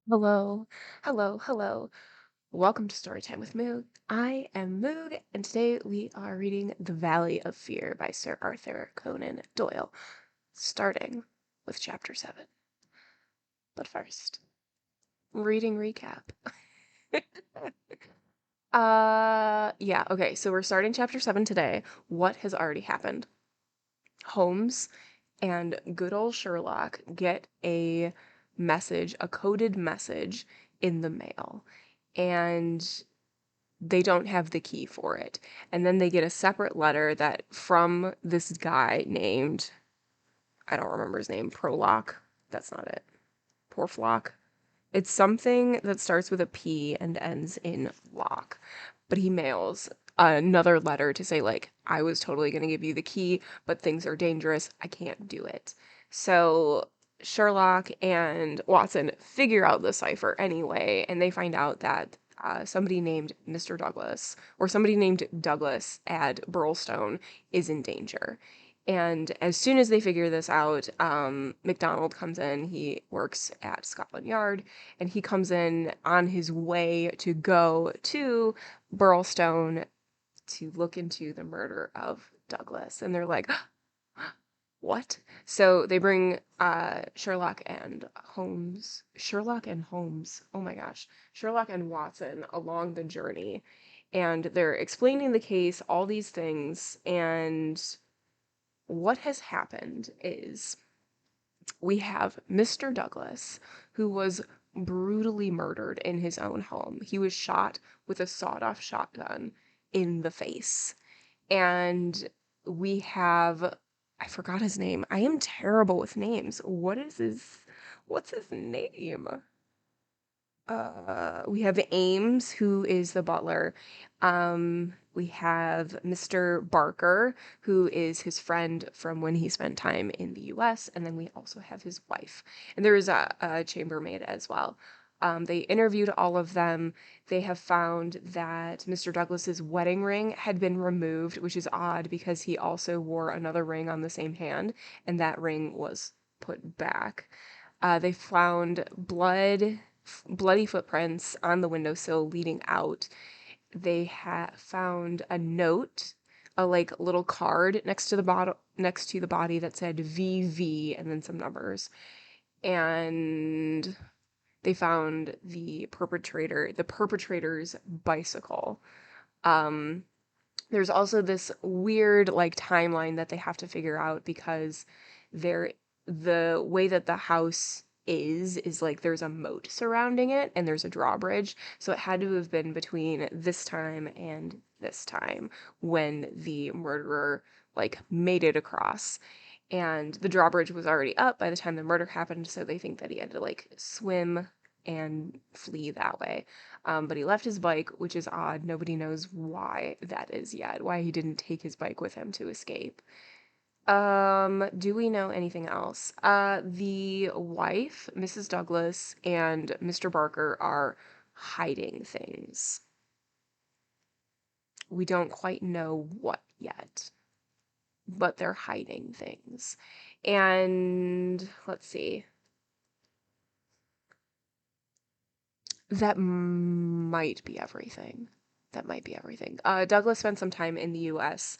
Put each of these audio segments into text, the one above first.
Hello, hello. Welcome to Storytime with Moog. I am Moog, and today we are reading The Valley of Fear by Sir Arthur Conan Doyle, starting with chapter 7. But first, reading recap. Yeah, okay, so we're starting chapter 7 today. What has already happened? Holmes and good old Sherlock get a message, a coded message in the mail. And they don't have the key for it. And then they get a separate letter that from this guy named, I don't remember his name, Prolock. That's not it. Porflock. It's something that starts with a P and ends in lock. But he mails another letter to say, like, I was totally going to give you the key, but things are dangerous. I can't do it. So Sherlock and Watson figure out the cipher anyway, and they find out that somebody named Mr. Douglas, or somebody named Douglas at Burlstone, is in danger. And as soon as they figure this out, MacDonald comes in. He works at Scotland Yard, and he comes in on his way to go to Burlstone to look into the murder of Douglas. And they're like, what? So they bring Sherlock and Holmes, oh my gosh, Sherlock and Watson along the journey. And they're explaining the case, all these things. And what has happened is we have Mr. Douglas, who was brutally murdered in his own home. He was shot with a sawed-off shotgun in the face. And we have, I forgot his name. I am terrible with names. What's his name? We have Ames, who is the butler. We have Mr. Barker, who is his friend from when he spent time in the US, and then we also have his wife. And there is a chambermaid as well. They interviewed all of them. They have found that Mr. Douglas's wedding ring had been removed, which is odd because he also wore another ring on the same hand, and that ring was put back. They found bloody footprints on the windowsill leading out. They found a note, a like little card next to the body that said VV and then some numbers. And they found the perpetrator's bicycle. Um, there's also this weird like timeline that they have to figure out because the way that the house is like there's a moat surrounding it and there's a drawbridge, so it had to have been between this time and this time when the murderer like made it across, and the drawbridge was already up by the time the murder happened, so they think that he had to like swim and flee that way. But he left his bike, which is odd. Nobody knows why that is yet, why he didn't take his bike with him to escape. Do we know anything else? The wife, Mrs. Douglas, and Mr. Barker are hiding things. We don't quite know what yet, but they're hiding things. And let's see. That might be everything. That might be everything. Douglas spent some time in the US.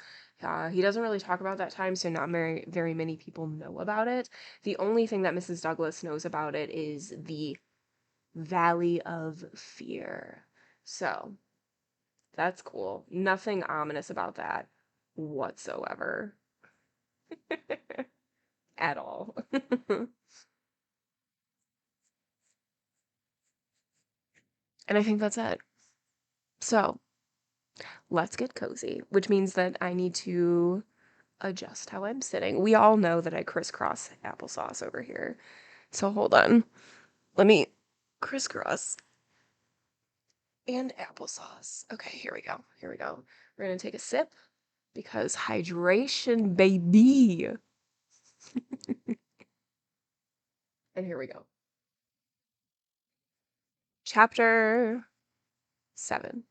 He doesn't really talk about that time, so not very many people know about it. The only thing that Mrs. Douglas knows about it is the Valley of Fear. So, that's cool. Nothing ominous about that whatsoever. At all. And I think that's it. So, let's get cozy, which means that I need to adjust how I'm sitting. We all know that I crisscross applesauce over here. So hold on. Let me crisscross and applesauce. Okay, here we go. Here we go. We're going to take a sip because hydration, baby. And here we go. Chapter 7.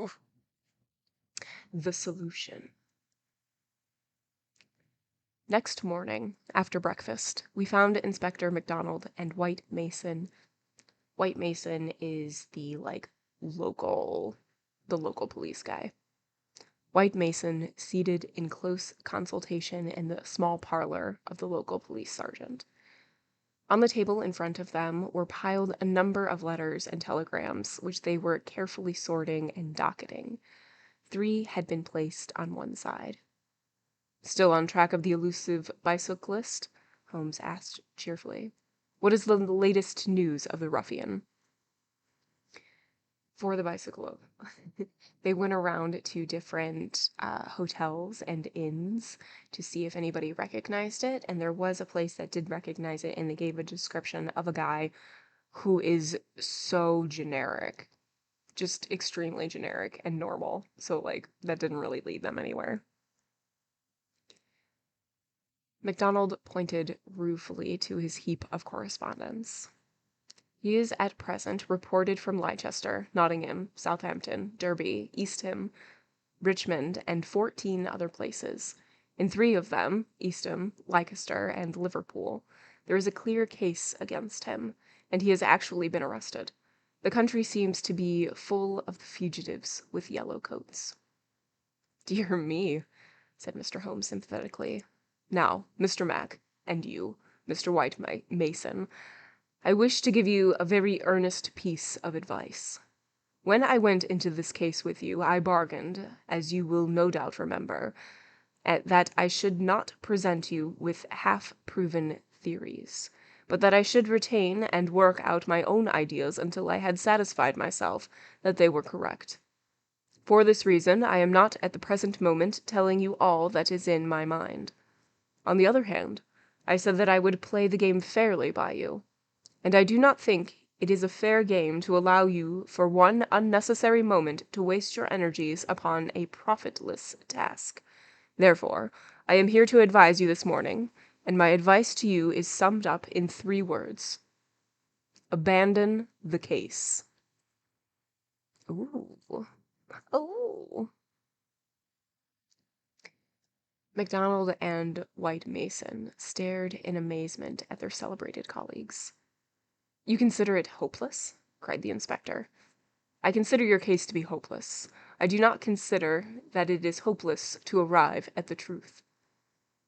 Oof. The solution. Next morning, after breakfast, we found Inspector MacDonald and White Mason. White Mason is the local police guy. White Mason seated in close consultation in the small parlor of the local police sergeant. On the table in front of them were piled a number of letters and telegrams, which they were carefully sorting and docketing. 3 had been placed on one side. "Still on track of the elusive bicyclist?" Holmes asked cheerfully. "What is the latest news of the ruffian?" For the bicycle, they went around to different hotels and inns to see if anybody recognized it, and there was a place that did recognize it, and they gave a description of a guy who is so generic, just extremely generic and normal, so that didn't really lead them anywhere. MacDonald pointed ruefully to his heap of correspondence. "He is at present reported from Leicester, Nottingham, Southampton, Derby, Eastham, Richmond, and 14 other places. In 3 of them, Eastham, Leicester, and Liverpool, there is a clear case against him, and he has actually been arrested. The country seems to be full of the fugitives with yellow coats." "Dear me," said Mr. Holmes sympathetically. "Now, Mr. Mac, and you, Mr. White Mason, I wish to give you a very earnest piece of advice. When I went into this case with you, I bargained, as you will no doubt remember, that I should not present you with half-proven theories, but that I should retain and work out my own ideas until I had satisfied myself that they were correct. For this reason, I am not at the present moment telling you all that is in my mind. On the other hand, I said that I would play the game fairly by you, and I do not think it is a fair game to allow you for one unnecessary moment to waste your energies upon a profitless task. Therefore, I am here to advise you this morning, and my advice to you is summed up in 3 words. Abandon the case." Ooh. Oh. MacDonald and White Mason stared in amazement at their celebrated colleagues. "You consider it hopeless?" cried the inspector. "I consider your case to be hopeless. I do not consider that it is hopeless to arrive at the truth.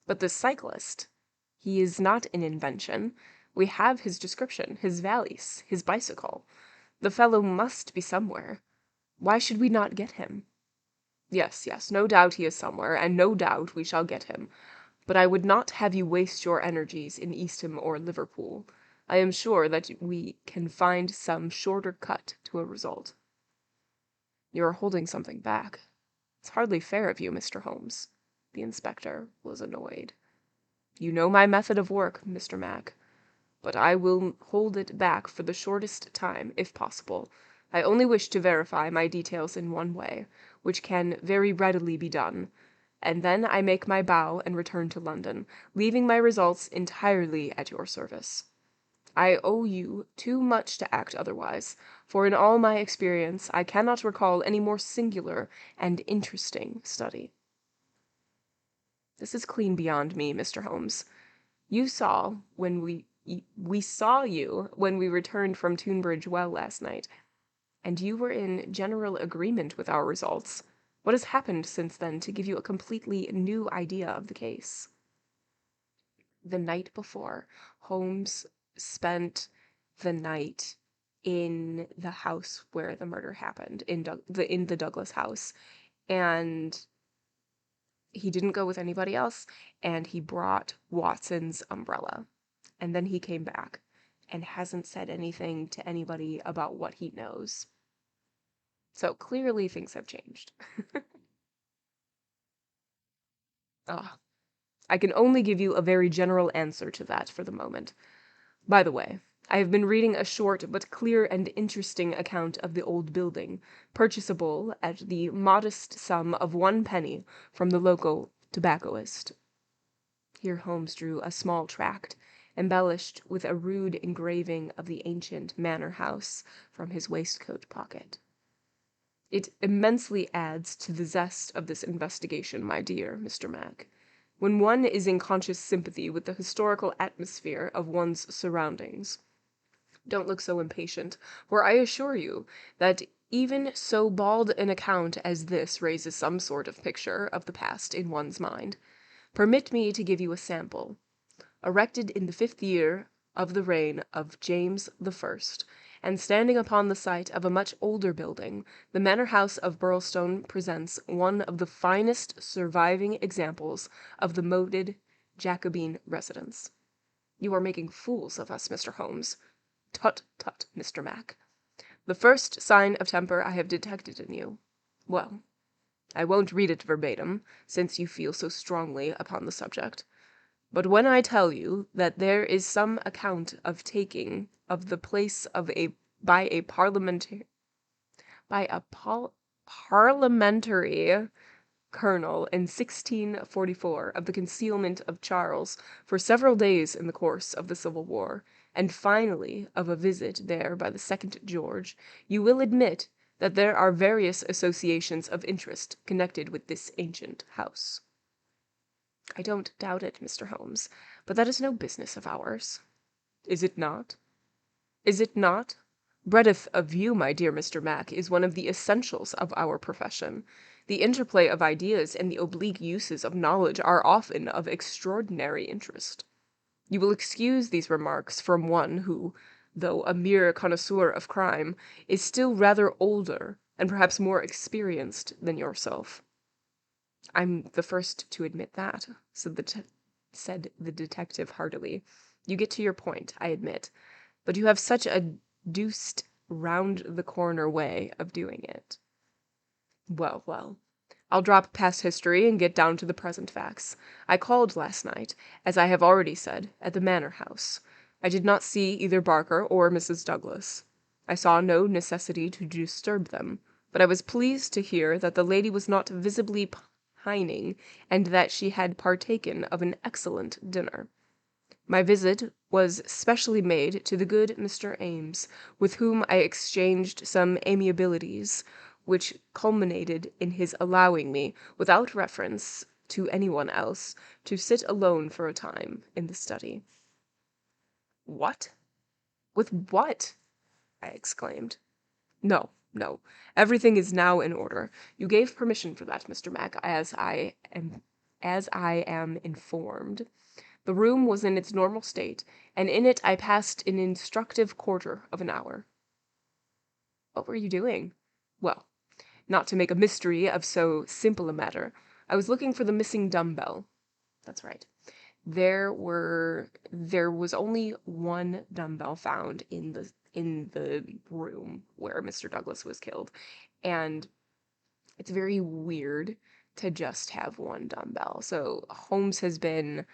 But this cyclist, he is not an invention. We have his description, his valise, his bicycle. The fellow must be somewhere. Why should we not get him? Yes, no doubt he is somewhere, and no doubt we shall get him. But I would not have you waste your energies in Eastham or Liverpool. I am sure that we can find some shorter cut to a result." "You are holding something back. It's hardly fair of you, Mr. Holmes." The inspector was annoyed. "You know my method of work, Mr. Mac, but I will hold it back for the shortest time, if possible. I only wish to verify my details in one way, which can very readily be done, and then I make my bow and return to London, leaving my results entirely at your service. I owe you too much to act otherwise, for in all my experience I cannot recall any more singular and interesting study." "This is clean beyond me, Mr. Holmes. You saw when we saw you when we returned from Tunbridge Well last night, and you were in general agreement with our results. What has happened since then to give you a completely new idea of the case?" The night before, Holmes spent the night in the house where the murder happened, in the Douglas house, and he didn't go with anybody else, and he brought Watson's umbrella. And then he came back and hasn't said anything to anybody about what he knows. So clearly things have changed. Ugh. I can only give you a very general answer to that for the moment. By the way, I have been reading a short but clear and interesting account of the old building, purchasable at the modest sum of 1 penny from the local tobacconist. Here Holmes drew a small tract, embellished with a rude engraving of the ancient manor house, from his waistcoat pocket. "It immensely adds to the zest of this investigation, my dear Mr. Mac. when one is in conscious sympathy with the historical atmosphere of one's surroundings. Don't look so impatient, for I assure you that even so bald an account as this raises some sort of picture of the past in one's mind. Permit me to give you a sample. Erected in the 5th year of the reign of James I, and standing upon the site of a much older building, the manor house of Burlstone presents one of the finest surviving examples of the moated Jacobean residence. You are making fools of us, Mr. Holmes. Tut, tut, Mr. Mac. The first sign of temper I have detected in you. Well, I won't read it verbatim, since you feel so strongly upon the subject. But when I tell you that there is some account of taking of the place of by a parliamentary colonel in 1644 of the concealment of Charles for several days in the course of the Civil War, and finally of a visit there by the second George, you will admit that there are various associations of interest connected with this ancient house. I don't doubt it, Mr. Holmes, but that is no business of ours. Is it not? Is it not? Breadth of view, my dear Mr. Mac, is one of the essentials of our profession. The interplay of ideas and the oblique uses of knowledge are often of extraordinary interest. You will excuse these remarks from one who, though a mere connoisseur of crime, is still rather older and perhaps more experienced than yourself. I'm the first to admit that, said the detective heartily. You get to your point, I admit, but you have such a deuced round-the-corner way of doing it. Well, well, I'll drop past history and get down to the present facts. I called last night, as I have already said, at the manor house. I did not see either Barker or Mrs. Douglas. I saw no necessity to disturb them, but I was pleased to hear that the lady was not visibly pining, and that she had partaken of an excellent dinner. My visit was specially made to the good Mr. Ames, with whom I exchanged some amiabilities, which culminated in his allowing me, without reference to anyone else, to sit alone for a time in the study. What? With what? I exclaimed. No, no. Everything is now in order. You gave permission for that, Mr. Mac, as I am informed. The room was in its normal state, and in it I passed an instructive quarter of an hour. What were you doing? Well, not to make a mystery of so simple a matter, I was looking for the missing dumbbell. That's right. There was only one dumbbell found in the room where Mr. Douglas was killed, and it's very weird to just have one dumbbell. So Holmes has been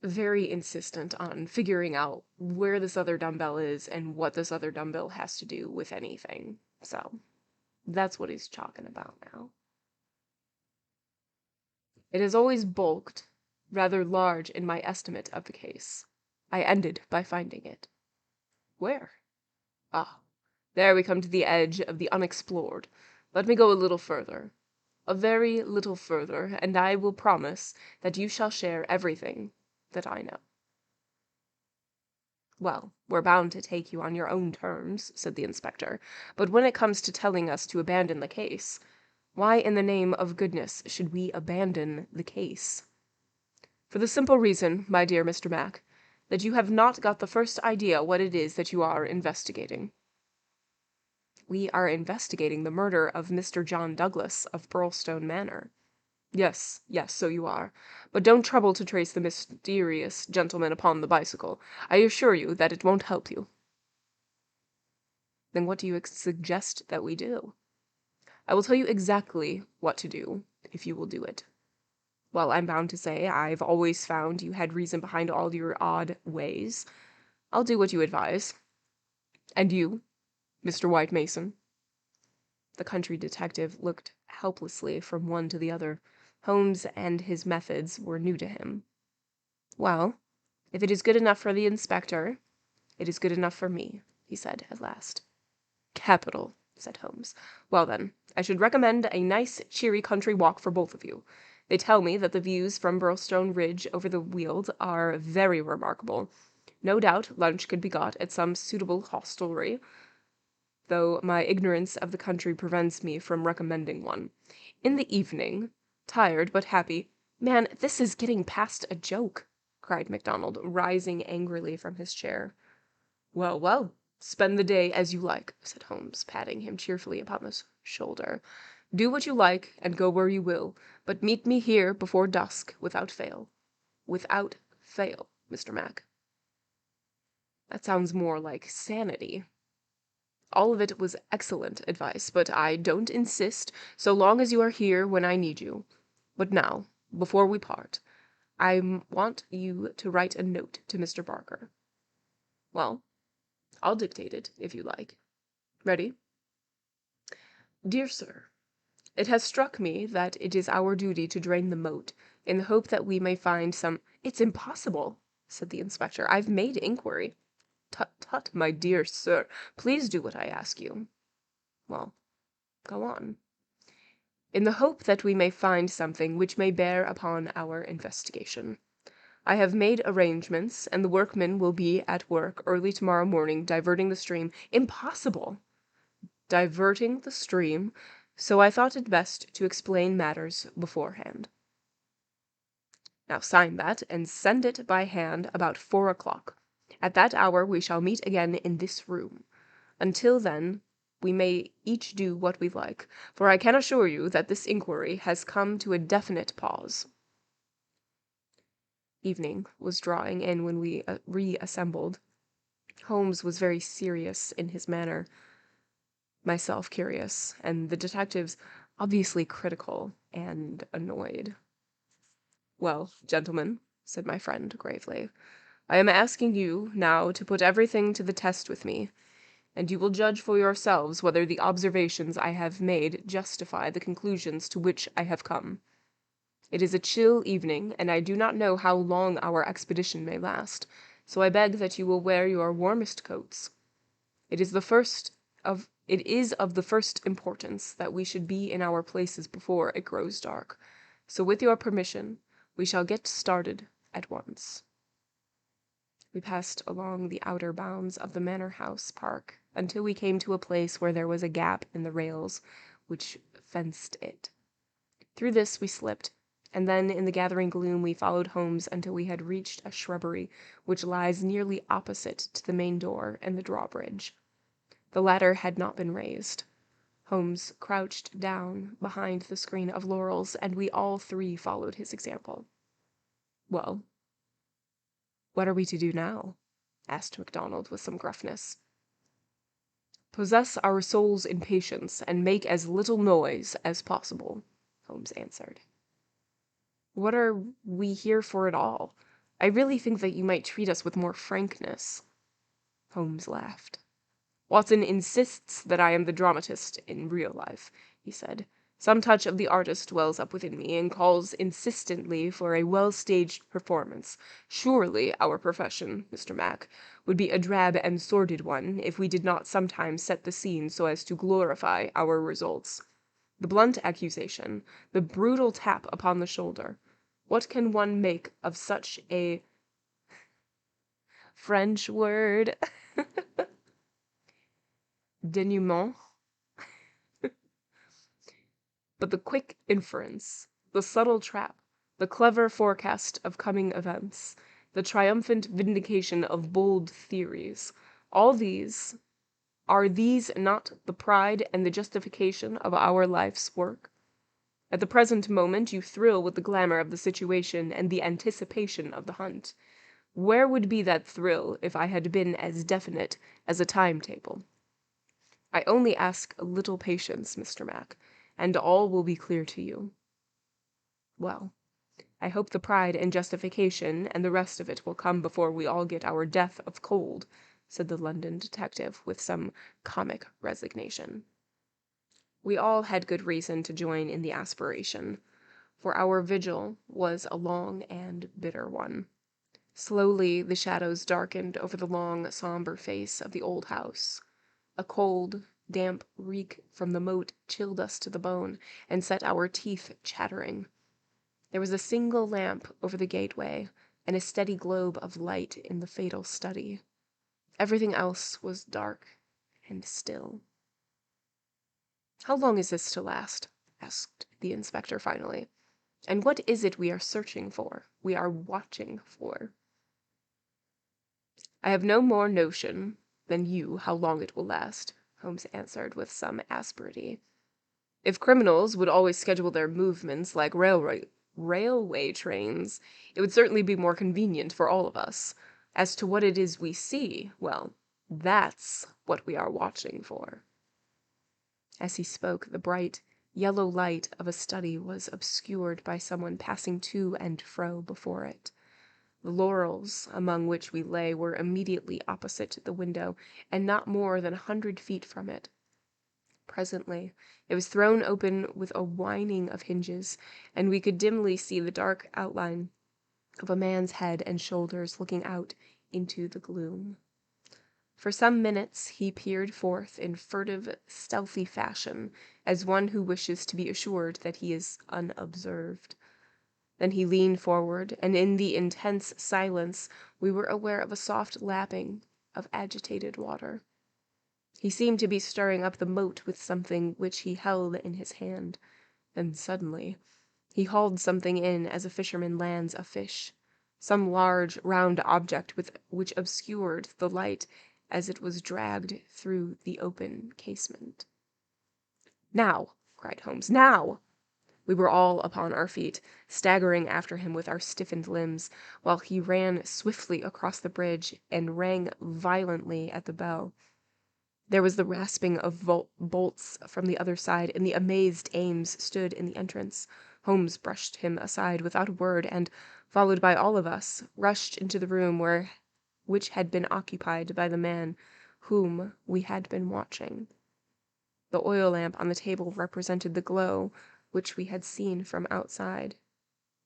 very insistent on figuring out where this other dumbbell is and what this other dumbbell has to do with anything. So that's what he's talking about now. It has always bulked rather large in my estimate of the case. I ended by finding it. Where? Ah, there we come to the edge of the unexplored. Let me go a little further. A very little further, and I will promise that you shall share everything that I know. Well, we're bound to take you on your own terms, said the inspector, but when it comes to telling us to abandon the case, why in the name of goodness should we abandon the case? For the simple reason, my dear Mr. Mac, that you have not got the first idea what it is that you are investigating. We are investigating the murder of Mr. John Douglas of Burlstone Manor. Yes, so you are. But don't trouble to trace the mysterious gentleman upon the bicycle. I assure you that it won't help you. Then what do you suggest that we do? I will tell you exactly what to do, if you will do it. Well, I'm bound to say I've always found you had reason behind all your odd ways. I'll do what you advise. And you, Mr. White Mason? The country detective looked helplessly from one to the other. Holmes and his methods were new to him. Well, if it is good enough for the inspector, it is good enough for me, he said at last. Capital, said Holmes. Well then, I should recommend a nice, cheery country walk for both of you. They tell me that the views from Burlstone Ridge over the Weald are very remarkable. No doubt lunch could be got at some suitable hostelry, though my ignorance of the country prevents me from recommending one. In the evening, tired but happy— Man, this is getting past a joke, cried MacDonald, rising angrily from his chair. Well, well, spend the day as you like, said Holmes, patting him cheerfully upon the shoulder. Do what you like, and go where you will, but meet me here before dusk, without fail. Without fail, Mr. Mac. That sounds more like sanity. All of it was excellent advice, but I don't insist, so long as you are here when I need you. But now, before we part, I want you to write a note to Mr. Barker. Well, I'll dictate it, if you like. Ready? Dear Sir, it has struck me that it is our duty to drain the moat, in the hope that we may find some— It's impossible, said the inspector. I've made inquiry. Tut, tut, my dear sir, please do what I ask you. Well, go on. In the hope that we may find something which may bear upon our investigation. I have made arrangements, and the workmen will be at work early tomorrow morning diverting the stream. Impossible! Diverting the stream, so I thought it best to explain matters beforehand. Now sign that, and send it by hand about 4 o'clock. At that hour we shall meet again in this room. Until then, we may each do what we like, for I can assure you that this inquiry has come to a definite pause. Evening was drawing in when we reassembled. Holmes was very serious in his manner, myself curious, and the detectives obviously critical and annoyed. Well, gentlemen, said my friend gravely, I am asking you now to put everything to the test with me, and you will judge for yourselves whether the observations I have made justify the conclusions to which I have come. It is a chill evening, and I do not know how long our expedition may last, so I beg that you will wear your warmest coats. It is of the first importance that we should be in our places before it grows dark, so with your permission, we shall get started at once. We passed along the outer bounds of the manor house park until we came to a place where there was a gap in the rails which fenced it. Through this we slipped, and then in the gathering gloom we followed Holmes until we had reached a shrubbery which lies nearly opposite to the main door and the drawbridge. The latter had not been raised. Holmes crouched down behind the screen of laurels, and we all three followed his example. Well, what are we to do now? Asked MacDonald with some gruffness. Possess our souls in patience, and make as little noise as possible, Holmes answered. What are we here for at all? I really think that you might treat us with more frankness. Holmes laughed. Watson insists that I am the dramatist in real life, he said. Some touch of the artist wells up within me and calls insistently for a well-staged performance. Surely our profession, Mr. Mac, would be a drab and sordid one if we did not sometimes set the scene so as to glorify our results. The blunt accusation, the brutal tap upon the shoulder. What can one make of such a French word? Denouement? But the quick inference, the subtle trap, the clever forecast of coming events, the triumphant vindication of bold theories, all these, are these not the pride and the justification of our life's work? At the present moment you thrill with the glamour of the situation and the anticipation of the hunt. Where would be that thrill if I had been as definite as a timetable? I only ask a little patience, Mr. Mac, and all will be clear to you. Well, I hope the pride and justification and the rest of it will come before we all get our death of cold, said the London detective with some comic resignation. We all had good reason to join in the aspiration, for our vigil was a long and bitter one. Slowly the shadows darkened over the long, somber face of the old house. A cold, damp reek from the moat chilled us to the bone and set our teeth chattering. There was a single lamp over the gateway, and a steady globe of light in the fatal study. Everything else was dark and still. "How long is this to last?" asked the inspector finally. "And what is it we are searching for, we are watching for?" "I have no more notion than you how long it will last," Holmes answered with some asperity. "If criminals would always schedule their movements like railway trains, it would certainly be more convenient for all of us. As to what it is we see, well, that's what we are watching for." As he spoke, the bright, yellow light of a study was obscured by someone passing to and fro before it. The laurels among which we lay were immediately opposite the window, and not more than 100 feet from it. Presently, it was thrown open with a whining of hinges, and we could dimly see the dark outline of a man's head and shoulders looking out into the gloom. For some minutes he peered forth in furtive, stealthy fashion, as one who wishes to be assured that he is unobserved. Then he leaned forward, and in the intense silence we were aware of a soft lapping of agitated water. He seemed to be stirring up the moat with something which he held in his hand. Then suddenly he hauled something in as a fisherman lands a fish, some large, round object which obscured the light as it was dragged through the open casement. "Now!" cried Holmes. "Now!" We were all upon our feet, staggering after him with our stiffened limbs, while he ran swiftly across the bridge and rang violently at the bell. There was the rasping of bolts from the other side, and the amazed Ames stood in the entrance. Holmes brushed him aside without a word, and, followed by all of us, rushed into the room which had been occupied by the man whom we had been watching. The oil lamp on the table represented the glow which we had seen from outside.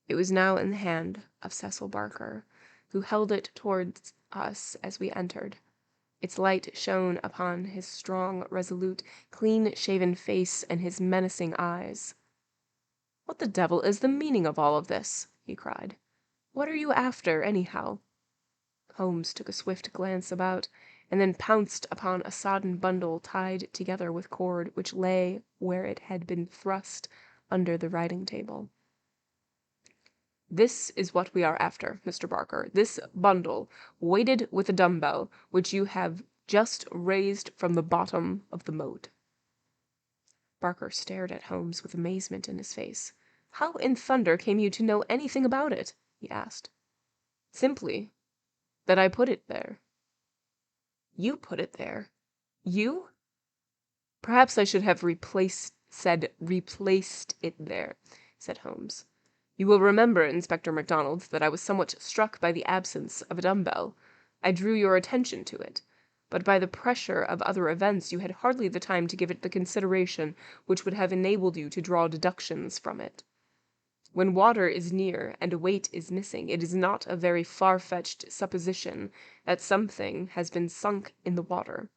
It was now in the hand of Cecil Barker, who held it towards us as we entered. Its light shone upon his strong, resolute, clean-shaven face and his menacing eyes. "What the devil is the meaning of all of this?" he cried. "What are you after, anyhow?" Holmes took a swift glance about, and then pounced upon a sodden bundle tied together with cord which lay where it had been thrust under the writing-table. "This is what we are after, Mr. Barker, this bundle, weighted with a dumbbell, which you have just raised from the bottom of the moat." Barker stared at Holmes with amazement in his face. "How in thunder came you to know anything about it?" he asked. "Simply that I put it there." "You put it there? You?" "Perhaps I should have replaced it there," said Holmes. "You will remember, Inspector MacDonald, that I was somewhat struck by the absence of a dumbbell. I drew your attention to it, but by the pressure of other events you had hardly the time to give it the consideration which would have enabled you to draw deductions from it. When water is near and a weight is missing, it is not a very far-fetched supposition that something has been sunk in the water.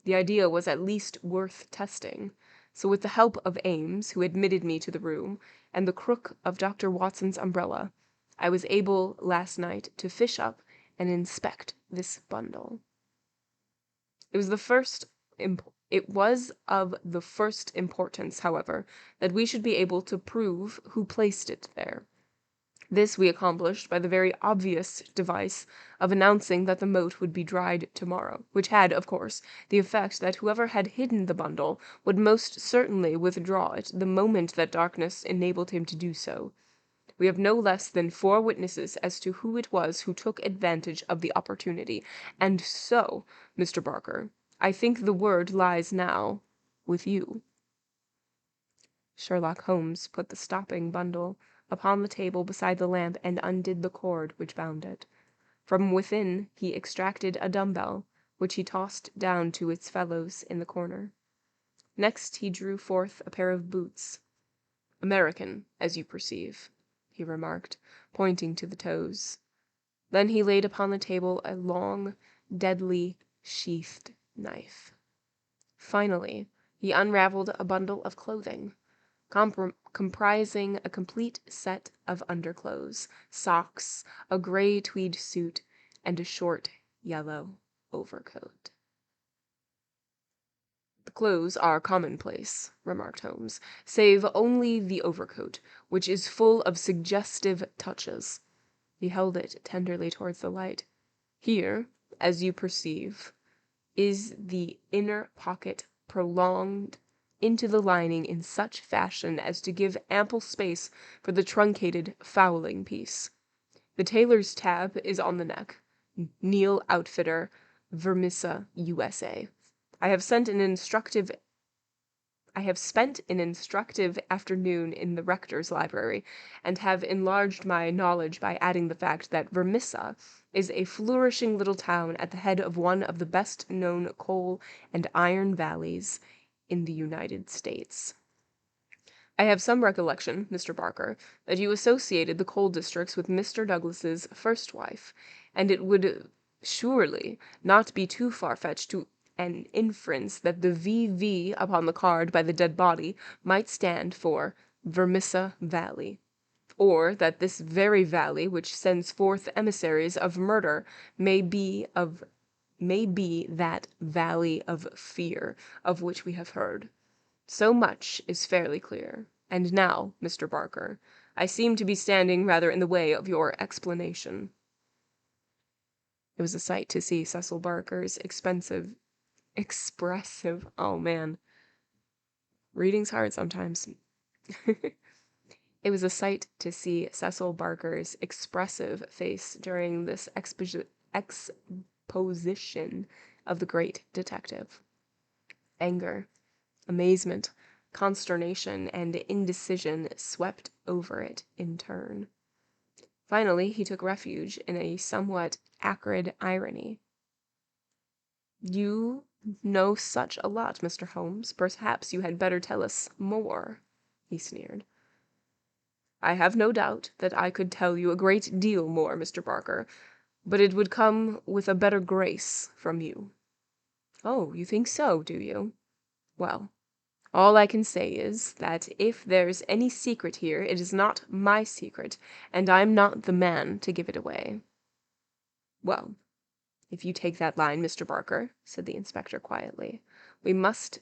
The idea was at least worth testing, so with the help of Ames, who admitted me to the room, and the crook of Dr. Watson's umbrella, I was able last night to fish up and inspect this bundle. It was of the first importance, however, that we should be able to prove who placed it there. This we accomplished by the very obvious device of announcing that the moat would be dried tomorrow, which had, of course, the effect that whoever had hidden the bundle would most certainly withdraw it the moment that darkness enabled him to do so. We have no less than 4 witnesses as to who it was who took advantage of the opportunity, and so, Mr. Barker, I think the word lies now with you." Sherlock Holmes put the stopping bundle upon the table beside the lamp and undid the cord which bound it. From within he extracted a dumbbell, which he tossed down to its fellows in the corner. Next he drew forth a pair of boots. "American, as you perceive," he remarked, pointing to the toes. Then he laid upon the table a long, deadly, sheathed knife. Finally, he unraveled a bundle of clothing, comprising a complete set of underclothes, socks, a gray tweed suit, and a short yellow overcoat. "The clothes are commonplace," remarked Holmes, "save only the overcoat, which is full of suggestive touches." He held it tenderly towards the light. "Here, as you perceive, is the inner pocket prolonged into the lining in such fashion as to give ample space for the truncated fowling piece. The tailor's tab is on the neck. Neil Outfitter, Vermissa, USA. I have spent an instructive afternoon in the rector's library, and have enlarged my knowledge by adding the fact that Vermissa is a flourishing little town at the head of one of the best-known coal and iron valleys in the United States. I have some recollection, Mr. Barker, that you associated the coal districts with Mr. Douglas's first wife, and it would surely not be too far-fetched to an inference that the VV upon the card by the dead body might stand for Vermissa Valley, or that this very valley which sends forth emissaries of murder may be that valley of fear of which we have heard. So much is fairly clear. And now, Mr. Barker, I seem to be standing rather in the way of your explanation." It was a sight to see Cecil Barker's expressive, oh man, reading's hard sometimes. It was a sight to see Cecil Barker's expressive face during this exposition of the great detective. Anger, amazement, consternation, and indecision swept over it in turn. Finally, he took refuge in a somewhat acrid irony. "You know such a lot, Mr. Holmes. Perhaps you had better tell us more," he sneered. "I have no doubt that I could tell you a great deal more, Mr. Barker, but it would come with a better grace from you." "Oh, you think so, do you? Well, all I can say is, that if there's any secret here, it is not my secret, and I'm not the man to give it away." "Well, if you take that line, Mr. Barker," said the inspector quietly, "we must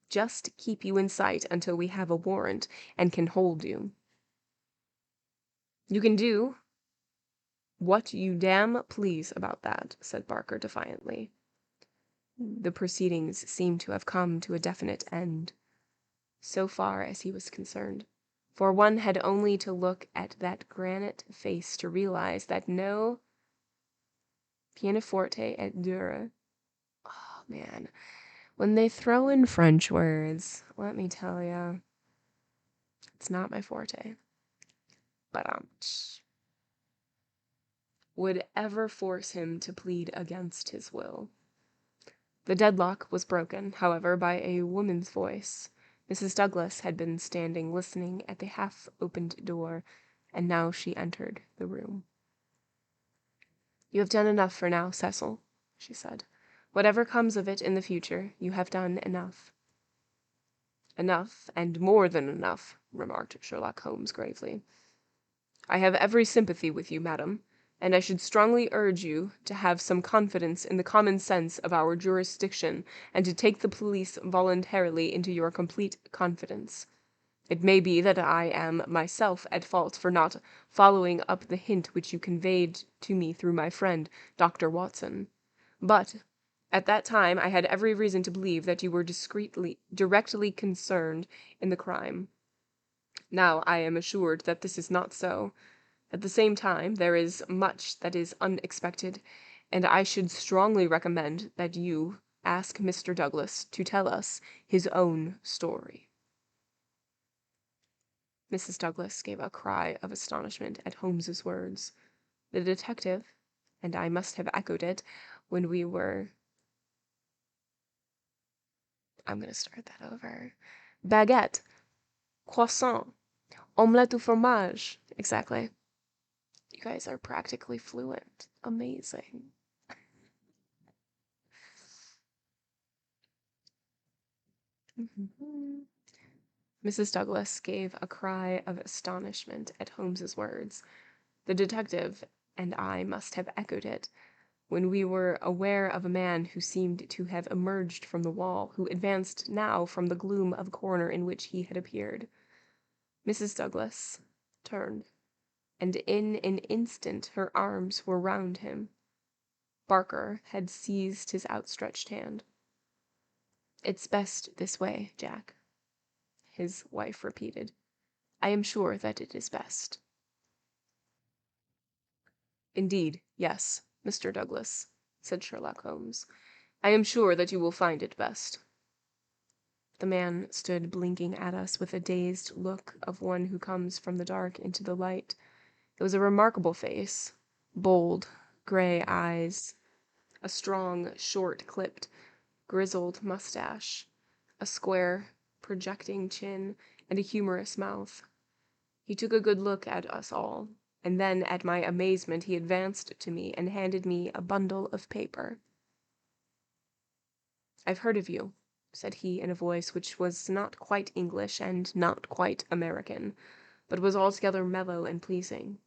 just keep you in sight until we have a warrant and can hold you." "You can do what you damn please about that," said Barker defiantly. The proceedings seemed to have come to a definite end, so far as he was concerned, for one had only to look at that granite face to realize that no pianoforte et dure. Oh, man. When they throw in French words, let me tell ya, it's not my forte. But, would ever force him to plead against his will. The deadlock was broken, however, by a woman's voice. Mrs. Douglas had been standing listening at the half-opened door, and now she entered the room. "You have done enough for now, Cecil," she said. "Whatever comes of it in the future, you have done enough." "Enough, and more than enough," remarked Sherlock Holmes gravely. "I have every sympathy with you, madam, and I should strongly urge you to have some confidence in the common sense of our jurisdiction and to take the police voluntarily into your complete confidence. It may be that I am myself at fault for not following up the hint which you conveyed to me through my friend, Dr. Watson. But at that time I had every reason to believe that you were directly concerned in the crime. Now I am assured that this is not so. At the same time, there is much that is unexpected, and I should strongly recommend that you ask Mr. Douglas to tell us his own story." Mrs. Douglas gave a cry of astonishment at Holmes's words. The detective, and I must have echoed it when we were... I'm going to start that over. Baguette, croissant, omelette au fromage. Exactly. You guys are practically fluent. Amazing. Mrs. Douglas gave a cry of astonishment at Holmes's words. The detective and I must have echoed it, when we were aware of a man who seemed to have emerged from the wall, who advanced now from the gloom of a corner in which he had appeared. Mrs. Douglas turned, and in an instant her arms were round him. Barker had seized his outstretched hand. "It's best this way, Jack," his wife repeated. "I am sure that it is best." "Indeed, yes, Mr. Douglas," said Sherlock Holmes. "I am sure that you will find it best." The man stood blinking at us with a dazed look of one who comes from the dark into the light. It was a remarkable face, bold, gray eyes, a strong, short-clipped, grizzled mustache, a square, projecting chin, and a humorous mouth. He took a good look at us all, and then, at my amazement, he advanced to me and handed me a bundle of paper. "I've heard of you," said he in a voice which was not quite English and not quite American, but was altogether mellow and pleasing.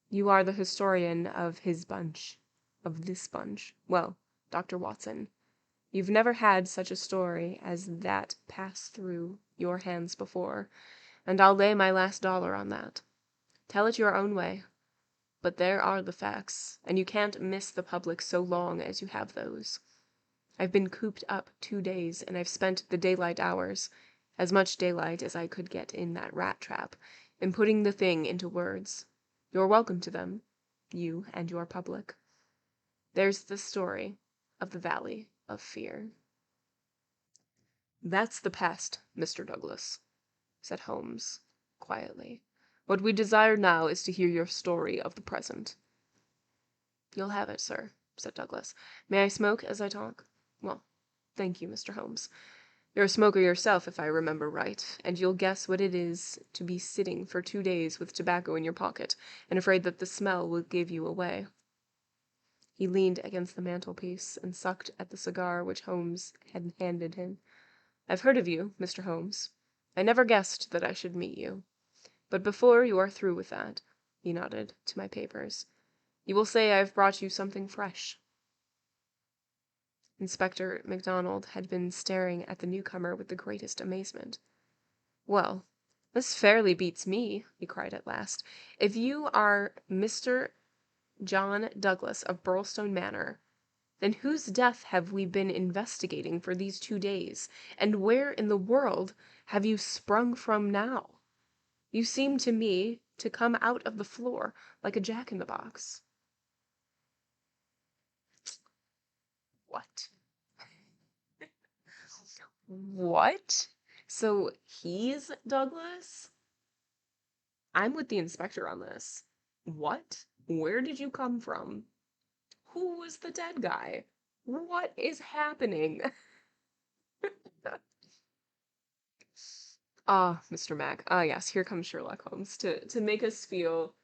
"You are the historian of his bunch, of this bunch. Well, Dr. Watson, you've never had such a story as that pass through your hands before, and I'll lay my last dollar on that. Tell it your own way, but there are the facts, and you can't miss the public so long as you have those. I've been cooped up 2 days, and I've spent the daylight hours, as much daylight as I could get in that rat trap, in putting the thing into words. You're welcome to them, you and your public. There's the story of the Valley of Fear." "That's the past, Mr. Douglas," said Holmes, quietly. "What we desire now is to hear your story of the present." "You'll have it, sir," said Douglas. "May I smoke as I talk? Well, thank you, Mr. Holmes. You're a smoker yourself, if I remember right, and you'll guess what it is to be sitting for 2 days with tobacco in your pocket and afraid that the smell will give you away." He leaned against the mantelpiece and sucked at the cigar which Holmes had handed him. "I've heard of you, Mr. Holmes. I never guessed that I should meet you. But before you are through with that," he nodded to my papers, "you will say I've brought you something fresh." Inspector MacDonald had been staring at the newcomer with the greatest amazement. "Well, this fairly beats me," he cried at last. "If you are Mr. John Douglas of Burlstone Manor, then whose death have we been investigating for these 2 days, and where in the world have you sprung from now? You seem to me to come out of the floor like a jack-in-the-box." "What? What? So he's Douglas? I'm with the inspector on this. What? Where did you come from? Who was the dead guy? What is happening?" "Ah, Mr. Mac. Ah, yes, here comes Sherlock Holmes to make us feel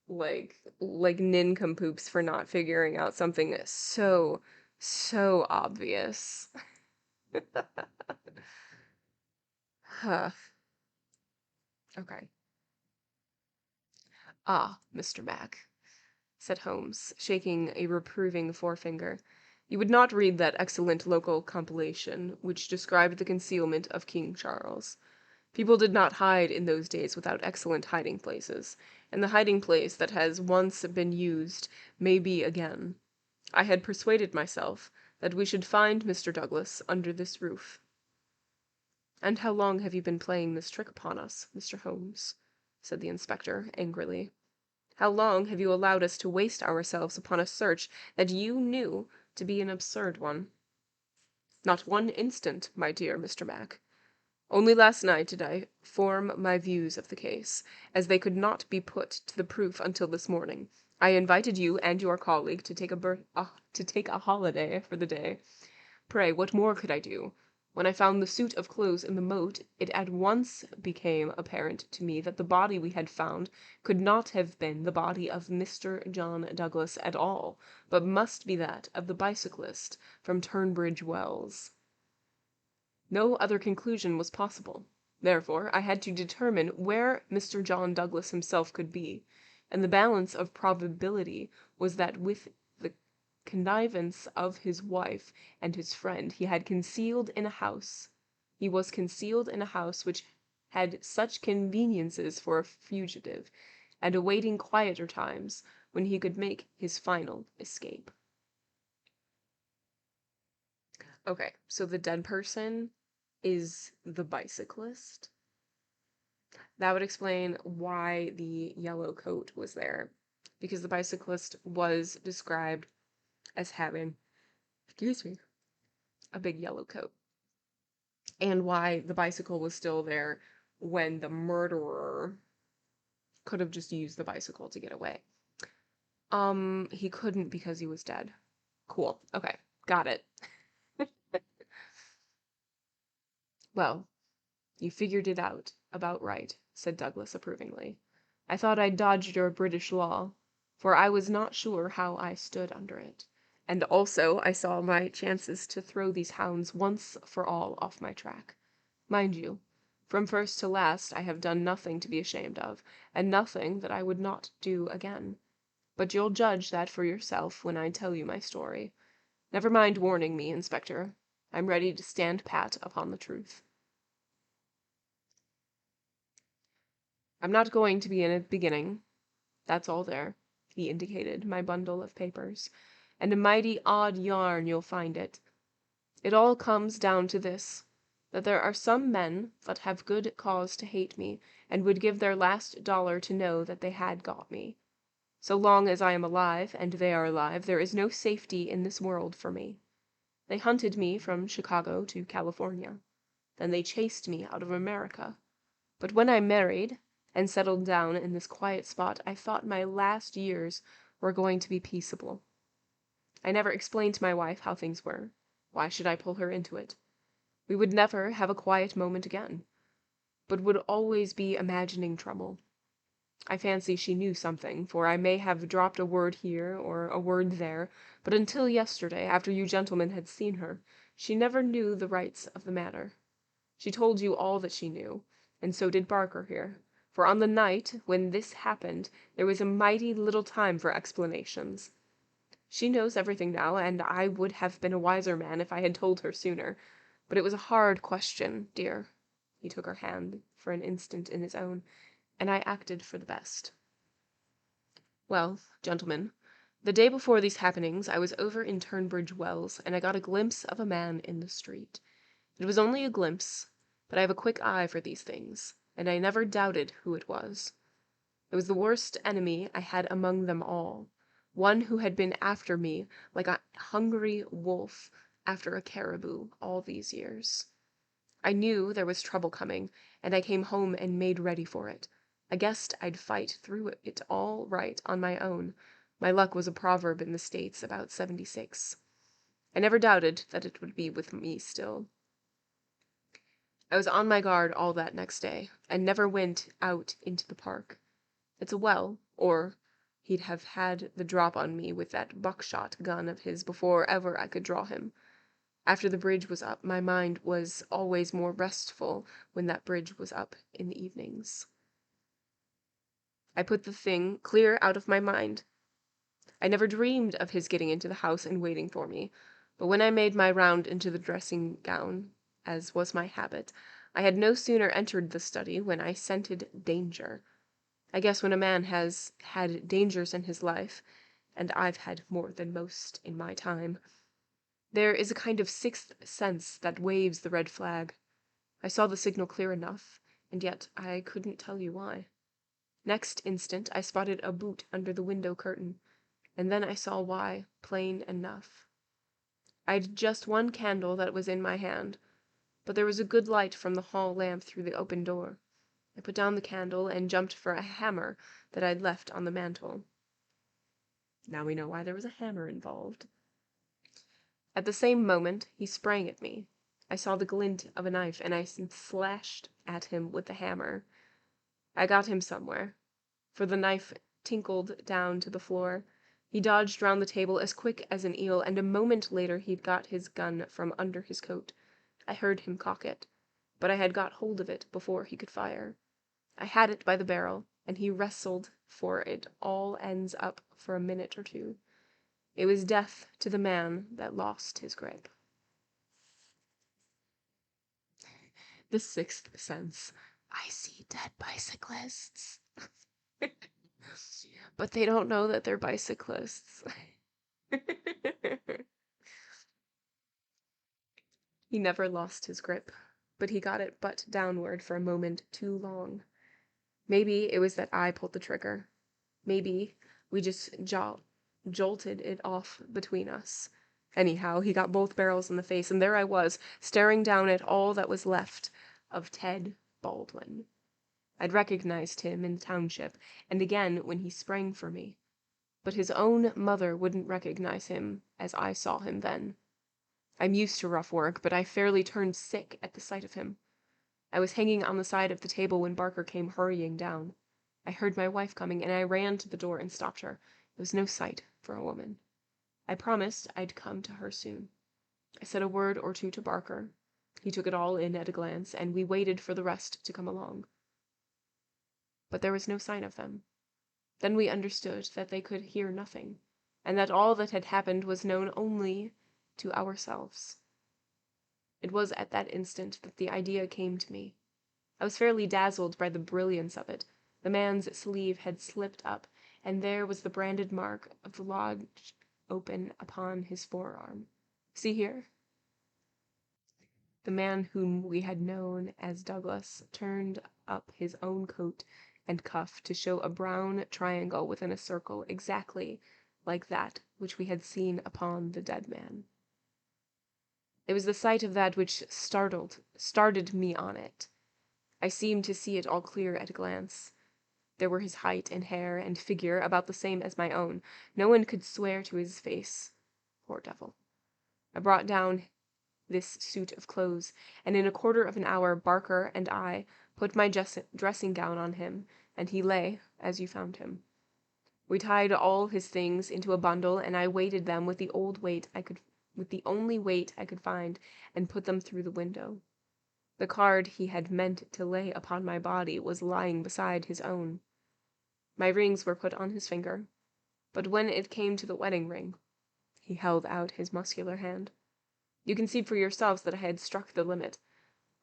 like nincompoops for not figuring out something so obvious." Huh. Okay. "Ah, Mr. Mac," said Holmes, shaking a reproving forefinger, "you would not read that excellent local compilation which described the concealment of King Charles. People did not hide in those days without excellent hiding places, and the hiding place that has once been used may be again. I had persuaded myself that we should find Mr. Douglas under this roof." "And how long have you been playing this trick upon us, Mr. Holmes?" said the inspector, angrily. "How long have you allowed us to waste ourselves upon a search that you knew to be an absurd one?" "Not 1 instant, my dear Mr. Mac. Only last night did I form my views of the case, as they could not be put to the proof until this morning. I invited you and your colleague to take a holiday for the day. Pray, what more could I do? When I found the suit of clothes in the moat, it at once became apparent to me that the body we had found could not have been the body of Mr. John Douglas at all, but must be that of the bicyclist from Turnbridge Wells. No other conclusion was possible. Therefore, I had to determine where Mr. John Douglas himself could be, and the balance of probability was that with the connivance of his wife and his friend he was concealed in a house which had such conveniences for a fugitive, and awaiting quieter times when he could make his final escape. Okay, so the dead person is the bicyclist. That would explain why the yellow coat was there, because the bicyclist was described as having, excuse me, a big yellow coat, and why the bicycle was still there when the murderer could have just used the bicycle to get away. He couldn't because he was dead. Cool. Okay, got it. Well, you figured it out about right, said Douglas approvingly. I thought I'd dodged your British law, for I was not sure how I stood under it. And also I saw my chances to throw these hounds once for all off my track. Mind you, from first to last I have done nothing to be ashamed of, and nothing that I would not do again. But you'll judge that for yourself when I tell you my story. Never mind warning me, Inspector. I'm ready to stand pat upon the truth. I'm not going to be in a beginning. That's all there. He indicated my bundle of papers. And a mighty odd yarn you'll find it. It all comes down to this, that there are some men that have good cause to hate me, and would give their last dollar to know that they had got me. So long as I am alive, and they are alive, there is no safety in this world for me. They hunted me from Chicago to California. Then they chased me out of America. But when I married and settled down in this quiet spot, I thought my last years were going to be peaceable. I never explained to my wife how things were. Why should I pull her into it? We would never have a quiet moment again, but would always be imagining trouble. I fancy she knew something, for I may have dropped a word here or a word there, but until yesterday, after you gentlemen had seen her, she never knew the rights of the matter. She told you all that she knew, and so did Barker here, for on the night when this happened there was a mighty little time for explanations. She knows everything now, and I would have been a wiser man if I had told her sooner, but it was a hard question, dear. He took her hand for an instant in his own, and I acted for the best. Well, gentlemen, the day before these happenings I was over in Turnbridge Wells, and I got a glimpse of a man in the street. It was only a glimpse, but I have a quick eye for these things, and I never doubted who it was. It was the worst enemy I had among them all, one who had been after me like a hungry wolf after a caribou all these years. I knew there was trouble coming, and I came home and made ready for it. I guessed I'd fight through it all right on my own. My luck was a proverb in the States about '76. I never doubted that it would be with me still. I was on my guard all that next day, and never went out into the park. It's a well, or he'd have had the drop on me with that buckshot gun of his before ever I could draw him. After the bridge was up, my mind was always more restful when that bridge was up in the evenings. I put the thing clear out of my mind. I never dreamed of his getting into the house and waiting for me, but when I made my round into the dressing gown, as was my habit, I had no sooner entered the study when I scented danger. I guess when a man has had dangers in his life, and I've had more than most in my time, there is a kind of sixth sense that waves the red flag. I saw the signal clear enough, and yet I couldn't tell you why. Next instant I spotted a boot under the window curtain, and then I saw why, plain enough. I'd just one candle that was in my hand, but there was a good light from the hall lamp through the open door. I put down the candle and jumped for a hammer that I'd left on the mantel. Now we know why there was a hammer involved. At the same moment, he sprang at me. I saw the glint of a knife, and I slashed at him with the hammer. I got him somewhere, for the knife tinkled down to the floor. He dodged round the table as quick as an eel, and a moment later he'd got his gun from under his coat. I heard him cock it, but I had got hold of it before he could fire. I had it by the barrel, and he wrestled for it all ends up for a minute or two. It was death to the man that lost his grip. The Sixth Sense. I see dead bicyclists. But they don't know that they're bicyclists. He never lost his grip, but he got it butt downward for a moment too long. Maybe it was that I pulled the trigger. Maybe we just jolted it off between us. Anyhow, he got both barrels in the face, and there I was, staring down at all that was left of Ted Baldwin. I'd recognized him in the township, and again when he sprang for me. But his own mother wouldn't recognize him as I saw him then. I'm used to rough work, but I fairly turned sick at the sight of him. I was hanging on the side of the table when Barker came hurrying down. I heard my wife coming, and I ran to the door and stopped her. It was no sight for a woman. I promised I'd come to her soon. I said a word or two to Barker. He took it all in at a glance, and we waited for the rest to come along. But there was no sign of them. Then we understood that they could hear nothing, and that all that had happened was known only to ourselves. It was at that instant that the idea came to me. I was fairly dazzled by the brilliance of it. The man's sleeve had slipped up, and there was the branded mark of the lodge open upon his forearm. See here? The man whom we had known as Douglas turned up his own coat and cuff to show a brown triangle within a circle exactly like that which we had seen upon the dead man. It was the sight of that which started me on it. I seemed to see it all clear at a glance. There were his height and hair and figure about the same as my own. No one could swear to his face. Poor devil. I brought down this suit of clothes, and in a quarter of an hour Barker and I put my dressing gown on him, and he lay as you found him. We tied all his things into a bundle, and I weighted them with the only weight I could find, and put them through the window. The card he had meant to lay upon my body was lying beside his own. My rings were put on his finger, but when it came to the wedding ring, he held out his muscular hand. You can see for yourselves that I had struck the limit.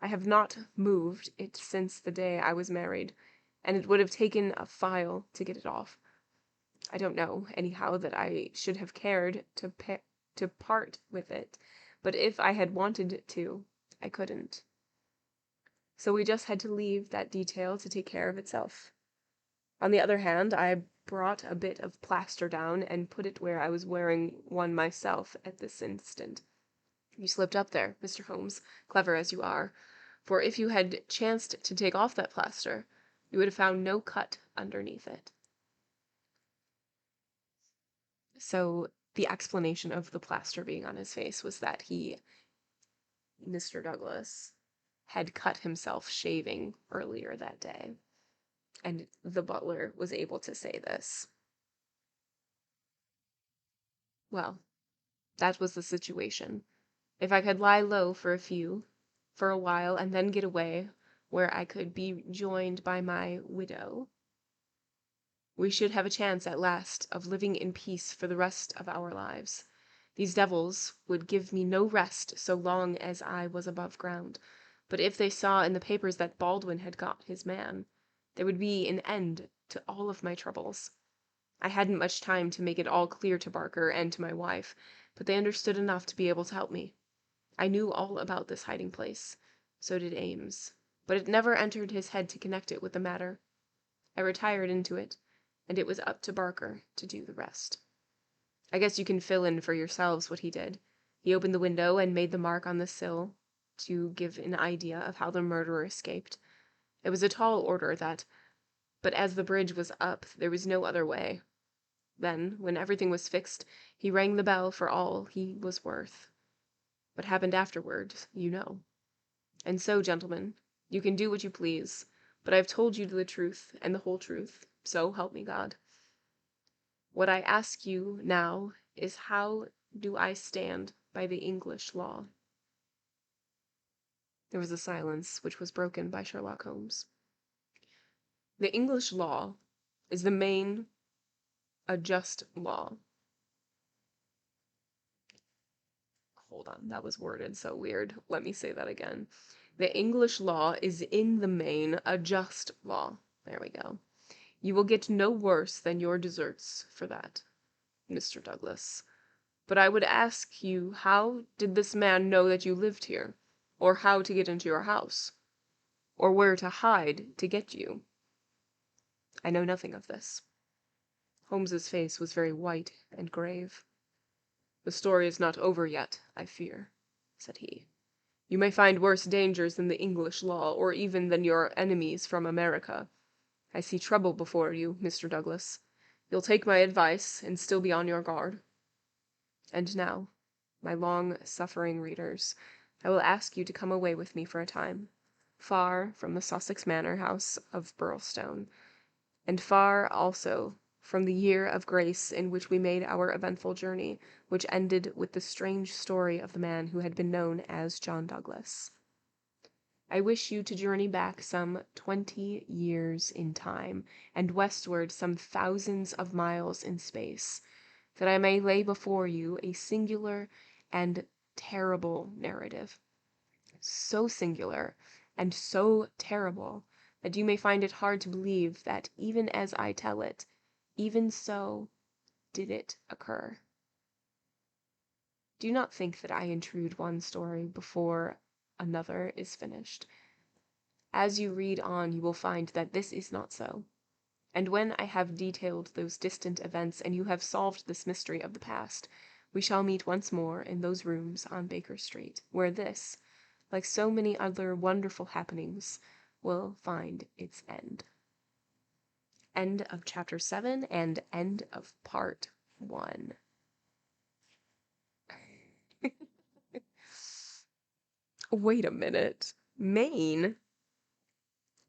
I have not moved it since the day I was married, and it would have taken a file to get it off. I don't know, anyhow, that I should have cared to part with it, but if I had wanted to, I couldn't. So we just had to leave that detail to take care of itself. On the other hand, I brought a bit of plaster down and put it where I was wearing one myself at this instant. You slipped up there, Mr. Holmes, clever as you are, for if you had chanced to take off that plaster, you would have found no cut underneath it. So the explanation of the plaster being on his face was that Mr. Douglas, had cut himself shaving earlier that day, and the butler was able to say this. Well, that was the situation. If I could lie low for a while, and then get away, where I could be joined by my widow, we should have a chance at last of living in peace for the rest of our lives. These devils would give me no rest so long as I was above ground, but if they saw in the papers that Baldwin had got his man, there would be an end to all of my troubles. I hadn't much time to make it all clear to Barker and to my wife, but they understood enough to be able to help me. I knew all about this hiding place. So did Ames. But it never entered his head to connect it with the matter. I retired into it, and it was up to Barker to do the rest. I guess you can fill in for yourselves what he did. He opened the window and made the mark on the sill to give an idea of how the murderer escaped. It was a tall order, that, but as the bridge was up, there was no other way. Then, when everything was fixed, he rang the bell for all he was worth. What happened afterward, you know. And so, gentlemen, you can do what you please, but I have told you the truth and the whole truth, so help me God. What I ask you now is, how do I stand by the English law? There was a silence which was broken by Sherlock Holmes. The English law is the main, a just law. Hold on, that was worded so weird. Let me say that again. The English law is in the main a just law. There we go. You will get no worse than your deserts for that, Mr. Douglas. But I would ask you, how did this man know that you lived here? Or how to get into your house? Or where to hide to get you? I know nothing of this. Holmes's face was very white and grave. The story is not over yet, I fear, said he. You may find worse dangers than the English law, or even than your enemies from America. I see trouble before you, Mr. Douglas. You'll take my advice, and still be on your guard. And now, my long-suffering readers, I will ask you to come away with me for a time, far from the Sussex Manor House of Burlstone, and far also from the year of grace in which we made our eventful journey, which ended with the strange story of the man who had been known as John Douglas. I wish you to journey back some 20 years in time, and westward some thousands of miles in space, that I may lay before you a singular and terrible narrative. So singular and so terrible that you may find it hard to believe that even as I tell it, even so did it occur. Do not think that I intrude one story before another is finished. As you read on, you will find that this is not so. And when I have detailed those distant events and you have solved this mystery of the past, we shall meet once more in those rooms on Baker Street, where this, like so many other wonderful happenings, will find its end. End of chapter 7 and end of part 1. Wait a minute. Maine?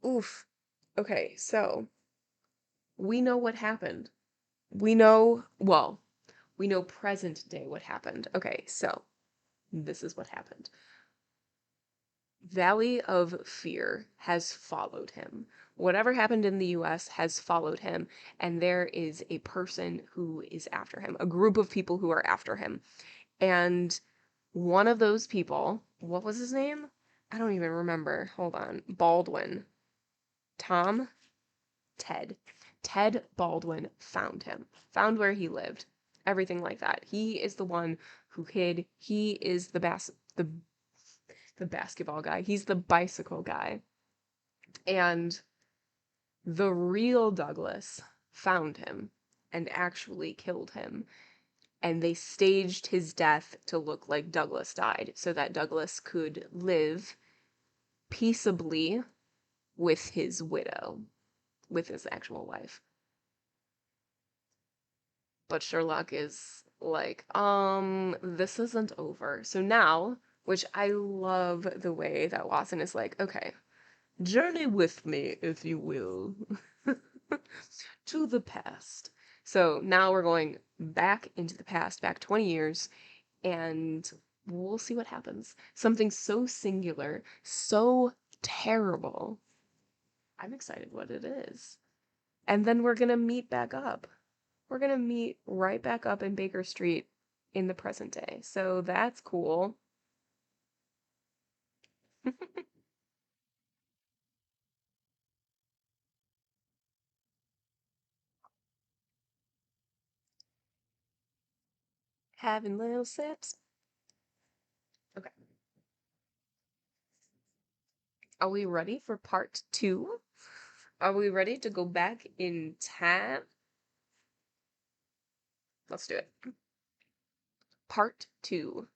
Oof. Okay, so we know what happened. We know present day what happened. Okay, so this is what happened. Valley of Fear has followed him. Whatever happened in the US has followed him, and there is a person who is after him, a group of people who are after him. And one of those people, what was his name? I don't even remember. Hold on. Baldwin. Tom? Ted. Ted Baldwin found him, found where he lived, everything like that. He is the one who hid. He is the basketball guy. He's the bicycle guy. And the real Douglas found him and actually killed him. And they staged his death to look like Douglas died so that Douglas could live peaceably with his widow, with his actual wife. But Sherlock is like, this isn't over. So now, which I love the way that Watson is like, okay, journey with me, if you will, to the past. So now we're going back into the past, back 20 years, and we'll see what happens. Something so singular, so terrible. I'm excited what it is. And then we're gonna meet back up. We're gonna meet right back up in Baker Street in the present day. So that's cool. Having little sips. Okay. Are we ready for part 2? Are we ready to go back in time? Let's do it. Part 2.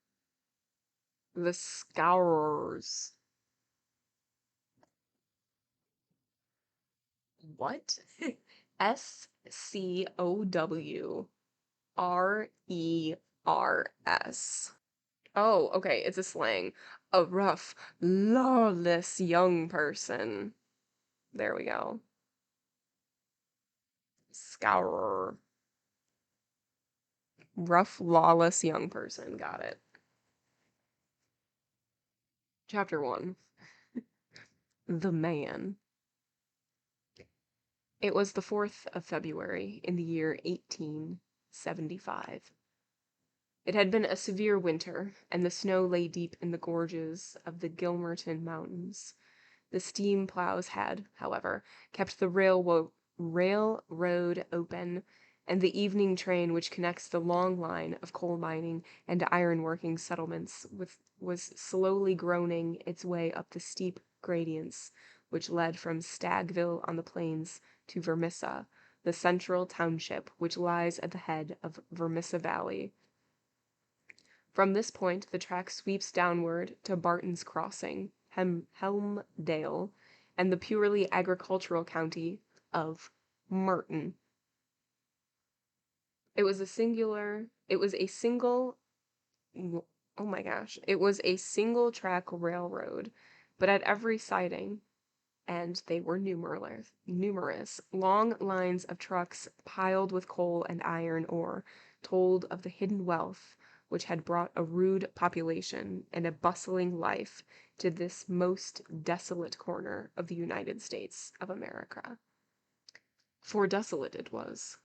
The Scourers. What? Scourers. Oh, okay, it's a slang. A rough, lawless young person. There we go. Scourer. Rough, lawless young person. Got it. Chapter 1. the man. It was the 4th of February in the year 1875. It had been a severe winter, and the snow lay deep in the gorges of the Gilmerton Mountains. The steam plows had, however, kept the railroad open, and the evening train which connects the long line of coal mining and iron working settlements was slowly groaning its way up the steep gradients which led from Stagville on the plains to Vermissa, the central township which lies at the head of Vermissa Valley. From this point the track sweeps downward to Barton's Crossing, Helmdale, and the purely agricultural county of Merton. It was a single track railroad, but at every siding, and they were numerous, long lines of trucks piled with coal and iron ore told of the hidden wealth which had brought a rude population and a bustling life to this most desolate corner of the United States of America. For desolate it was.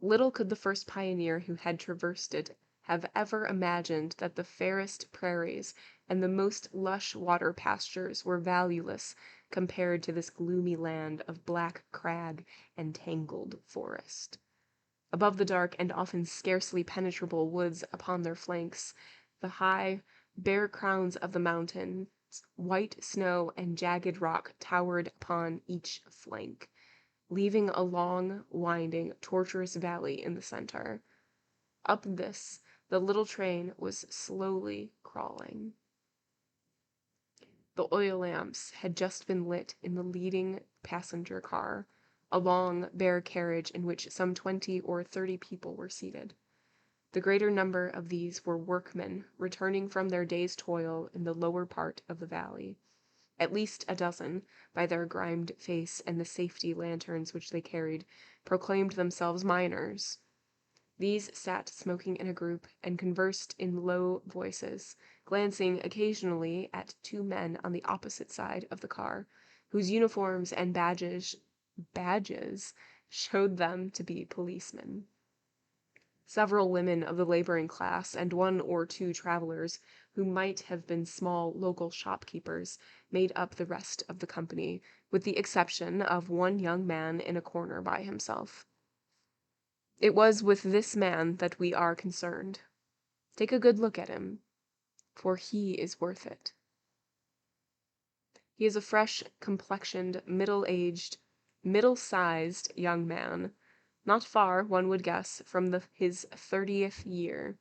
Little could the first pioneer who had traversed it have ever imagined that the fairest prairies and the most lush water pastures were valueless compared to this gloomy land of black crag and tangled forest. Above the dark and often scarcely penetrable woods upon their flanks, the high, bare crowns of the mountains, white snow and jagged rock towered upon each flank, leaving a long, winding, tortuous valley in the center. Up this, the little train was slowly crawling. The oil lamps had just been lit in the leading passenger car, a long, bare carriage in which some 20 or 30 people were seated. The greater number of these were workmen returning from their day's toil in the lower part of the valley. At least a dozen, by their grimed face and the safety lanterns which they carried, proclaimed themselves miners. These sat smoking in a group and conversed in low voices, glancing occasionally at 2 men on the opposite side of the car, whose uniforms and badges showed them to be policemen. Several women of the laboring class and 1 or 2 travelers who might have been small local shopkeepers made up the rest of the company, with the exception of 1 young man in a corner by himself. It was with this man that we are concerned. Take a good look at him, for he is worth it. He is a fresh-complexioned, middle-sized young man, not far, one would guess, from his 30th year.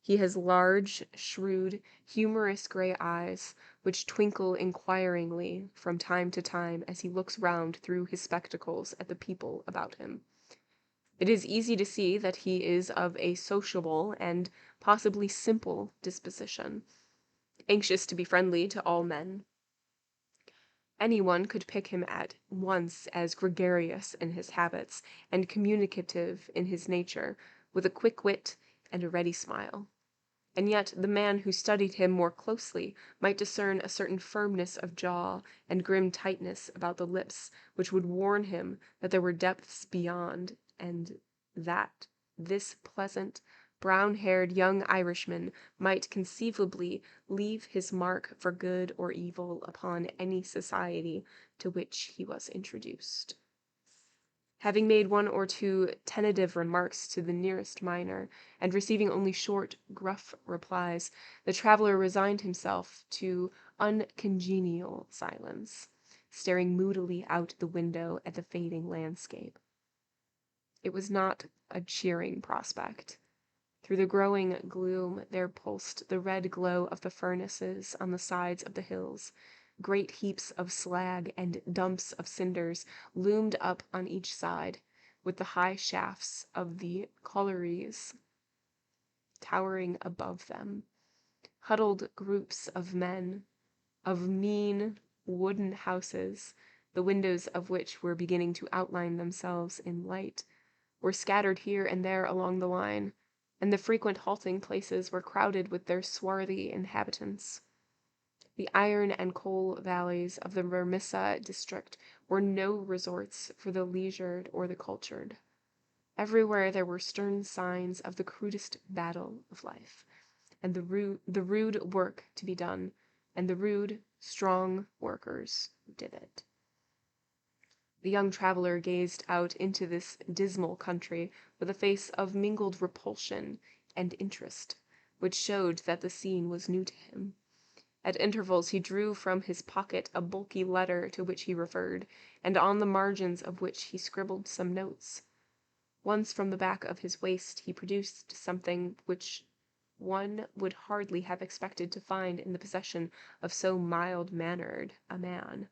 He has large, shrewd, humorous gray eyes, which twinkle inquiringly from time to time as he looks round through his spectacles at the people about him. It is easy to see that he is of a sociable and possibly simple disposition, anxious to be friendly to all men. Anyone could pick him at once as gregarious in his habits and communicative in his nature, with a quick wit and a ready smile. And yet the man who studied him more closely might discern a certain firmness of jaw and grim tightness about the lips which would warn him that there were depths beyond, and that this pleasant, brown-haired young Irishman might conceivably leave his mark for good or evil upon any society to which he was introduced. Having made 1 or 2 tentative remarks to the nearest miner, and receiving only short, gruff replies, the traveler resigned himself to uncongenial silence, staring moodily out the window at the fading landscape. It was not a cheering prospect. Through the growing gloom there pulsed the red glow of the furnaces on the sides of the hills. Great heaps of slag and dumps of cinders loomed up on each side, with the high shafts of the collieries towering above them. Huddled groups of men, of mean wooden houses, the windows of which were beginning to outline themselves in light, were scattered here and there along the line, and the frequent halting places were crowded with their swarthy inhabitants. The iron and coal valleys of the Vermissa district were no resorts for the leisured or the cultured. Everywhere there were stern signs of the crudest battle of life, and the rude work to be done, and the rude, strong workers who did it. The young traveler gazed out into this dismal country with a face of mingled repulsion and interest, which showed that the scene was new to him. At intervals he drew from his pocket a bulky letter to which he referred, and on the margins of which he scribbled some notes. Once from the back of his waist he produced something which one would hardly have expected to find in the possession of so mild-mannered a man.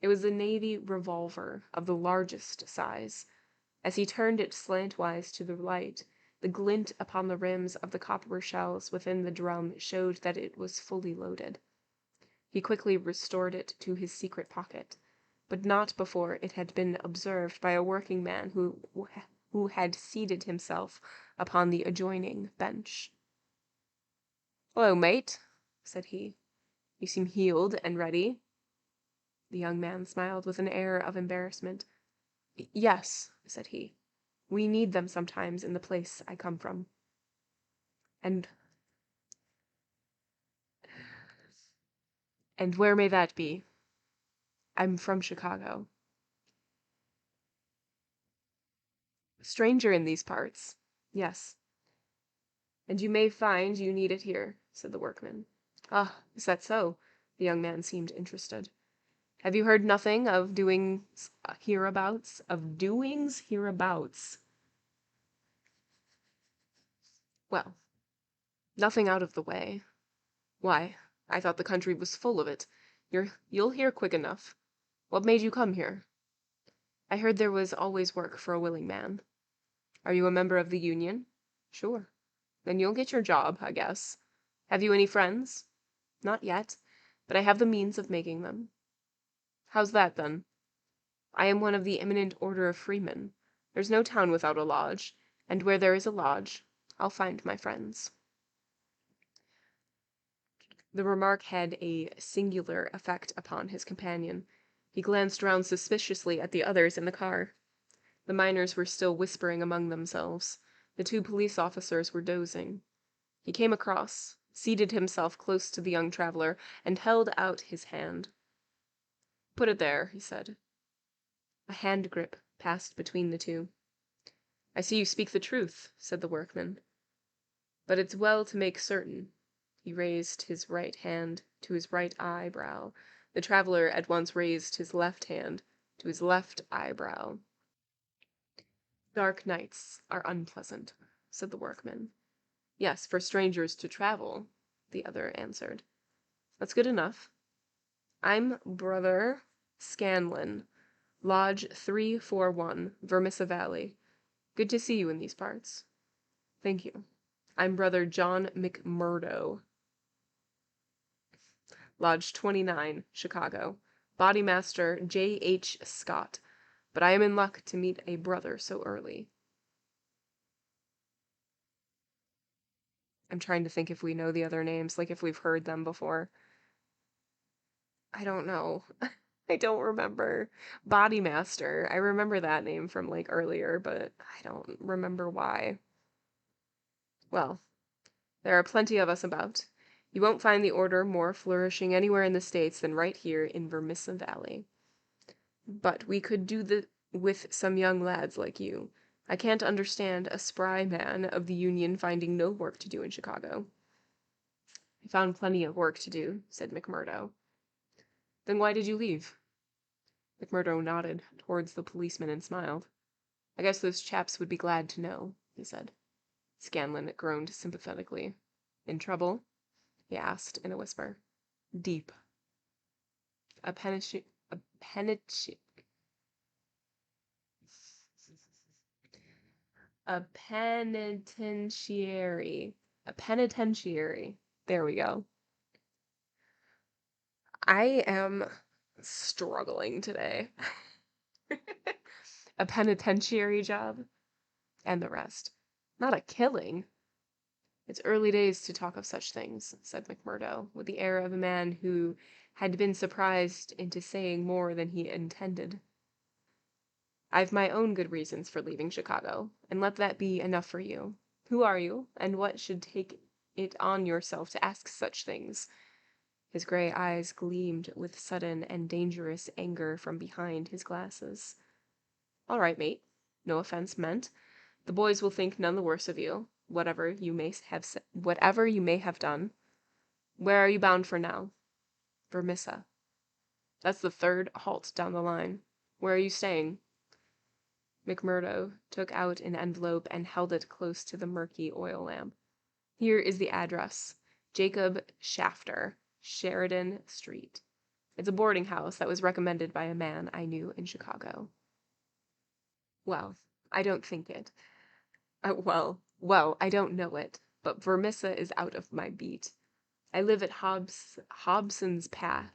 It was a navy revolver of the largest size. As he turned it slantwise to the light, the glint upon the rims of the copper shells within the drum showed that it was fully loaded. He quickly restored it to his secret pocket, but not before it had been observed by a working man who had seated himself upon the adjoining bench. "Hello, mate," said he. "You seem healed and ready." The young man smiled with an air of embarrassment. "Yes," said he. "We need them sometimes in the place I come from." "And where may that be?" "I'm from Chicago." "Stranger in these parts?" "Yes." "And you may find you need it here," said the workman. "Ah, is that so?" The young man seemed interested. "Have you heard nothing of doings hereabouts? Of doings hereabouts?" "Well, nothing out of the way. Why, I thought the country was full of it. You'll hear quick enough. What made you come here?" "I heard there was always work for a willing man." "Are you a member of the union?" "Sure." "Then you'll get your job, I guess. Have you any friends?" "Not yet, but I have the means of making them." "How's that, then?" "I am one of the eminent order of freemen. There's no town without a lodge, and where there is a lodge, I'll find my friends." The remark had a singular effect upon his companion. He glanced round suspiciously at the others in the car. The miners were still whispering among themselves. The two police officers were dozing. He came across, seated himself close to the young traveler, and held out his hand. "Put it there," he said. A hand grip passed between the two. "I see you speak the truth," said the workman. "But it's well to make certain." He raised his right hand to his right eyebrow. The traveler at once raised his left hand to his left eyebrow. "Dark nights are unpleasant," said the workman. "Yes, for strangers to travel," the other answered. "That's good enough. I'm Brother Scanlon, Lodge 341, Vermissa Valley. Good to see you in these parts." "Thank you. I'm Brother John McMurdo, Lodge 29, Chicago. Bodymaster J. H. Scott, but I am in luck to meet a brother so early." I'm trying to think if we know the other names, like if we've heard them before. I don't know. I don't remember. Bodymaster. I remember that name from like earlier, but I don't remember why. Well, there are plenty of us about. You won't find the order more flourishing anywhere in the States than right here in Vermissa Valley. But we could do with some young lads like you. I can't understand a spry man of the Union finding no work to do in Chicago." "I found plenty of work to do," said McMurdo. "Then why did you leave?" McMurdo nodded towards the policeman and smiled. "I guess those chaps would be glad to know," he said. Scanlon groaned sympathetically. "In trouble?" he asked in a whisper. "Deep." A penitentiary. A penitentiary. A penitentiary. There we go. I am struggling today. A penitentiary job. And the rest. Not a killing. It's early days to talk of such things, said McMurdo, with the air of a man who had been surprised into saying more than he intended. I've my own good reasons for leaving Chicago, and let that be enough for you. Who are you, and what should take it on yourself to ask such things? His gray eyes gleamed with sudden and dangerous anger from behind his glasses. All right, mate. No offense meant. The boys will think none the worse of you, whatever you may have done. Where are you bound for now? Vermissa. That's the third halt down the line. Where are you staying? McMurdo took out an envelope and held it close to the murky oil lamp. Here is the address. Jacob Shafter, Sheridan Street. It's a boarding house that was recommended by a man I knew in Chicago. Well, I don't think it. Well, I don't know it, but Vermissa is out of my beat. I live at Hobson's Path,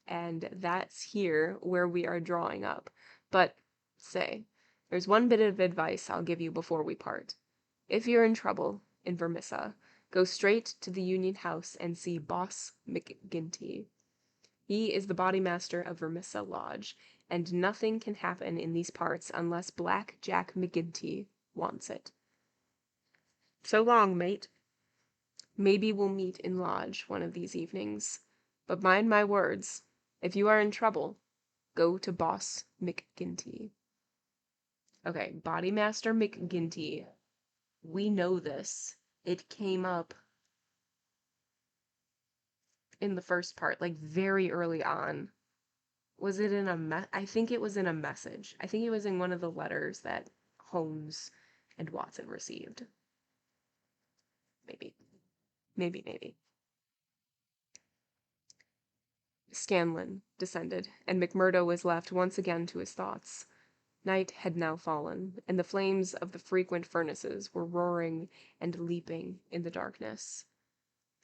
and that's here where we are drawing up. But, say, there's one bit of advice I'll give you before we part. If you're in trouble in Vermissa, go straight to the Union House and see Boss McGinty. He is the bodymaster of Vermissa Lodge, and nothing can happen in these parts unless Black Jack McGinty wants it. So long, mate. Maybe we'll meet in Lodge one of these evenings. But mind my words, if you are in trouble, go to Boss McGinty. Okay, Bodymaster McGinty. We know this. It came up in the first part, like very early on. Was it in I think it was in a message. I think it was in one of the letters that Holmes and Watson received. Maybe. Maybe. Scanlon descended, and McMurdo was left once again to his thoughts. Night had now fallen, and the flames of the frequent furnaces were roaring and leaping in the darkness.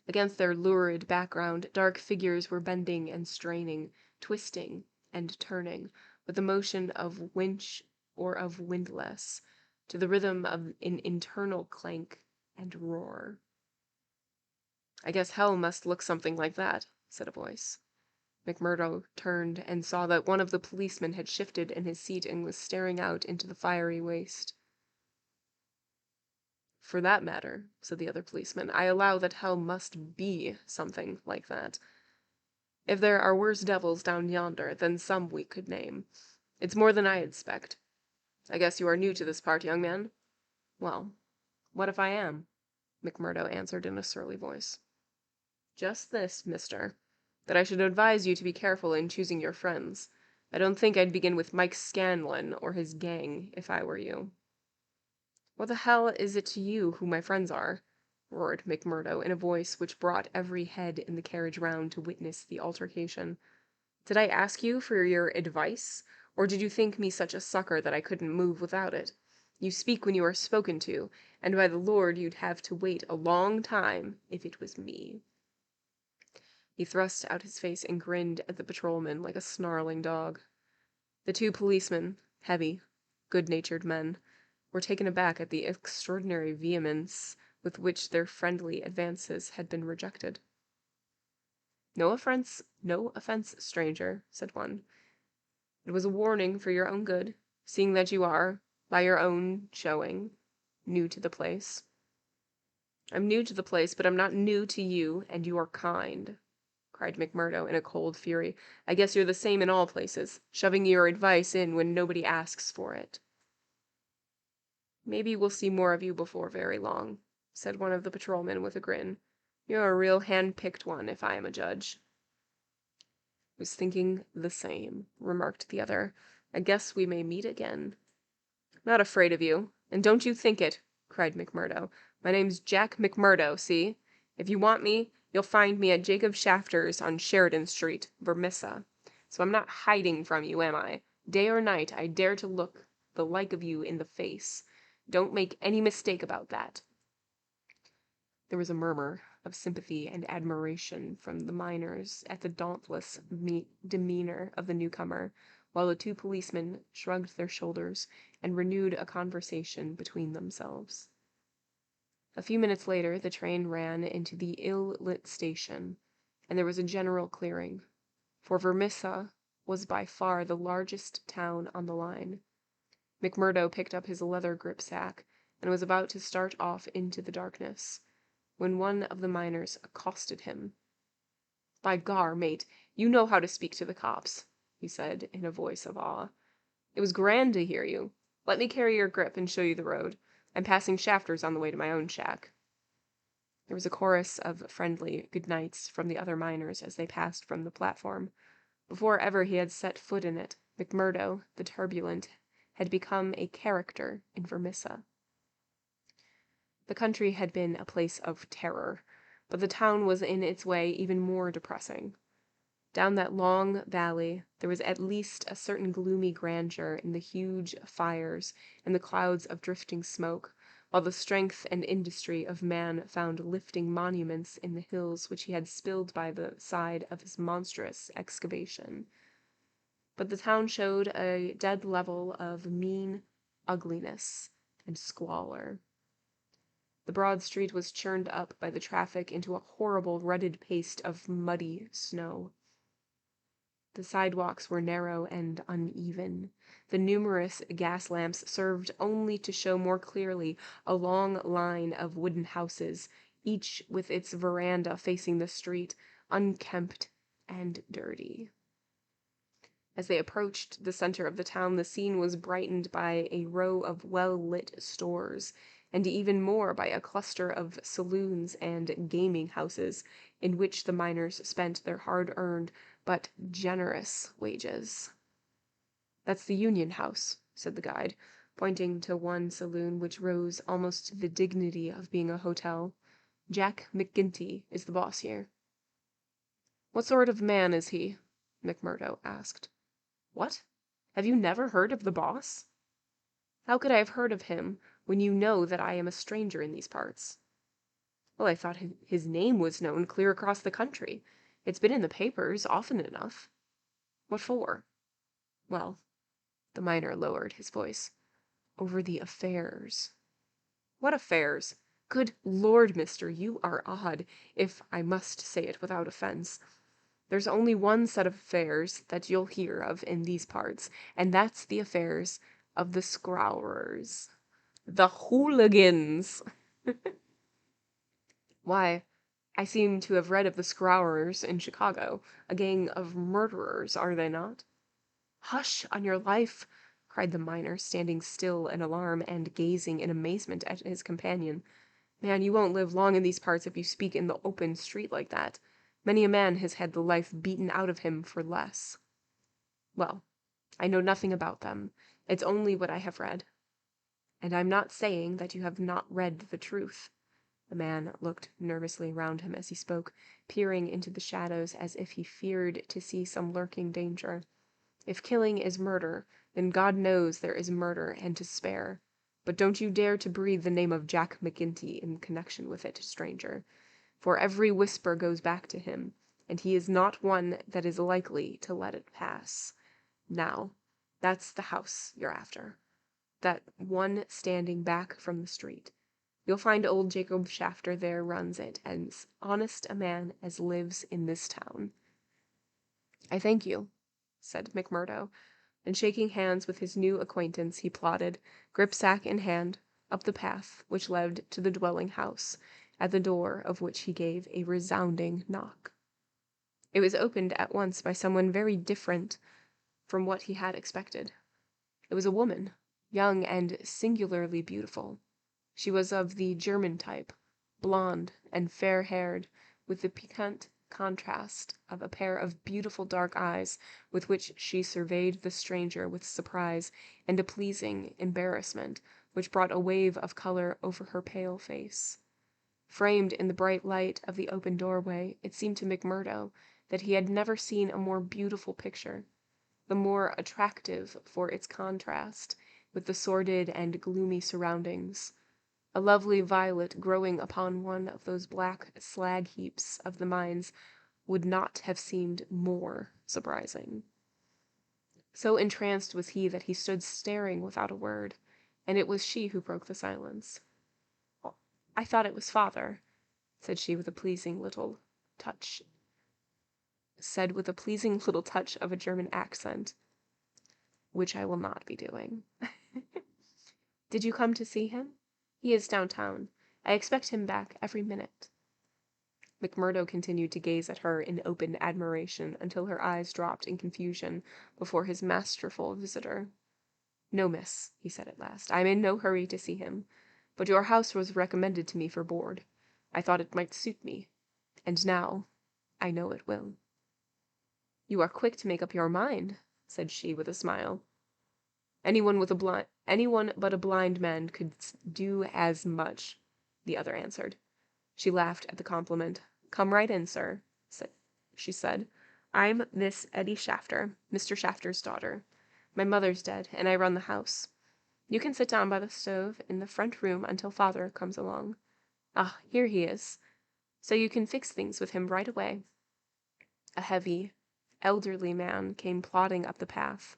Against their lurid background, dark figures were bending and straining, twisting and turning, with the motion of winch or of windlass, to the rhythm of an internal clank and roar. I guess hell must look something like that, said a voice. McMurdo turned and saw that one of the policemen had shifted in his seat and was staring out into the fiery waste. For that matter, said the other policeman, I allow that hell must be something like that. If there are worse devils down yonder than some we could name, it's more than I expect. I guess you are new to this part, young man? Well, what if I am? McMurdo answered in a surly voice. Just this, mister, that I should advise you to be careful in choosing your friends. I don't think I'd begin with Mike Scanlon or his gang if I were you. What the hell is it to you who my friends are? Roared McMurdo in a voice which brought every head in the carriage round to witness the altercation. Did I ask you for your advice, or did you think me such a sucker that I couldn't move without it? You speak when you are spoken to, and by the Lord you'd have to wait a long time if it was me. He thrust out his face and grinned at the patrolman like a snarling dog. The two policemen, heavy, good-natured men, were taken aback at the extraordinary vehemence with which their friendly advances had been rejected. No offense, stranger, said one. It was a warning for your own good, seeing that you are, by your own showing, new to the place. I'm new to the place, but I'm not new to you, and you are kind, cried McMurdo in a cold fury. I guess you're the same in all places, shoving your advice in when nobody asks for it. Maybe we'll see more of you before very long, said one of the patrolmen with a grin. You're a real hand-picked one, if I am a judge. Was thinking the same, remarked the other. I guess we may meet again. Not afraid of you, and don't you think it, cried McMurdo. My name's Jack McMurdo, see? If you want me, you'll find me at Jacob Shafter's on Sheridan Street, Vermissa. So I'm not hiding from you, am I? Day or night, I dare to look the like of you in the face. Don't make any mistake about that. There was a murmur of sympathy and admiration from the miners at the dauntless demeanor of the newcomer, while the two policemen shrugged their shoulders and renewed a conversation between themselves. A few minutes later, the train ran into the ill-lit station, and there was a general clearing, for Vermissa was by far the largest town on the line. McMurdo picked up his leather gripsack and was about to start off into the darkness, when one of the miners accosted him. "By gar, mate, you know how to speak to the cops," he said in a voice of awe. "It was grand to hear you. Let me carry your grip and show you the road. I'm passing Shafter's on the way to my own shack." There was a chorus of friendly good nights from the other miners as they passed from the platform. Before ever he had set foot in it, McMurdo, the turbulent, had become a character in Vermissa. The country had been a place of terror, but the town was in its way even more depressing. Down that long valley there was at least a certain gloomy grandeur in the huge fires and the clouds of drifting smoke, while the strength and industry of man found lifting monuments in the hills which he had spilled by the side of his monstrous excavation. But the town showed a dead level of mean ugliness and squalor. The broad street was churned up by the traffic into a horrible rutted paste of muddy snow. The sidewalks were narrow and uneven. The numerous gas lamps served only to show more clearly a long line of wooden houses, each with its veranda facing the street, unkempt and dirty. As they approached the center of the town, the scene was brightened by a row of well-lit stores, and even more by a cluster of saloons and gaming houses in which the miners spent their hard-earned but generous wages. "That's the Union House," said the guide, pointing to one saloon which rose almost to the dignity of being a hotel. "Jack McGinty is the boss here." "What sort of man is he?" McMurdo asked. "What? Have you never heard of the boss?" "How could I have heard of him when you know that I am a stranger in these parts?" "Well, I thought his name was known clear across the country. It's been in the papers often enough." "What for?" "Well," the miner lowered his voice, "over the affairs." "What affairs? Good Lord, mister, you are odd, if I must say it without offense. There's only one set of affairs that you'll hear of in these parts, and that's the affairs of the Scrourers. The hooligans!" "Why, I seem to have read of the Scrourers in Chicago. A gang of murderers, are they not?" "Hush, on your life!" cried the miner, standing still in alarm and gazing in amazement at his companion. "Man, you won't live long in these parts if you speak in the open street like that. Many a man has had the life beaten out of him for less." "Well, I know nothing about them. It's only what I have read. And I'm not saying that you have not read the truth." The man looked nervously round him as he spoke, peering into the shadows as if he feared to see some lurking danger. "If killing is murder, then God knows there is murder and to spare. But don't you dare to breathe the name of Jack McGinty in connection with it, stranger. For every whisper goes back to him, and he is not one that is likely to let it pass. Now, that's the house you're after. That one standing back from the street. You'll find old Jacob Shafter there runs it, as honest a man as lives in this town." "I thank you," said McMurdo, and shaking hands with his new acquaintance, he plodded, gripsack in hand, up the path which led to the dwelling house, at the door of which he gave a resounding knock. It was opened at once by someone very different from what he had expected. It was a woman, young and singularly beautiful. She was of the German type, blonde and fair-haired, with the piquant contrast of a pair of beautiful dark eyes with which she surveyed the stranger with surprise and a pleasing embarrassment which brought a wave of color over her pale face. Framed in the bright light of the open doorway, it seemed to McMurdo that he had never seen a more beautiful picture, the more attractive for its contrast with the sordid and gloomy surroundings. A lovely violet growing upon one of those black slag heaps of the mines would not have seemed more surprising. So entranced was he that he stood staring without a word, and it was she who broke the silence. I thought it was father, said she with a pleasing little touch. Said with a pleasing little touch of a German accent, which I will not be doing. Did you come to see him? He is downtown. I expect him back every minute. McMurdo continued to gaze at her in open admiration until her eyes dropped in confusion before his masterful visitor. No, miss, he said at last. I am in no hurry to see him, but your house was recommended to me for board. I thought it might suit me, and now I know it will. You are quick to make up your mind, said she with a smile. Anyone but a blind man could do as much, the other answered. She laughed at the compliment. Come right in, sir, she said. I'm Miss Eddie Shafter, Mr. Shafter's daughter. My mother's dead, and I run the house. You can sit down by the stove in the front room until father comes along. Ah, here he is. So you can fix things with him right away. A heavy, elderly man came plodding up the path.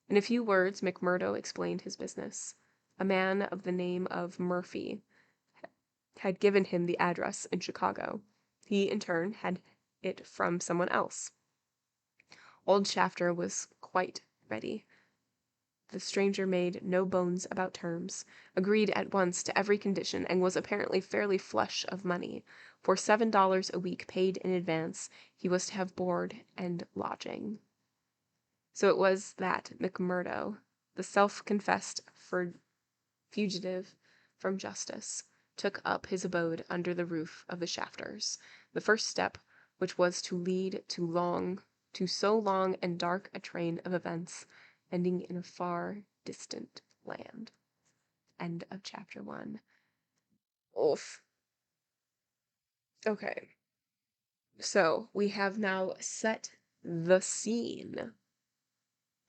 In a few words, McMurdo explained his business. A man of the name of Murphy had given him the address in Chicago. He, in turn, had it from someone else. Old Shafter was quite ready. The stranger made no bones about terms, agreed at once to every condition, and was apparently fairly flush of money. For $7 a week paid in advance, he was to have board and lodging. So it was that McMurdo, the self-confessed fugitive from justice, took up his abode under the roof of the Shafters, the first step which was to lead to so long and dark a train of events, ending in a far distant land. End of chapter 1. Oof. Okay. So we have now set the scene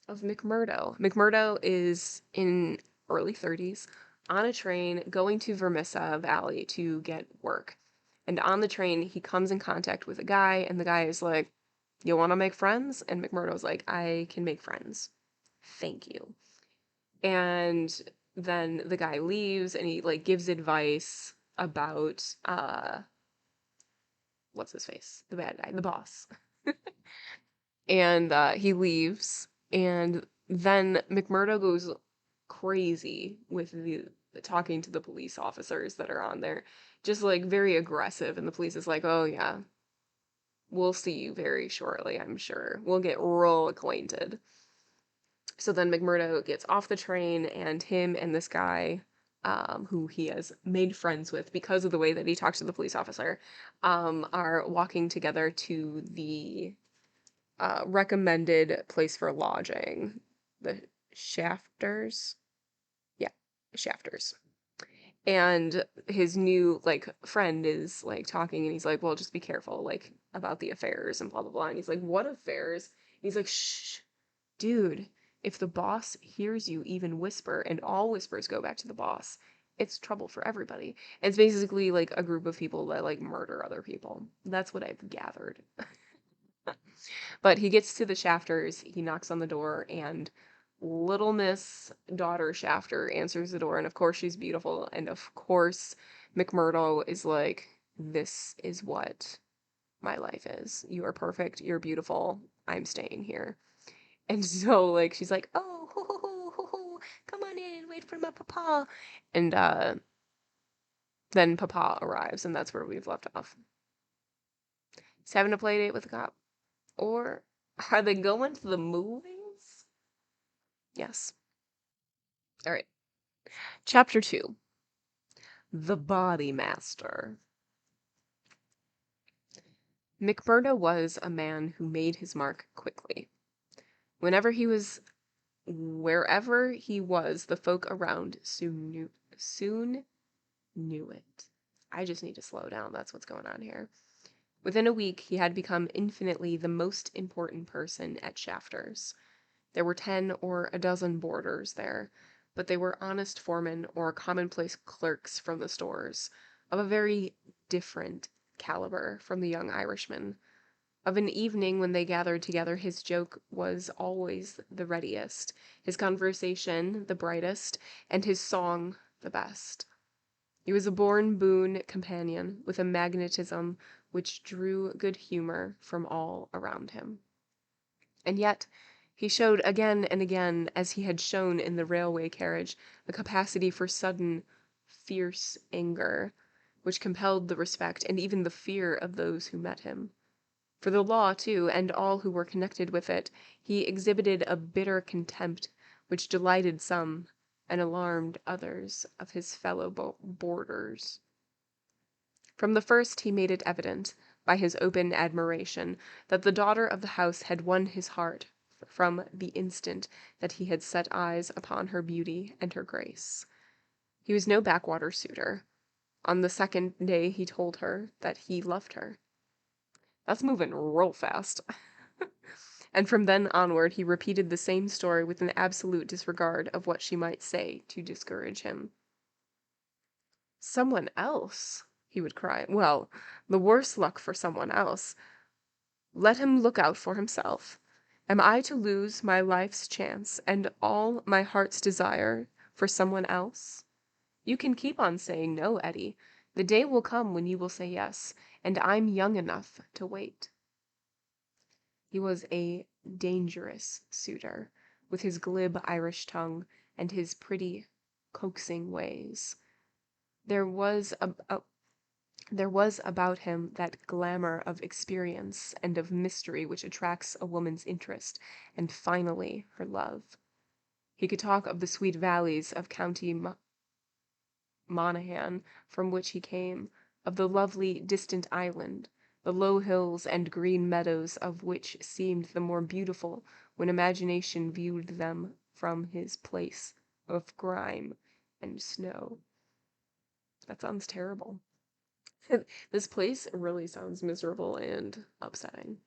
of McMurdo. McMurdo is in early 30s on a train going to Vermissa Valley to get work. And on the train, he comes in contact with a guy, and the guy is like, you want to make friends? And McMurdo's like, I can make friends. Thank you. And then the guy leaves, and he, like, gives advice about, what's his face? The bad guy, the boss. And he leaves, and then McMurdo goes crazy with the talking to the police officers that are on there, just like very aggressive, and the police is like, oh yeah, we'll see you very shortly, I'm sure. We'll get real acquainted. So then McMurdo gets off the train, and him and this guy, who he has made friends with because of the way that he talks to the police officer, are walking together to the recommended place for lodging. The Shafters? Yeah, Shafters. And his new, like, friend is, like, talking, and he's like, well, just be careful, like, about the affairs and blah, blah, blah. And he's like, what affairs? And he's like, shh, dude, if the boss hears you even whisper, and all whispers go back to the boss, it's trouble for everybody. And it's basically, like, a group of people that, like, murder other people. That's what I've gathered. But he gets to the Shafters, he knocks on the door, and little Miss Daughter Shafter answers the door, and of course she's beautiful, and of course McMurdo is like, this is what my life is. You are perfect, you're beautiful, I'm staying here. And so, like, she's like, oh, ho, ho, ho, ho, ho, come on in, wait for my papa. And then papa arrives, and that's where we've left off. He's having a play date with a cop. Or are they going to the movies? Yes. All right. Chapter 2. The Body Master. McMurdo was a man who made his mark quickly. Wherever he was, the folk around soon knew it. I just need to slow down. That's what's going on here. Within a week, he had become infinitely the most important person at Shafters. There were 10 or a dozen boarders there, but they were honest foremen or commonplace clerks from the stores, of a very different caliber from the young Irishman. Of an evening when they gathered together, his joke was always the readiest, his conversation the brightest, and his song the best. He was a born boon companion with a magnetism which drew good humor from all around him. And yet he showed again and again, as he had shown in the railway carriage, a capacity for sudden, fierce anger, which compelled the respect and even the fear of those who met him. For the law, too, and all who were connected with it, he exhibited a bitter contempt which delighted some and alarmed others of his fellow boarders. From the first he made it evident, by his open admiration, that the daughter of the house had won his heart from the instant that he had set eyes upon her beauty and her grace. He was no backwater suitor. On the second day he told her that he loved her. That's moving real fast. And from then onward he repeated the same story with an absolute disregard of what she might say to discourage him. "Someone else?" he would cry. "Well, the worse luck for someone else. Let him look out for himself. Am I to lose my life's chance and all my heart's desire for someone else? You can keep on saying no, Eddie. The day will come when you will say yes, and I'm young enough to wait." He was a dangerous suitor, with his glib Irish tongue and his pretty, coaxing ways. There was about him that glamour of experience and of mystery which attracts a woman's interest and finally her love. He could talk of the sweet valleys of County Monaghan from which he came, of the lovely distant island, the low hills and green meadows of which seemed the more beautiful when imagination viewed them from his place of grime and snow. That sounds terrible. This place really sounds miserable and upsetting.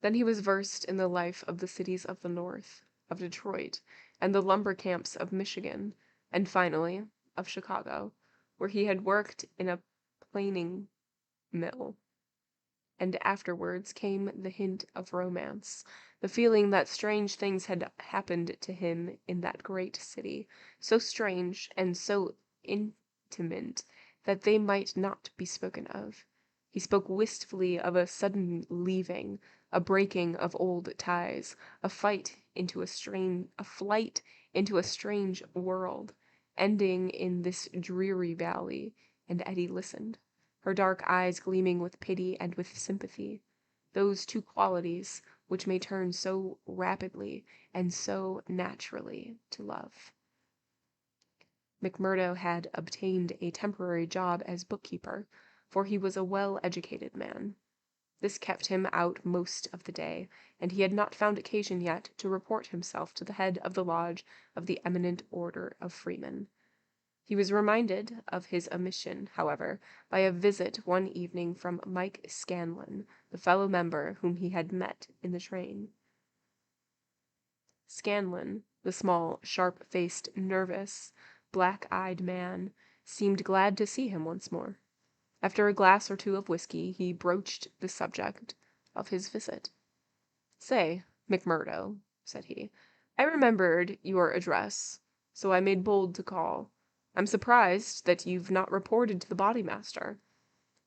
Then he was versed in the life of the cities of the North, of Detroit, and the lumber camps of Michigan, and finally of Chicago, where he had worked in a planing mill. And afterwards came the hint of romance, the feeling that strange things had happened to him in that great city, so strange and so intimate that they might not be spoken of. He spoke wistfully of a sudden leaving, a breaking of old ties, a flight into a strange world, ending in this dreary valley, and Eddie listened, her dark eyes gleaming with pity and with sympathy, those two qualities which may turn so rapidly and so naturally to love. McMurdo had obtained a temporary job as bookkeeper, for he was a well-educated man. This kept him out most of the day, and he had not found occasion yet to report himself to the head of the lodge of the Eminent Order of Freemen. He was reminded of his omission, however, by a visit one evening from Mike Scanlon, the fellow member whom he had met in the train. Scanlon, the small, sharp-faced, nervous, black-eyed man, seemed glad to see him once more. After a glass or two of whiskey, he broached the subject of his visit. "Say, McMurdo," said he, "I remembered your address, so I made bold to call. I'm surprised that you've not reported to the bodymaster.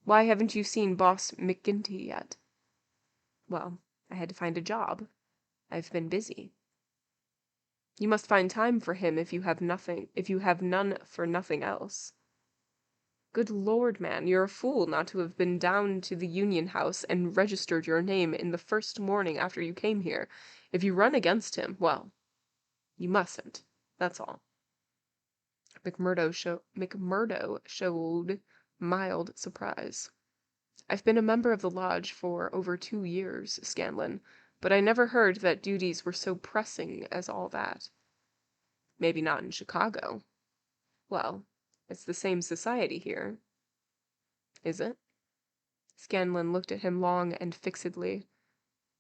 Why haven't you seen Boss McGinty yet?" "Well, I had to find a job. I've been busy." "You must find time for him if you have none for nothing else." "Good Lord, man, you're a fool not to have been down to the Union House and registered your name in the first morning after you came here. If you run against him, well, you mustn't, that's all." McMurdo showed mild surprise. "I've been a member of the lodge for over 2 years, Scanlon, but I never heard that duties were so pressing as all that." "Maybe not in Chicago." "Well, it's the same society here." "Is it?" Scanlon looked at him long and fixedly.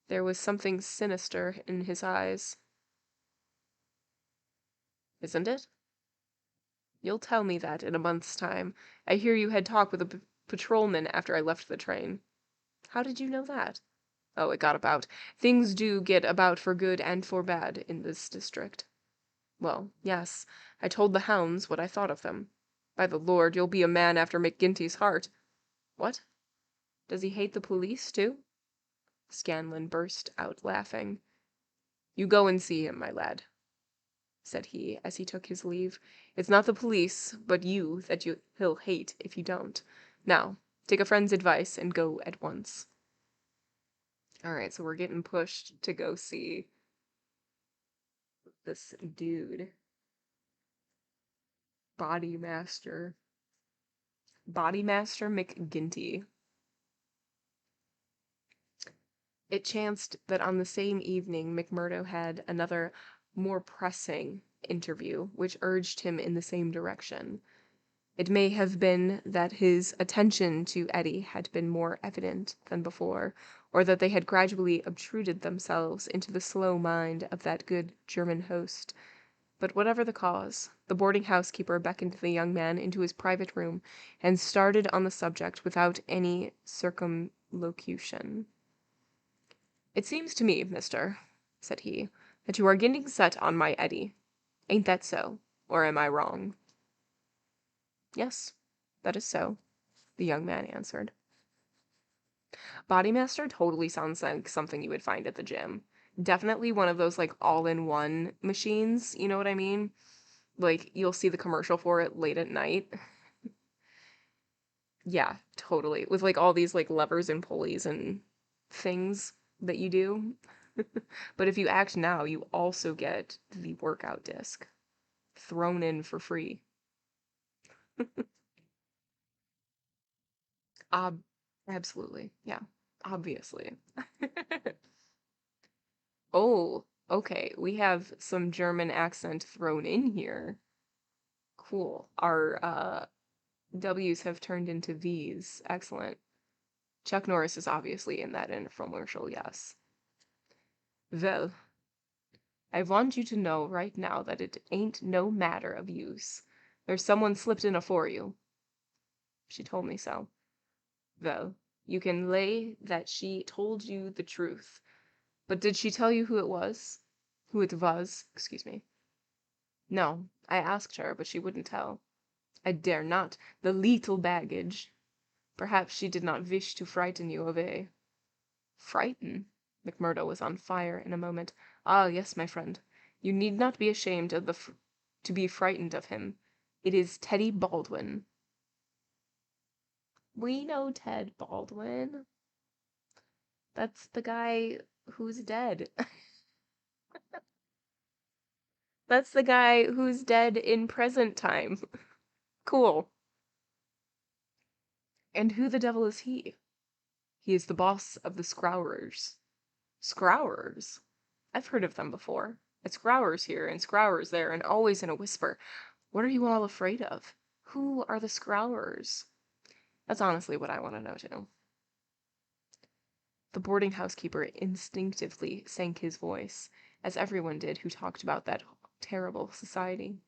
There was something sinister in his eyes. "Isn't it?" "You'll tell me that in a month's time. I hear you had talk with a patrolman after I left the train." "How did you know that?" "Oh, it got about. Things do get about for good and for bad in this district." "Well, yes, I told the hounds what I thought of them." By the Lord, you'll be a man after McGinty's heart. What? Does he hate the police, too? Scanlon burst out laughing. You go and see him, my lad, said he, as he took his leave. It's not the police, but you that he'll hate if you don't. Now, take a friend's advice and go at once. All right, so we're getting pushed to go see this dude. Bodymaster McGinty. It chanced that on the same evening McMurdo had another more pressing interview, which urged him in the same direction. It may have been that his attention to Eddie had been more evident than before, or that they had gradually obtruded themselves into the slow mind of that good German host. But whatever the cause, the boarding-house keeper beckoned the young man into his private room and started on the subject without any circumlocution. "It seems to me, mister," said he, "that you are getting set on my Eddie. Ain't that so, or am I wrong?" "Yes, that is so," the young man answered. Bodymaster totally sounds like something you would find at the gym. Definitely one of those, like, all-in-one machines, you know what I mean? Like, you'll see the commercial for it late at night. Yeah, totally. With, like, all these, like, levers and pulleys and things that you do. But if you act now, you also get the workout disc thrown in for free. Ob Absolutely. Yeah. Obviously. Oh, okay. We have some German accent thrown in here. Cool. Our W's have turned into V's. Excellent. Chuck Norris is obviously in that infomercial, yes. Well, I want you to know right now that it ain't no matter of use. There's someone slipped in afore you. She told me so. Well, you can lay that she told you the truth. But did she tell you who it was? Who it was, excuse me. No, I asked her, but she wouldn't tell. I dare not. The leetle baggage. Perhaps she did not wish to frighten you away. Frighten? McMurdo was on fire in a moment. Ah, yes, my friend. You need not be ashamed of to be frightened of him. It is Teddy Baldwin. We know Ted Baldwin. That's the guy who's dead. That's the guy who's dead in present time. Cool. And who the devil is he? He is the boss of the Scrourers. Scrourers? I've heard of them before. It's Scrourers here and Scrourers there, and always in a whisper. What are you all afraid of? Who are the Scrourers? That's honestly what I want to know, too. The boarding-house keeper instinctively sank his voice, as everyone did who talked about that terrible society.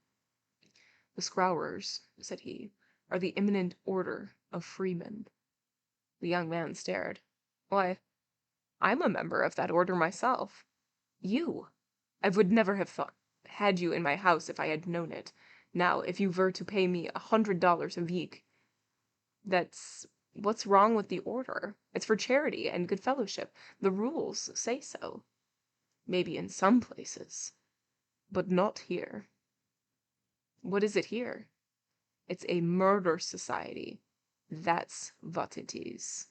The Scrourers, said he, are the eminent order of freemen. The young man stared. Why, I'm a member of that order myself. You! I would never have had you in my house if I had known it. Now, if you were to pay me $100 a week, what's wrong with the order? It's for charity and good fellowship. The rules say so. Maybe in some places, but not here. What is it here? It's a murder society. That's what it is.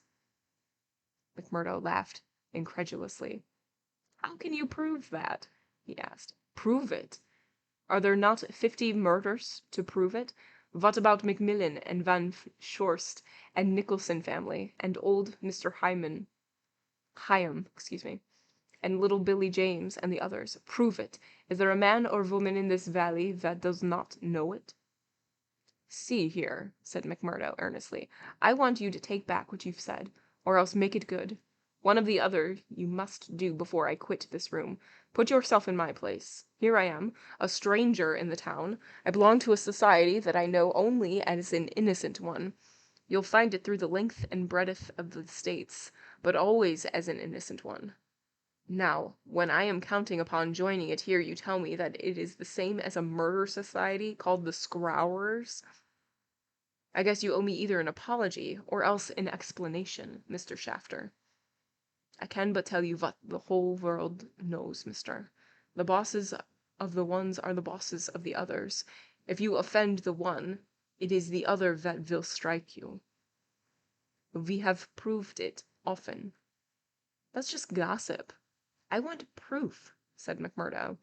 McMurdo laughed incredulously. How can you prove that? He asked. Prove it? Are there not 50 murders to prove it? What about Macmillan and Van Shorst and Nicholson family and old Mr. Hyam, and little Billy James and the others? Prove it. Is there a man or woman in this valley that does not know it? See here, said McMurdo earnestly, I want you to take back what you've said, or else make it good. One of the other you must do before I quit this room. Put yourself in my place. Here I am, a stranger in the town. I belong to a society that I know only as an innocent one. You'll find it through the length and breadth of the States, but always as an innocent one. Now, when I am counting upon joining it here, you tell me that it is the same as a murder society called the Scrourers. I guess you owe me either an apology or else an explanation, Mr. Shafter. I can but tell you what the whole world knows, mister. The bosses of the ones are the bosses of the others. If you offend the one, it is the other that will strike you. We have proved it often. That's just gossip. I want proof, said McMurdo.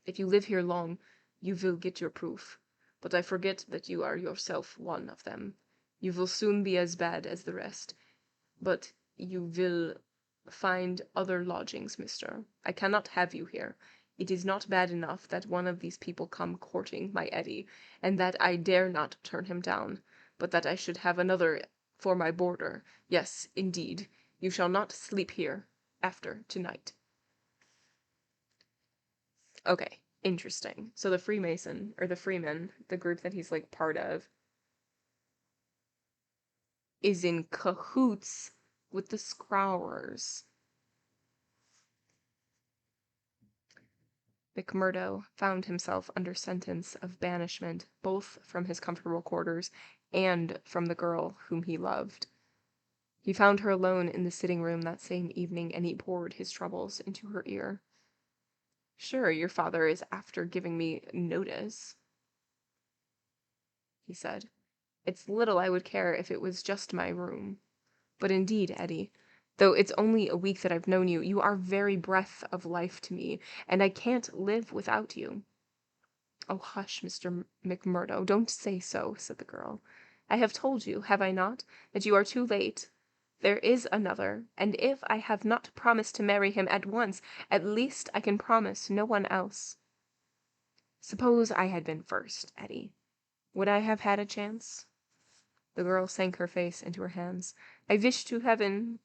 If you live here long, you will get your proof. But I forget that you are yourself one of them. You will soon be as bad as the rest. But you will find other lodgings, mister. I cannot have you here. It is not bad enough that one of these people come courting my Eddie, and that I dare not turn him down, but that I should have another for my boarder. Yes, indeed, you shall not sleep here after tonight. Okay, interesting. So the Freemason, or the Freeman, the group that he's like part of, is in cahoots with the Scrourers. McMurdo found himself under sentence of banishment, both from his comfortable quarters and from the girl whom he loved. He found her alone in the sitting room that same evening, and he poured his troubles into her ear. "Sure, your father is after giving me notice," he said. "It's little I would care if it was just my room. But indeed, Eddie, though it's only a week that I've known you, you are very breath of life to me, and I can't live without you." "Oh, hush, Mr. McMurdo, don't say so," said the girl. "I have told you, have I not, that you are too late? There is another, and if I have not promised to marry him at once, at least I can promise no one else. Suppose I had been first, Eddie. Would I have had a chance?" The girl sank her face into her hands. "I wish to heaven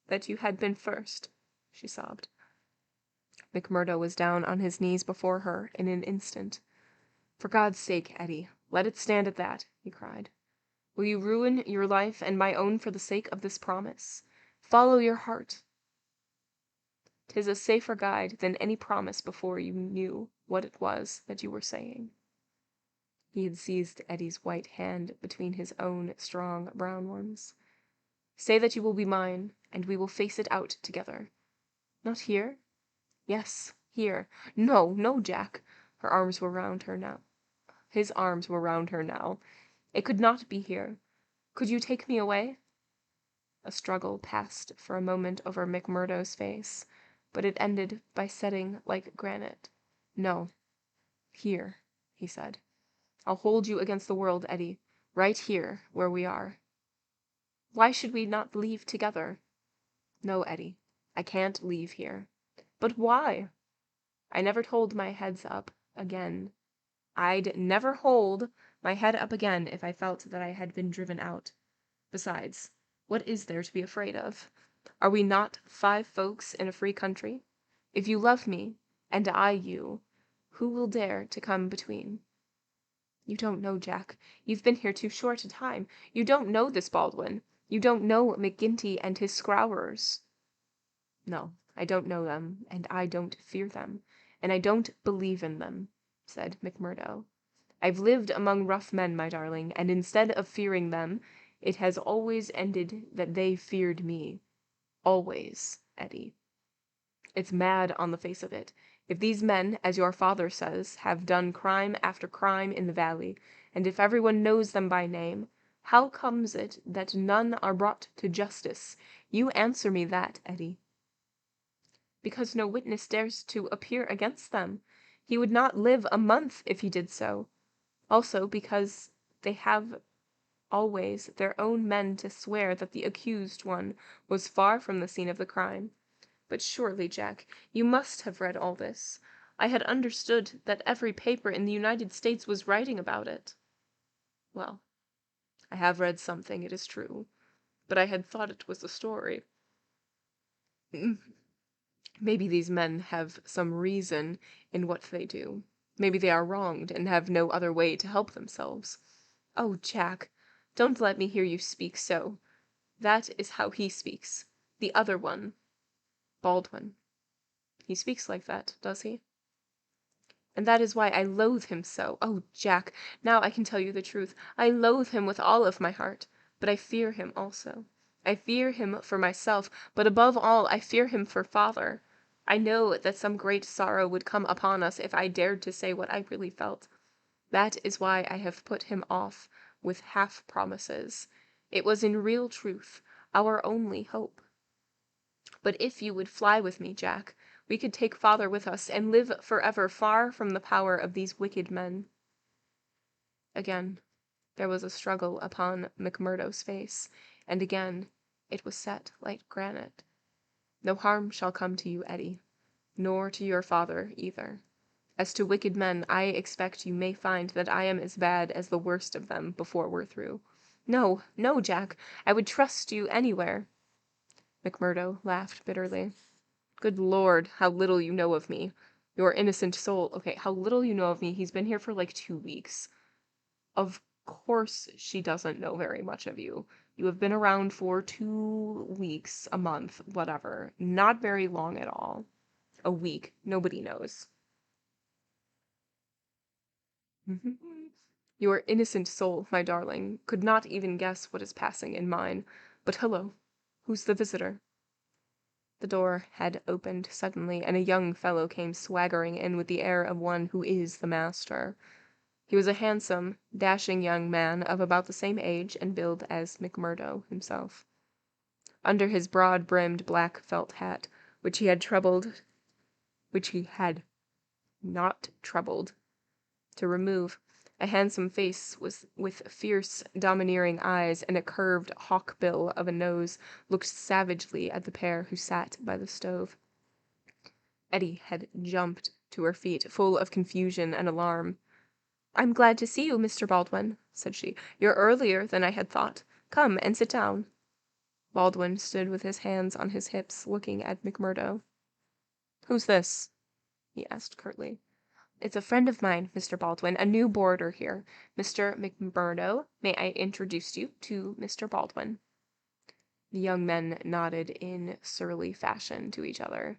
that you had been first," she sobbed. McMurdo was down on his knees before her in an instant. "For God's sake, Eddie, let it stand at that," he cried. "Will you ruin your life and my own for the sake of this promise? Follow your heart. 'Tis a safer guide than any promise before you knew what it was that you were saying." He had seized Eddie's white hand between his own strong brown ones. "Say that you will be mine, and we will face it out together. Not here? Yes, here. No, no, Jack." Her arms were round her now. His arms were round her now. "It could not be here. Could you take me away?" A struggle passed for a moment over McMurdo's face, but it ended by setting like granite. "No. Here," he said. "I'll hold you against the world, Eddie. Right here, where we are." "Why should we not leave together?" "No, Eddie. I can't leave here." "But why?" "I never hold my heads up again. I'd never hold my head up again if I felt that I had been driven out. Besides, what is there to be afraid of? Are we not 5 folks in a free country? If you love me, and I you, who will dare to come between?" "You don't know, Jack. You've been here too short a time. You don't know this Baldwin. You don't know McGinty and his Scrourers." "No, I don't know them, and I don't fear them, and I don't believe in them," said McMurdo. "I've lived among rough men, my darling, and instead of fearing them, it has always ended that they feared me. Always, Eddie. It's mad on the face of it. If these men, as your father says, have done crime after crime in the valley, and if everyone knows them by name, how comes it that none are brought to justice? You answer me that, Eddie." "Because no witness dares to appear against them. He would not live a month if he did so. Also because they have always their own men to swear that the accused one was far from the scene of the crime. But surely, Jack, you must have read all this. I had understood that every paper in the United States was writing about it." "Well, I have read something, it is true, but I had thought it was a story. Maybe these men have some reason in what they do. Maybe they are wronged and have no other way to help themselves." "Oh, Jack, don't let me hear you speak so. That is how he speaks. The other one. Baldwin. He speaks like that, does he?" And that is why I loathe him so. Oh, Jack, now I can tell you the truth. I loathe him with all of my heart, but I fear him also. I fear him for myself, but above all I fear him for father. I know that some great sorrow would come upon us if I dared to say what I really felt. That is why I have put him off with half promises. It was in real truth our only hope. But if you would fly with me, Jack, we could take father with us and live forever far from the power of these wicked men. Again, there was a struggle upon McMurdo's face, and again it was set like granite. No harm shall come to you, Eddie, nor to your father either. As to wicked men, I expect you may find that I am as bad as the worst of them before we're through. No, no, Jack, I would trust you anywhere. McMurdo laughed bitterly. Good Lord, how little you know of me. Your innocent soul. Okay, how little you know of me. He's been here for like 2 weeks. Of course she doesn't know very much of you. You have been around for 2 weeks, a month, whatever. Not very long at all. A week. Nobody knows. Your innocent soul, my darling, could not even guess what is passing in mine. But hello, who's the visitor? The door had opened suddenly, and a young fellow came swaggering in with the air of one who is the master. He was a handsome, dashing young man of about the same age and build as McMurdo himself. Under his broad-brimmed black felt hat, which he had not troubled to remove, a handsome face was with fierce, domineering eyes and a curved hawk-bill of a nose looked savagely at the pair who sat by the stove. Eddie had jumped to her feet, full of confusion and alarm. "I'm glad to see you, Mr. Baldwin," said she. "You're earlier than I had thought. Come and sit down." Baldwin stood with his hands on his hips, looking at McMurdo. "Who's this?" he asked curtly. "It's a friend of mine, Mr. Baldwin, a new boarder here. Mr. McMurdo, may I introduce you to Mr. Baldwin?" The young men nodded in surly fashion to each other.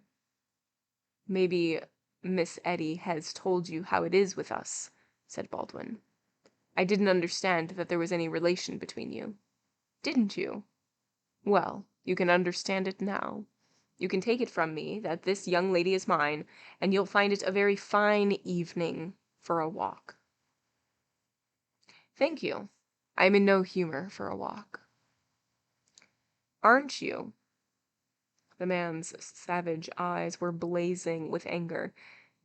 "Maybe Miss Eddie has told you how it is with us," said Baldwin. "I didn't understand that there was any relation between you." "Didn't you? Well, you can understand it now. You can take it from me that this young lady is mine, and you'll find it a very fine evening for a walk." "Thank you. I'm in no humor for a walk." "Aren't you?" The man's savage eyes were blazing with anger.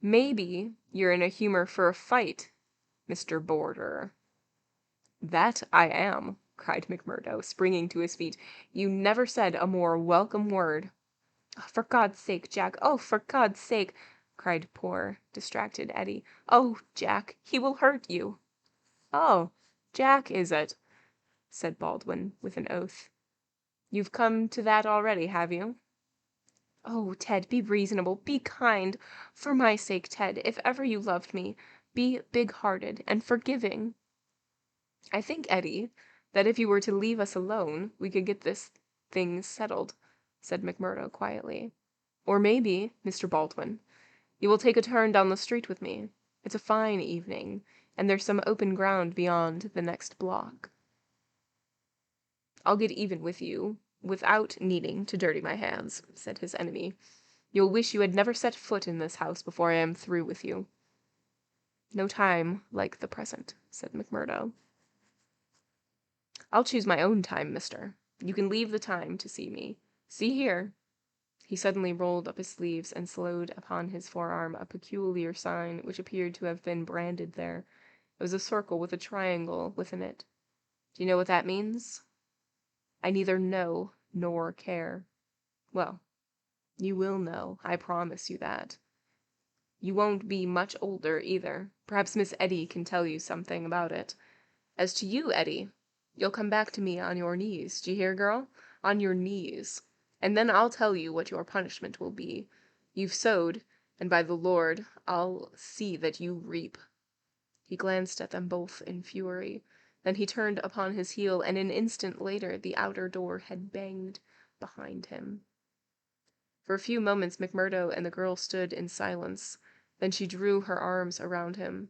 "Maybe you're in a humor for a fight, Mr. Boarder." "That I am," cried McMurdo, springing to his feet. "You never said a more welcome word." "Oh, for God's sake, Jack! Oh, for God's sake!" cried poor, distracted Eddie. "Oh, Jack, he will hurt you." "Oh, Jack, is it?" said Baldwin, with an oath. "You've come to that already, have you?" "Oh, Ted, be reasonable, be kind. For my sake, Ted, if ever you loved me, be big-hearted and forgiving." "I think, Eddie, that if you were to leave us alone, we could get this thing settled," said McMurdo quietly. "Or maybe, Mr. Baldwin, you will take a turn down the street with me. It's a fine evening, and there's some open ground beyond the next block. I'll get even with you without needing to dirty my hands," said his enemy. "You'll wish you had never set foot in this house before I am through with you." "No time like the present," said McMurdo. "I'll choose my own time, mister. You can leave the time to see me. See here." He suddenly rolled up his sleeves and slowed upon his forearm a peculiar sign which appeared to have been branded there. It was a circle with a triangle within it. "Do you know what that means?" "I neither know nor care." "Well, you will know, I promise you that. You won't be much older, either. Perhaps Miss Eddie can tell you something about it. As to you, Eddie, you'll come back to me on your knees, d'you hear, girl? On your knees. And then I'll tell you what your punishment will be. You've sowed, and by the Lord, I'll see that you reap." He glanced at them both in fury. Then he turned upon his heel, and an instant later the outer door had banged behind him. For a few moments McMurdo and the girl stood in silence. Then she drew her arms around him.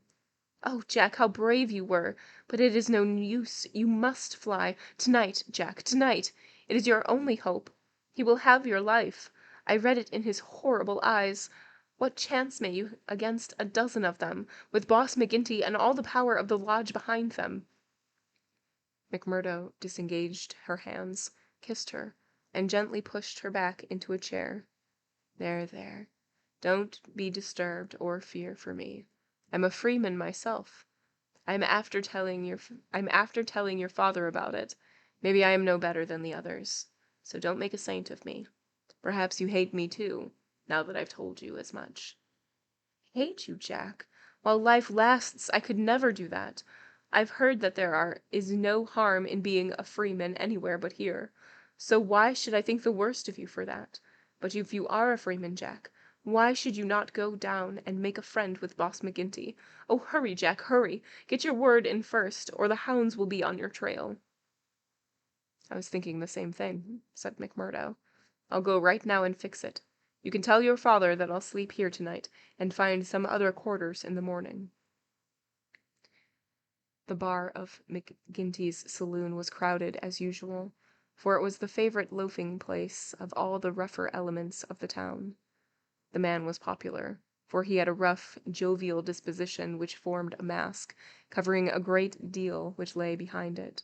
"Oh, Jack, how brave you were! But it is no use. You must fly. Tonight, Jack, tonight. It is your only hope. He will have your life. I read it in his horrible eyes. What chance may you against a dozen of them, with Boss McGinty and all the power of the lodge behind them?" McMurdo disengaged her hands, kissed her, and gently pushed her back into a chair. "There, there. Don't be disturbed or fear for me. I'm a freeman myself. I'm after telling your father about it. Maybe I am no better than the others. So don't make a saint of me. Perhaps you hate me too, now that I've told you as much." "Hate you, Jack? While life lasts, I could never do that. I've heard that is no harm in being a freeman anywhere but here. So why should I think the worst of you for that? But if you are a freeman, Jack, why should you not go down and make a friend with Boss McGinty? Oh, hurry, Jack, hurry. Get your word in first, or the hounds will be on your trail." "I was thinking the same thing," said McMurdo. "I'll go right now and fix it. You can tell your father that I'll sleep here tonight, and find some other quarters in the morning." The bar of McGinty's saloon was crowded as usual, for it was the favorite loafing place of all the rougher elements of the town. The man was popular, for he had a rough, jovial disposition which formed a mask, covering a great deal which lay behind it.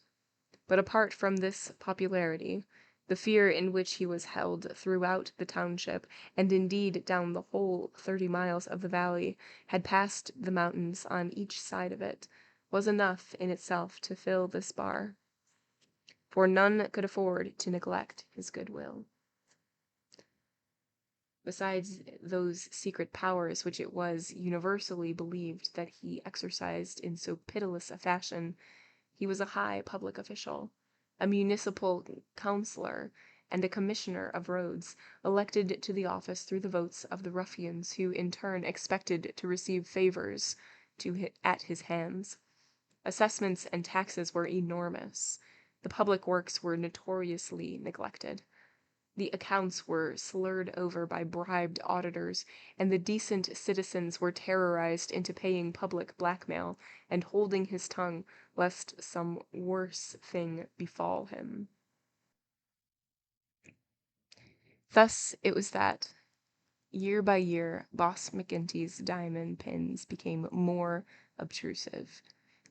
But apart from this popularity, the fear in which he was held throughout the township, and indeed down the whole 30 miles of the valley, had passed the mountains on each side of it, was enough in itself to fill this bar, for none could afford to neglect his goodwill. Besides those secret powers which it was universally believed that he exercised in so pitiless a fashion, he was a high public official, a municipal councillor, and a commissioner of roads, elected to the office through the votes of the ruffians who in turn expected to receive favors at his hands. Assessments and taxes were enormous. The public works were notoriously neglected. The accounts were slurred over by bribed auditors, and the decent citizens were terrorized into paying public blackmail and holding his tongue lest some worse thing befall him. Thus it was that, year by year, Boss McGinty's diamond pins became more obtrusive,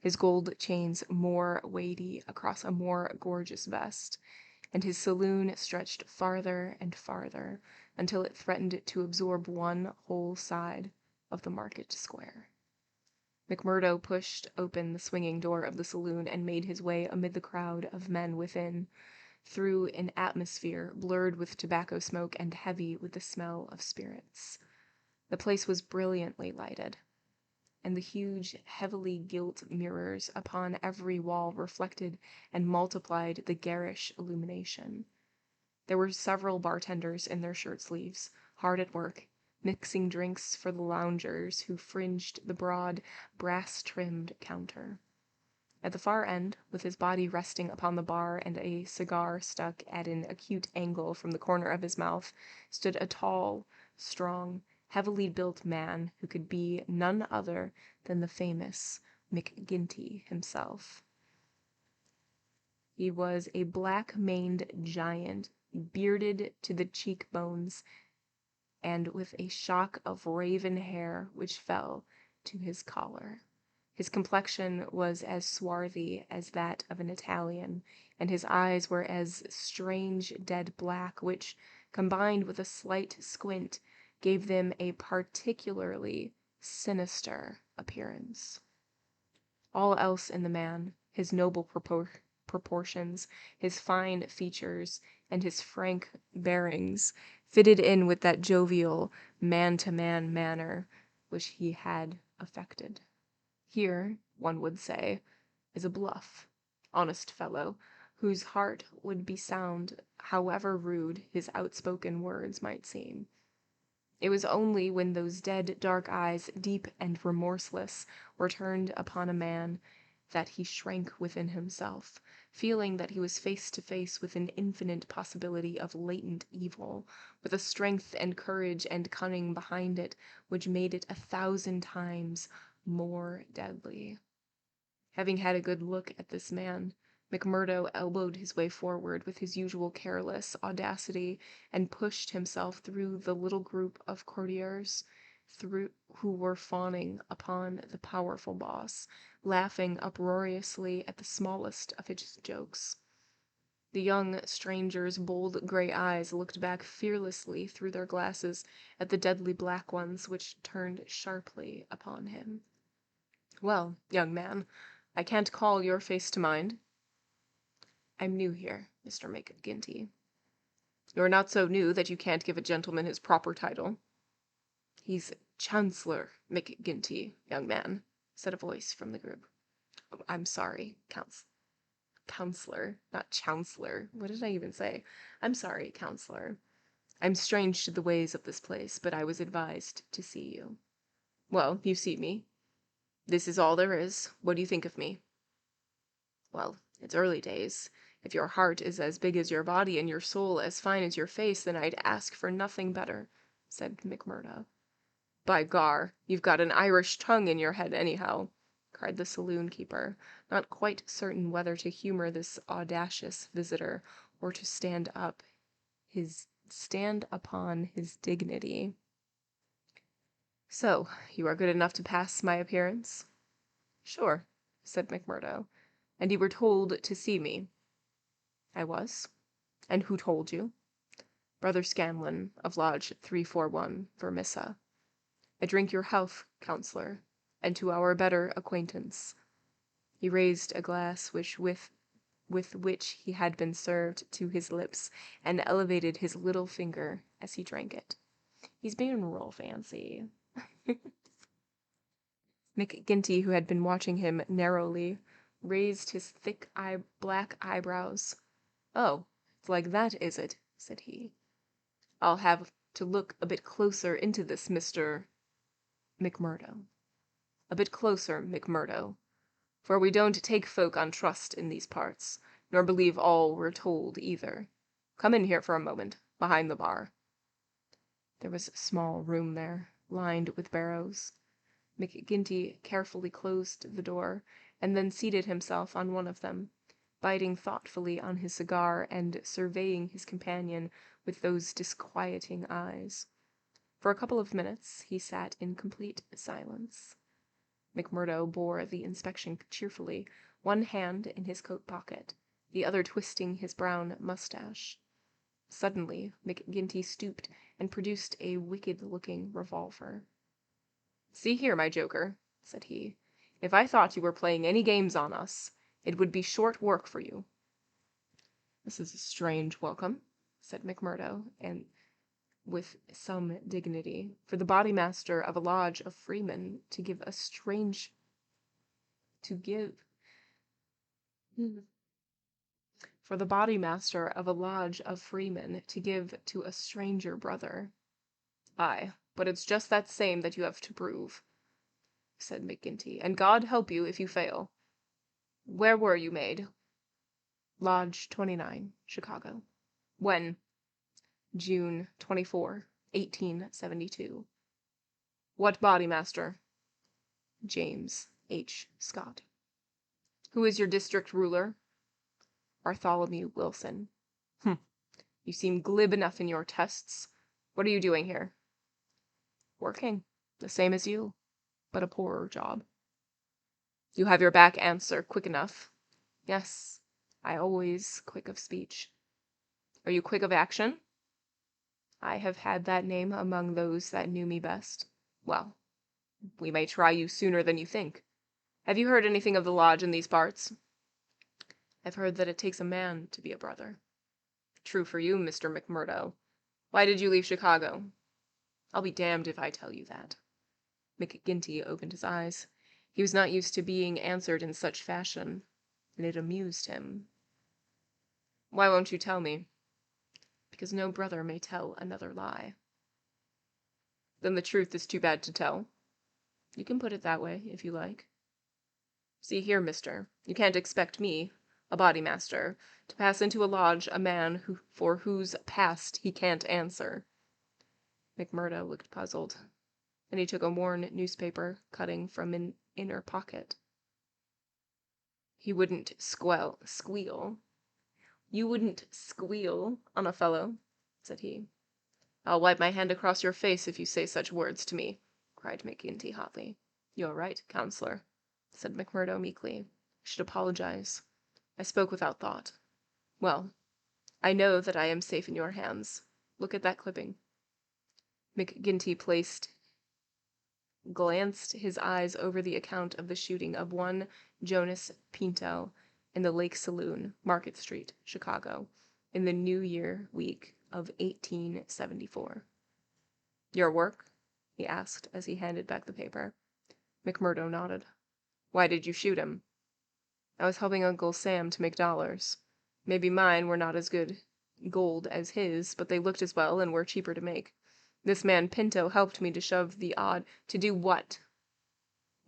his gold chains more weighty across a more gorgeous vest, and his saloon stretched farther and farther until it threatened to absorb one whole side of the market square. McMurdo pushed open the swinging door of the saloon and made his way amid the crowd of men within, through an atmosphere blurred with tobacco smoke and heavy with the smell of spirits. The place was brilliantly lighted, and the huge, heavily gilt mirrors upon every wall reflected and multiplied the garish illumination. There were several bartenders in their shirt sleeves, hard at work, mixing drinks for the loungers who fringed the broad, brass-trimmed counter. At the far end, with his body resting upon the bar and a cigar stuck at an acute angle from the corner of his mouth, stood a tall, strong, heavily built man who could be none other than the famous McGinty himself. He was a black-maned giant, bearded to the cheekbones, and with a shock of raven hair which fell to his collar. His complexion was as swarthy as that of an Italian, and his eyes were as strange dead black, which, combined with a slight squint, gave them a particularly sinister appearance. All else in the man, his noble proportions, his fine features, and his frank bearings, fitted in with that jovial, man-to-man manner which he had affected. Here, one would say, is a bluff, honest fellow, whose heart would be sound, however rude his outspoken words might seem. It was only when those dead, dark eyes, deep and remorseless, were turned upon a man, that he shrank within himself, feeling that he was face to face with an infinite possibility of latent evil, with a strength and courage and cunning behind it which made it 1,000 times more deadly. Having had a good look at this man, McMurdo elbowed his way forward with his usual careless audacity and pushed himself through the little group of courtiers who were fawning upon the powerful boss, laughing uproariously at the smallest of his jokes. The young stranger's bold gray eyes looked back fearlessly through their glasses at the deadly black ones which turned sharply upon him. "Well, young man, I can't call your face to mind." "I'm new here, Mr. McGinty." "You're not so new that you can't give a gentleman his proper title." "He's Chancellor McGinty, young man," said a voice from the group. "Oh, I'm sorry, Counselor, not Chancellor. What did I even say? I'm sorry, Counselor. I'm strange to the ways of this place, but I was advised to see you." "Well, you see me. This is all there is. What do you think of me?" "Well, it's early days. If your heart is as big as your body and your soul as fine as your face, then I'd ask for nothing better," said McMurdo. "By gar, you've got an Irish tongue in your head anyhow," cried the saloon keeper, not quite certain whether to humor this audacious visitor or to stand upon his dignity. "So, you are good enough to pass my appearance?" "Sure," said McMurdo. "And you were told to see me?" "I was." "And who told you?" "Brother Scanlon, of Lodge 341, Vermissa. I drink your health, Counselor, and to our better acquaintance." He raised a glass with which he had been served to his lips and elevated his little finger as he drank it. "He's being real fancy." McGinty, who had been watching him narrowly, raised his thick black eyebrows. "Oh, it's like that, is it?" said he. "I'll have to look a bit closer into this, Mr. McMurdo. A bit closer, McMurdo, for we don't take folk on trust in these parts, nor believe all we're told either. Come in here for a moment, behind the bar." There was a small room there, lined with barrows. McGinty carefully closed the door, and then seated himself on one of them, biting thoughtfully on his cigar and surveying his companion with those disquieting eyes. For a couple of minutes he sat in complete silence. McMurdo bore the inspection cheerfully, one hand in his coat pocket, the other twisting his brown mustache. Suddenly McGinty stooped and produced a wicked-looking revolver. "See here, my joker," said he, "if I thought you were playing any games on us, it would be short work for you." "This is a strange welcome," said McMurdo, and with some dignity, for the bodymaster of a lodge of freemen to give to a stranger brother. "Aye, but it's just that same that you have to prove," said McGinty, "and God help you if you fail. Where were you made?" "Lodge 29, Chicago." "When?" "June 24, 1872. "What bodymaster?" "James H. Scott." "Who is your district ruler?" "Bartholomew Wilson." "Humph. You seem glib enough in your tests. What are you doing here?" "Working, the same as you, but a poorer job." "You have your back answer quick enough." "Yes, I always quick of speech." "Are you quick of action?" "I have had that name among those that knew me best." "Well, we may try you sooner than you think. Have you heard anything of the lodge in these parts?" "I've heard that it takes a man to be a brother." "True for you, Mr. McMurdo. Why did you leave Chicago?" "I'll be damned if I tell you that." McGinty opened his eyes. He was not used to being answered in such fashion, and it amused him. "Why won't you tell me?" "Because no brother may tell another lie." "Then the truth is too bad to tell?" "You can put it that way, if you like." See here, mister, you can't expect me, a body master, to pass into a lodge a man for whose past he can't answer. McMurdo looked puzzled. Then he took a worn newspaper cutting from an inner pocket. He wouldn't squeal. You wouldn't squeal on a fellow, said he. I'll wipe my hand across your face if you say such words to me, cried McGinty hotly. You're right, counselor, said McMurdo meekly. I should apologize. I spoke without thought. Well, I know that I am safe in your hands. Look at that clipping. McGinty glanced his eyes over the account of the shooting of one Jonas Pinto in the Lake Saloon, Market Street, Chicago, in the New Year week of 1874. Your work? He asked as he handed back the paper. McMurdo nodded. Why did you shoot him? I was helping Uncle Sam to make dollars. Maybe mine were not as good gold as his, but they looked as well and were cheaper to make. This man Pinto helped me to shove the odd... To do what?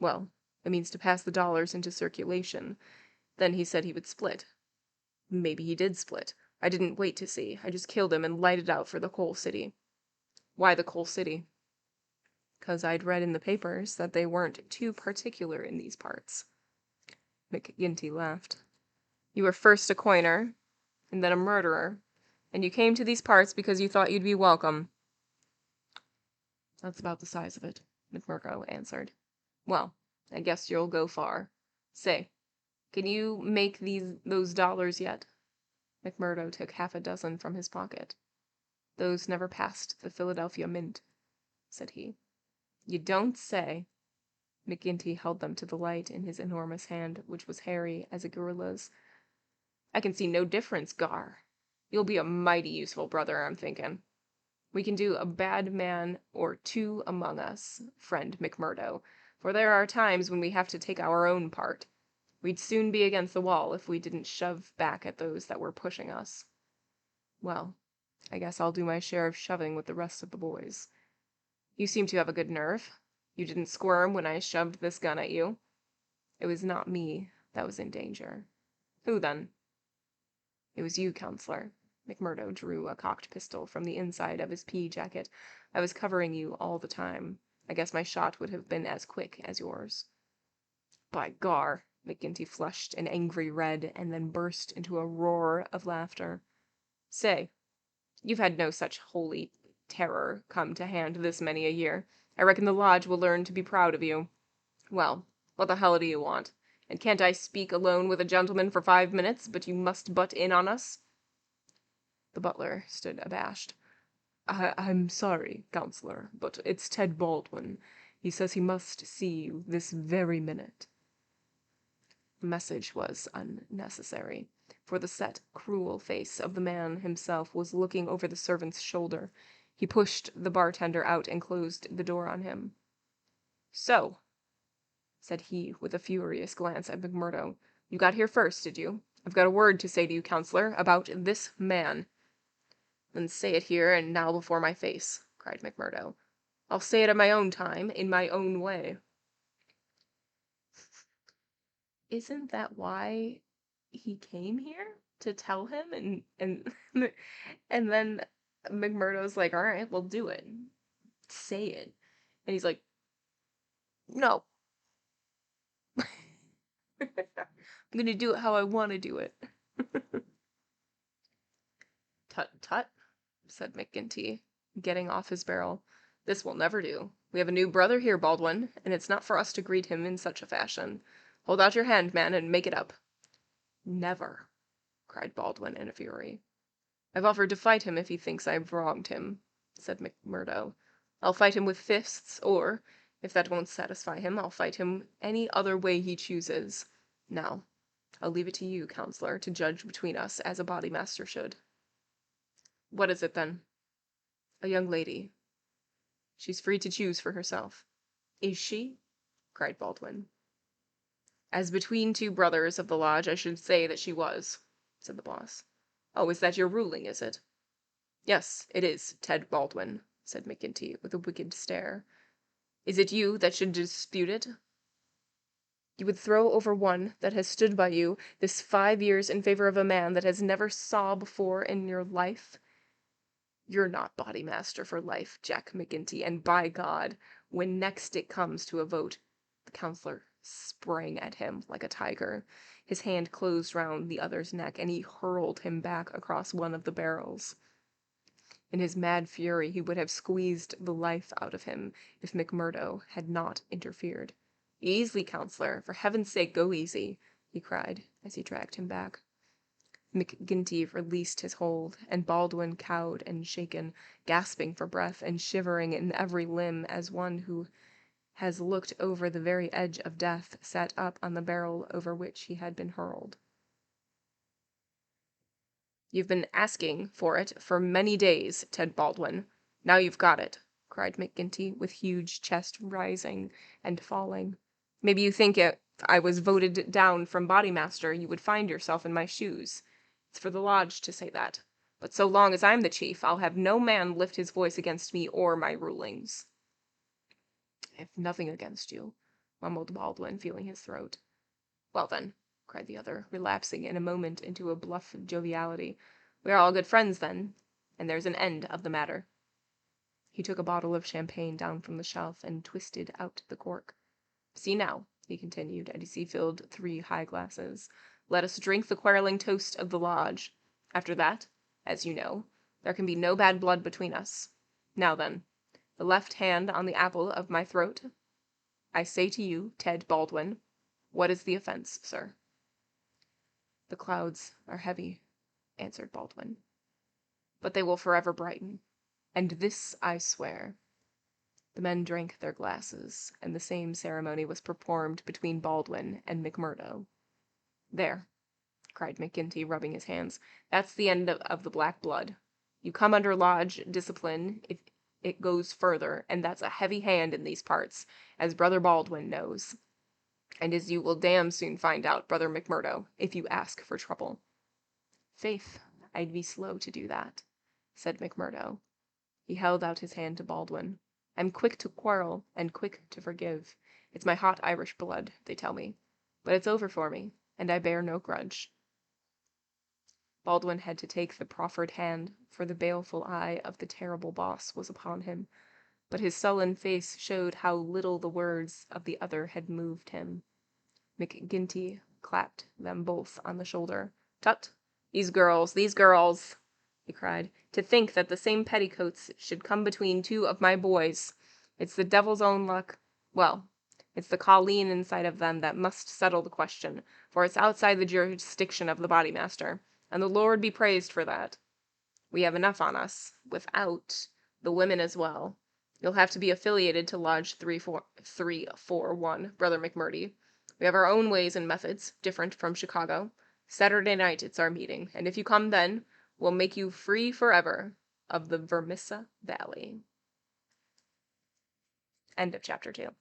Well, it means to pass the dollars into circulation. Then he said he would split. Maybe he did split. I didn't wait to see. I just killed him and lighted out for the coal city. Why the coal city? 'Cause I'd read in the papers that they weren't too particular in these parts. McGinty laughed. You were first a coiner, and then a murderer, and you came to these parts because you thought you'd be welcome. That's about the size of it, McMurdo answered. Well, I guess you'll go far. Say, can you make those dollars yet? McMurdo took half a dozen from his pocket. Those never passed the Philadelphia Mint, said he. You don't say. McGinty held them to the light in his enormous hand, which was hairy as a gorilla's. I can see no difference, Gar. You'll be a mighty useful brother, I'm thinking. We can do a bad man or two among us, friend McMurdo, for there are times when we have to take our own part. We'd soon be against the wall if we didn't shove back at those that were pushing us. Well, I guess I'll do my share of shoving with the rest of the boys. You seem to have a good nerve. You didn't squirm when I shoved this gun at you. It was not me that was in danger. Who then? It was you, counselor. McMurdo drew a cocked pistol from the inside of his pea jacket. I was covering you all the time. I guess my shot would have been as quick as yours. By gar! McGinty flushed an angry red and then burst into a roar of laughter. Say, you've had no such holy terror come to hand this many a year. I reckon the lodge will learn to be proud of you. Well, what the hell do you want? And can't I speak alone with a gentleman for 5 minutes, but you must butt in on us? The butler stood abashed. I'm sorry, counselor, but it's Ted Baldwin. He says he must see you this very minute. The message was unnecessary, for the set, cruel face of the man himself was looking over the servant's shoulder. He pushed the bartender out and closed the door on him. So, said he with a furious glance at McMurdo, you got here first, did you? I've got a word to say to you, counselor, about this man. Then say it here and now before my face, cried McMurdo. I'll say it at my own time, in my own way. Isn't that why he came here? To tell him? And and then McMurdo's like, all right, we'll do it. Say it. And he's like, no. I'm gonna do it how I want to do it. Tut tut, said McGinty, getting off his barrel. This will never do. We have a new brother here, Baldwin, and it's not for us to greet him in such a fashion. Hold out your hand, man, and make it up. Never, cried Baldwin in a fury. I've offered to fight him if he thinks I've wronged him, said McMurdo. I'll fight him with fists, or, if that won't satisfy him, I'll fight him any other way he chooses. Now, I'll leave it to you, counselor, to judge between us as a body master should. What is it, then? A young lady. She's free to choose for herself. Is she? Cried Baldwin. As between two brothers of the lodge, I should say that she was, said the boss. Oh, is that your ruling, is it? Yes, it is, Ted Baldwin, said McGinty with a wicked stare. Is it you that should dispute it? You would throw over one that has stood by you this 5 years in favor of a man that has never saw before in your life? You're not body master for life, Jack McGinty, and by God, when next it comes to a vote. The counselor sprang at him like a tiger. His hand closed round the other's neck, and he hurled him back across one of the barrels. In his mad fury, he would have squeezed the life out of him if McMurdo had not interfered. "Easy, counselor, for heaven's sake, go easy," he cried, as he dragged him back. McGinty released his hold, and Baldwin, cowed and shaken, gasping for breath, and shivering in every limb as one who has looked over the very edge of death, sat up on the barrel over which he had been hurled. "You've been asking for it for many days, Ted Baldwin. Now you've got it," cried McGinty, with huge chest rising and falling. "Maybe you think if I was voted down from Bodymaster, you would find yourself in my shoes. It's for the lodge to say that. But so long as I'm the chief, I'll have no man lift his voice against me or my rulings." "I have nothing against you," mumbled Baldwin, feeling his throat. "Well, then," cried the other, relapsing in a moment into a bluff joviality, "we are all good friends, then, and there's an end of the matter." He took a bottle of champagne down from the shelf and twisted out the cork. "See now," he continued, as he filled 3 high glasses, "let us drink the quarreling toast of the lodge. After that, as you know, there can be no bad blood between us. Now then, the left hand on the apple of my throat. I say to you, Ted Baldwin, what is the offense, sir?" "The clouds are heavy," answered Baldwin, "but they will forever brighten, and this I swear." The men drank their glasses, and the same ceremony was performed between Baldwin and McMurdo. "There," cried McGinty, rubbing his hands, "that's the end of the black blood. You come under lodge discipline if it goes further, and that's a heavy hand in these parts, as Brother Baldwin knows, and as you will damn soon find out, Brother McMurdo, if you ask for trouble." "Faith, I'd be slow to do that," said McMurdo. He held out his hand to Baldwin. "I'm quick to quarrel and quick to forgive. It's my hot Irish blood, they tell me. But it's over for me, and I bear no grudge." Baldwin had to take the proffered hand, for the baleful eye of the terrible boss was upon him, but his sullen face showed how little the words of the other had moved him. McGinty clapped them both on the shoulder. "Tut! These girls, he cried. "To think that the same petticoats should come between 2 of my boys! It's the devil's own luck. Well, it's the colleen inside of them that must settle the question, for it's outside the jurisdiction of the Bodymaster, and the Lord be praised for that. We have enough on us, without the women as well. You'll have to be affiliated to Lodge 341, Brother McMurdy. We have our own ways and methods, different from Chicago. Saturday night it's our meeting, and if you come then, we'll make you free forever of the Vermissa Valley." End of chapter 2.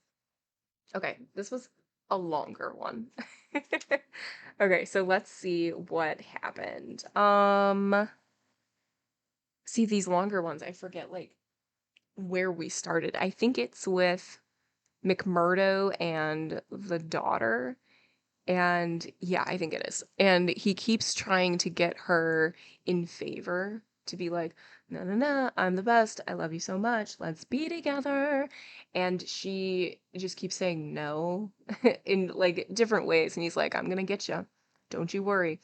Okay, this was a longer one. Okay, so let's see what happened. See, these longer ones, I forget, like, where we started. I think it's with McMurdo and the daughter. And yeah, I think it is. And he keeps trying to get her in favor, to be like, "No, no, no, I'm the best. I love you so much. Let's be together." And she just keeps saying no in like different ways. And he's like, "I'm going to get you. Don't you worry."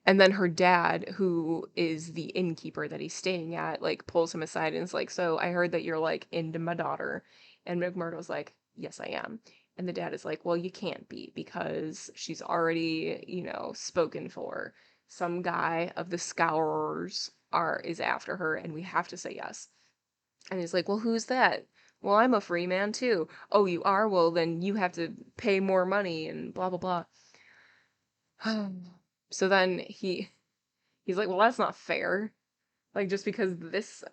And then her dad, who is the innkeeper that he's staying at, like pulls him aside and is like, "So I heard that you're like into my daughter." And McMurdo's like, "Yes, I am." And the dad is like, "Well, you can't be because she's already, spoken for. Some guy of the Scourers is after her, and we have to say yes." And he's like, "Well, who's that?" "Well, I'm a free man too." "Oh, you are? Well, then you have to pay more money and blah, blah, blah." So then he's like, "Well, that's not fair. Like, just because this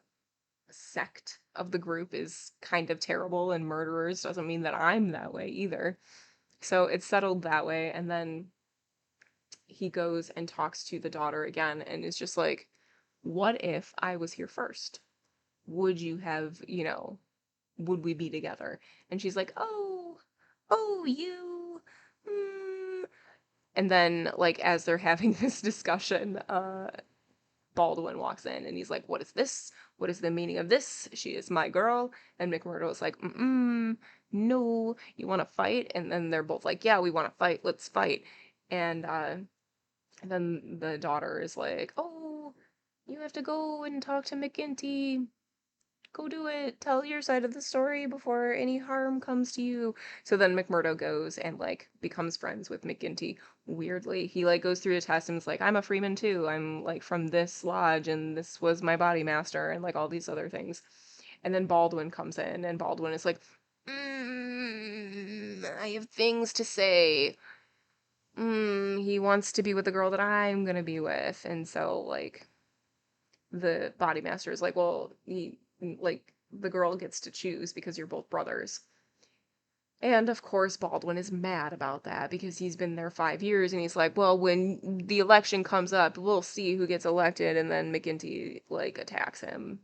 sect of the group is kind of terrible and murderers doesn't mean that I'm that way either." So it's settled that way, and then he goes and talks to the daughter again and is just like, "What if I was here first? Would you have, would we be together?" And she's like, "Oh, you, mm. And then, like, as they're having this discussion, Baldwin walks in and he's like, "What is this? What is the meaning of this? She is my girl." And McMurdo is like, no, you want to fight?" And then they're both like, "Yeah, we want to fight. Let's fight." And then the daughter is like, "Oh, you have to go and talk to McGinty. Go do it. Tell your side of the story before any harm comes to you." So then McMurdo goes and like becomes friends with McGinty. Weirdly, he like goes through the test and is like, "I'm a freeman too. I'm like from this lodge and this was my body master," and like all these other things. And then Baldwin comes in and Baldwin is like, "I have things to say." He wants to be with the girl that I'm gonna be with. And so like the body master is like, "Well, like the girl gets to choose because you're both brothers." And of course, Baldwin is mad about that because he's been there 5 years and he's like, "Well, when the election comes up, we'll see who gets elected." And then McGinty like attacks him.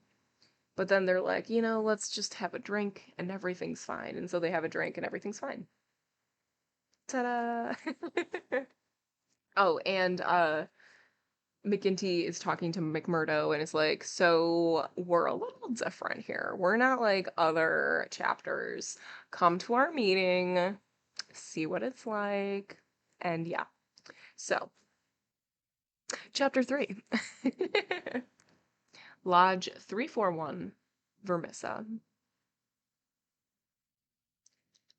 But then they're like, let's just have a drink and everything's fine. And so they have a drink and everything's fine. Ta-da! Oh, and McGinty is talking to McMurdo and is like, "So we're a little different here. We're not like other chapters. Come to our meeting, see what it's like." And yeah. So, chapter 3. Lodge 341, Vermissa.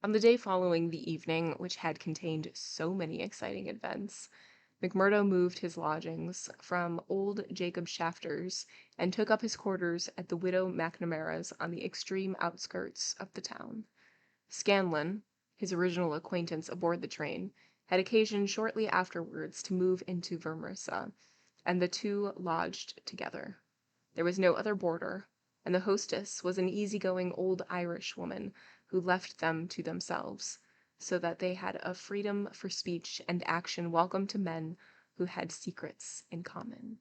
On the day following the evening, which had contained so many exciting events, McMurdo moved his lodgings from old Jacob Shafter's and took up his quarters at the widow McNamara's on the extreme outskirts of the town. Scanlon, his original acquaintance aboard the train, had occasion shortly afterwards to move into Vermissa, and the two lodged together. There was no other boarder, and the hostess was an easy-going old Irish woman who left them to themselves, so that they had a freedom for speech and action welcome to men who had secrets in common.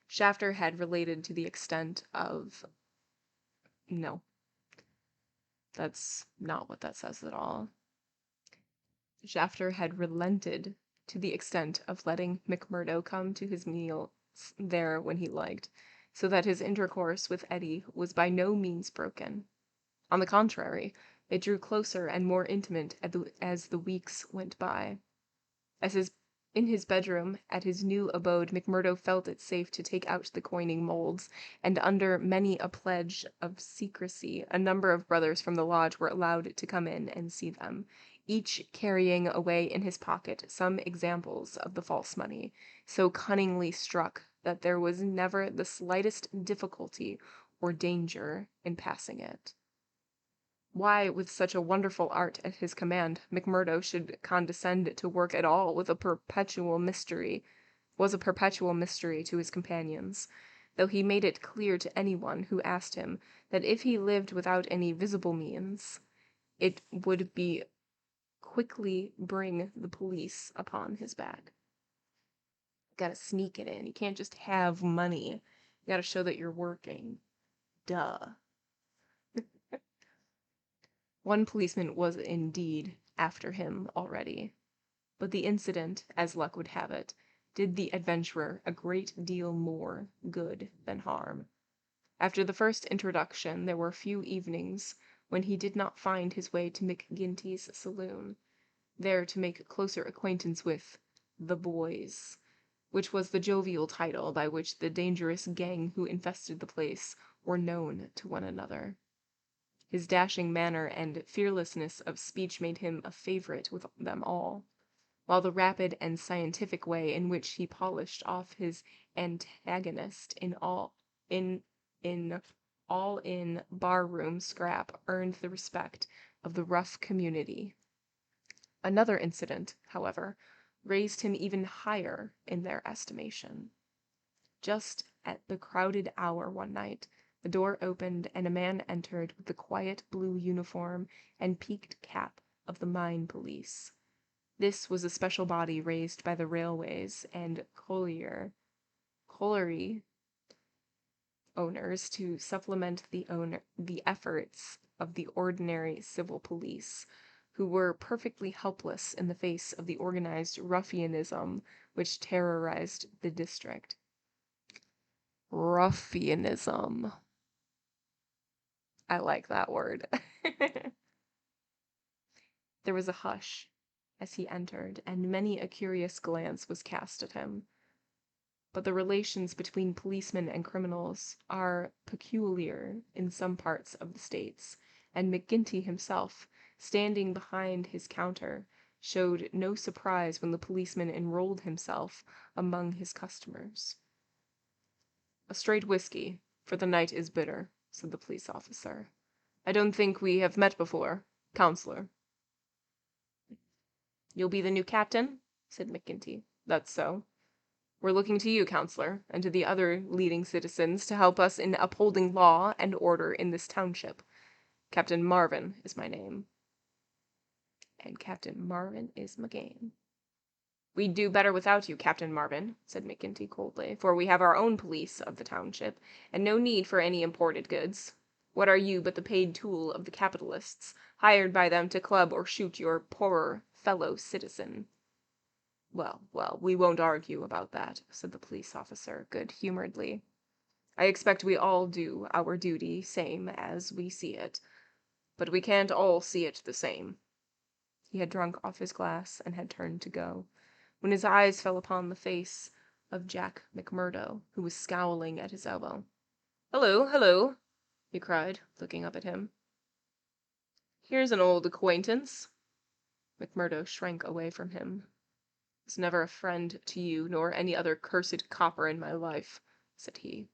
Shafter had related to the extent of... No, that's not what that says at all. Shafter had relented to the extent of letting McMurdo come to his meals there when he liked, so that his intercourse with Eddie was by no means broken. On the contrary, it drew closer and more intimate as the weeks went by. In his bedroom at his new abode, McMurdo felt it safe to take out the coining molds, and under many a pledge of secrecy, a number of brothers from the lodge were allowed to come in and see them, each carrying away in his pocket some examples of the false money, so cunningly struck that there was never the slightest difficulty or danger in passing it. Why, with such a wonderful art at his command, McMurdo should condescend to work at all was a perpetual mystery to his companions, though he made it clear to anyone who asked him that if he lived without any visible means, it would be quickly bring the police upon his back. Gotta sneak it in. You can't just have money. You gotta show that you're working. Duh. One policeman was indeed after him already, but the incident, as luck would have it, did the adventurer a great deal more good than harm. After the first introduction, there were few evenings when he did not find his way to McGinty's saloon, there to make closer acquaintance with the boys, which was the jovial title by which the dangerous gang who infested the place were known to one another. His dashing manner and fearlessness of speech made him a favorite with them all, while the rapid and scientific way in which he polished off his antagonist in bar-room scrap earned the respect of the rough community. Another incident, however, raised him even higher in their estimation. Just at the crowded hour one night, the door opened and a man entered with the quiet blue uniform and peaked cap of the mine police. This was a special body raised by the railways and colliery owners to supplement the efforts of the ordinary civil police, who were perfectly helpless in the face of the organized ruffianism which terrorized the district. Ruffianism. I like that word. There was a hush as he entered, and many a curious glance was cast at him. But the relations between policemen and criminals are peculiar in some parts of the States, and McGinty himself, standing behind his counter, showed no surprise when the policeman enrolled himself among his customers. "A straight whiskey, for the night is bitter," said the police officer. "I don't think we have met before, counselor." "You'll be the new captain?" said McGinty. "That's so. We're looking to you, counselor, and to the other leading citizens to help us in upholding law and order in this township. Captain Marvin is my name." "And Captain Marvin is my game." "We'd do better without you, Captain Marvin," said McGinty coldly, "for we have our own police of the township, and no need for any imported goods. What are you but the paid tool of the capitalists, hired by them to club or shoot your poorer fellow citizen?" "Well, well, we won't argue about that," said the police officer good-humoredly. "I expect we all do our duty same as we see it, but we can't all see it the same." He had drunk off his glass and had turned to go, when his eyes fell upon the face of Jack McMurdo, who was scowling at his elbow. "Hello, hello," he cried, looking up at him. "Here's an old acquaintance." McMurdo shrank away from him. "Was never a friend to you nor any other cursed copper in my life," said he.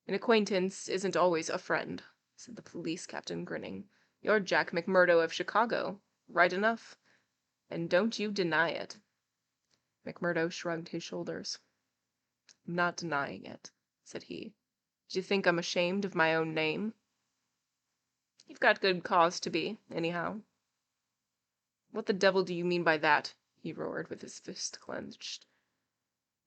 "An acquaintance isn't always a friend," said the police captain, grinning. "You're Jack McMurdo of Chicago, right enough, and don't you deny it." McMurdo shrugged his shoulders. "I'm not denying it," said he. "Do you think I'm ashamed of my own name?" "You've got good cause to be, anyhow." "What the devil do you mean by that?" he roared, with his fist clenched.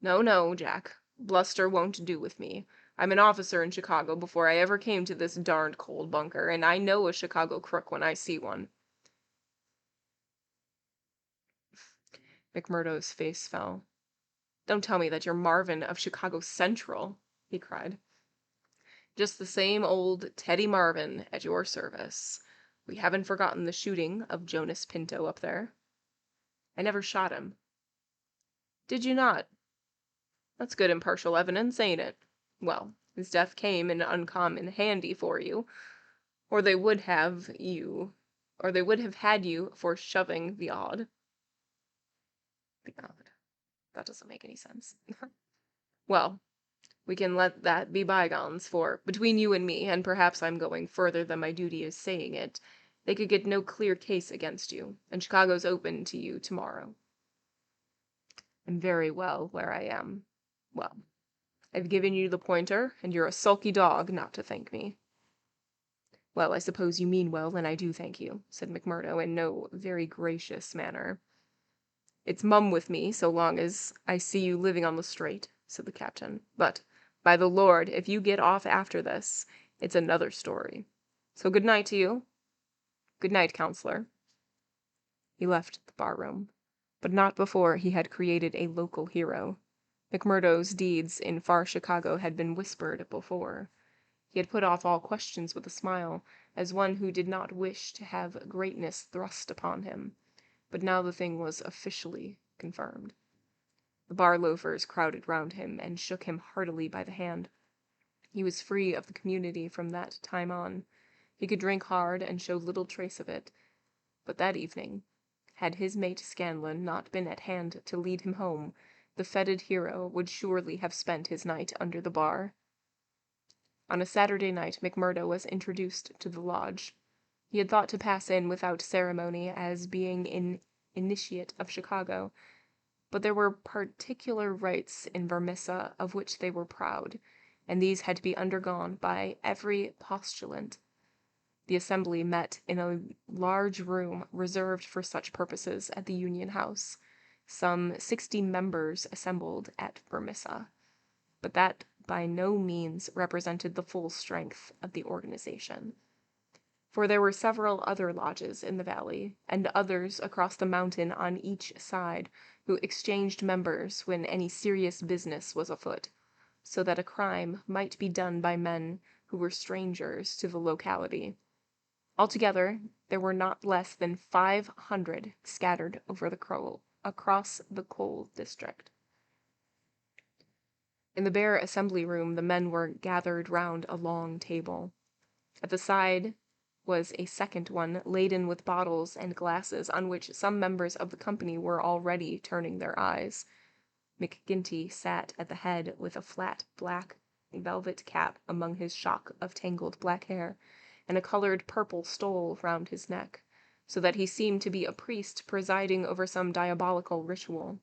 "No, no, Jack. Bluster won't do with me. I'm an officer in Chicago before I ever came to this darned cold bunker, and I know a Chicago crook when I see one." McMurdo's face fell. "Don't tell me that you're Marvin of Chicago Central," he cried. "Just the same old Teddy Marvin at your service. We haven't forgotten the shooting of Jonas Pinto up there." "I never shot him." "Did you not? That's good impartial evidence, ain't it? Well, his death came in uncommon handy for you, or they would have had you for shoving the odd. The odd. That doesn't make any sense." "Well, we can let that be bygones, for, between you and me, and perhaps I'm going further than my duty is saying it, they could get no clear case against you, and Chicago's open to you tomorrow." "I'm very well where I am. Well, I've given you the pointer, and you're a sulky dog not to thank me." "Well, I suppose you mean well, and I do thank you," said McMurdo in no very gracious manner. "It's mum with me so long as I see you living on the straight," said the captain. "But, by the Lord, if you get off after this, it's another story. So good night to you." "Good night, counselor." He left the barroom, but not before he had created a local hero. McMurdo's deeds in far Chicago had been whispered before. He had put off all questions with a smile, as one who did not wish to have greatness thrust upon him. But now the thing was officially confirmed. The bar loafers crowded round him and shook him heartily by the hand. He was free of the community from that time on. He could drink hard and show little trace of it. But that evening, had his mate Scanlon not been at hand to lead him home, the feted hero would surely have spent his night under the bar. On a Saturday night McMurdo was introduced to the lodge. He had thought to pass in without ceremony as being an initiate of Chicago, but there were particular rites in Vermissa of which they were proud, and these had to be undergone by every postulant. The assembly met in a large room reserved for such purposes at the Union House. Some 60 members assembled at Vermissa, but that by no means represented the full strength of the organization. for there were several other lodges in the valley, and others across the mountain on each side, who exchanged members when any serious business was afoot, so that a crime might be done by men who were strangers to the locality. Altogether, there were not less than 500 scattered over across the coal district. In the bare assembly room, the men were gathered round a long table. At the side was a second one, laden with bottles and glasses, on which some members of the company were already turning their eyes. McGinty sat at the head with a flat black velvet cap among his shock of tangled black hair, and a colored purple stole round his neck, so that he seemed to be a priest presiding over some diabolical ritual.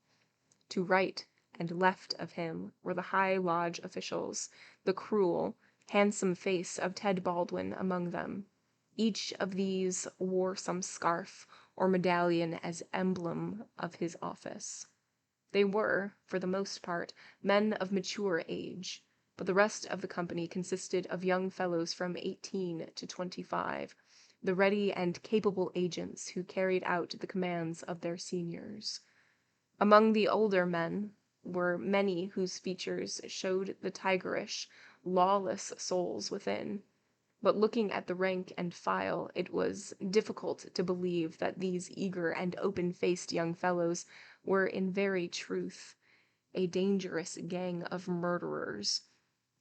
To right and left of him were the high lodge officials, the cruel, handsome face of Ted Baldwin among them. Each of these wore some scarf or medallion as emblem of his office. They were, for the most part, men of mature age, but the rest of the company consisted of young fellows from 18 to 25, the ready and capable agents who carried out the commands of their seniors. Among the older men were many whose features showed the tigerish, lawless souls within, but looking at the rank and file, it was difficult to believe that these eager and open-faced young fellows were in very truth a dangerous gang of murderers,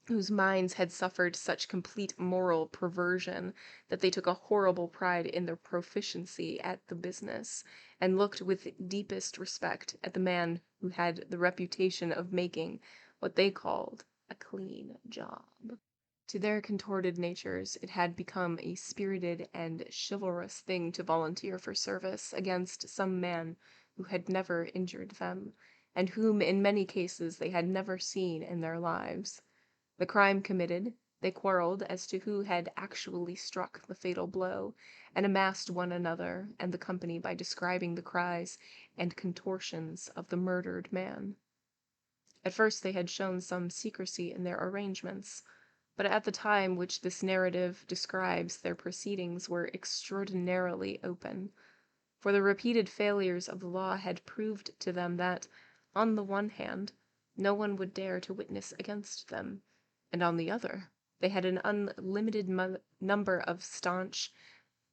whose minds had suffered such complete moral perversion that they took a horrible pride in their proficiency at the business, and looked with deepest respect at the man who had the reputation of making what they called a clean job. To their contorted natures, it had become a spirited and chivalrous thing to volunteer for service against some man who had never injured them, and whom in many cases they had never seen in their lives. The crime committed, they quarreled as to who had actually struck the fatal blow, and amassed one another and the company by describing the cries and contortions of the murdered man. At first they had shown some secrecy in their arrangements, but at the time which this narrative describes their proceedings were extraordinarily open, for the repeated failures of the law had proved to them that, on the one hand, no one would dare to witness against them, and on the other, they had an unlimited number of staunch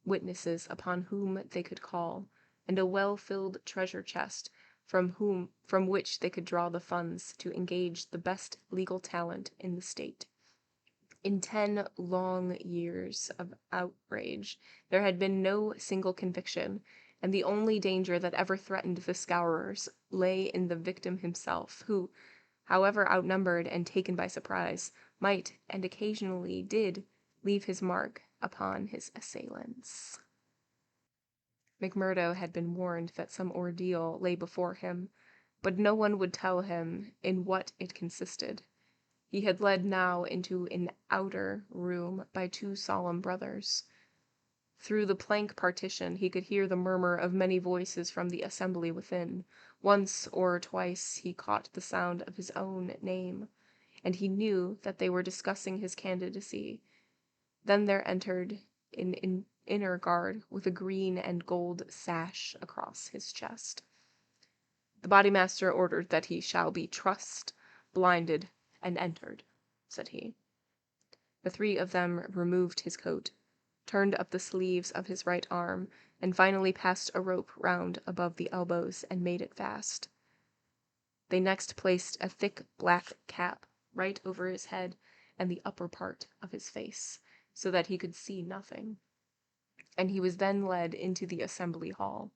witnesses upon whom they could call, and a well-filled treasure chest from which they could draw the funds to engage the best legal talent in the state. In 10 long years of outrage, there had been no single conviction, and the only danger that ever threatened the scourers lay in the victim himself, who, however outnumbered and taken by surprise, might, and occasionally did, leave his mark upon his assailants. McMurdo had been warned that some ordeal lay before him, but no one would tell him in what it consisted. He had led now into an outer room by 2 solemn brothers. Through the plank partition he could hear the murmur of many voices from the assembly within. Once or twice he caught the sound of his own name, and he knew that they were discussing his candidacy. Then there entered an inner guard with a green and gold sash across his chest. "The bodymaster ordered that he shall be trussed, blinded, and entered," said he. The 3 of them removed his coat, turned up the sleeves of his right arm, and finally passed a rope round above the elbows and made it fast. They next placed a thick black cap right over his head and the upper part of his face, so that he could see nothing, and he was then led into the assembly hall.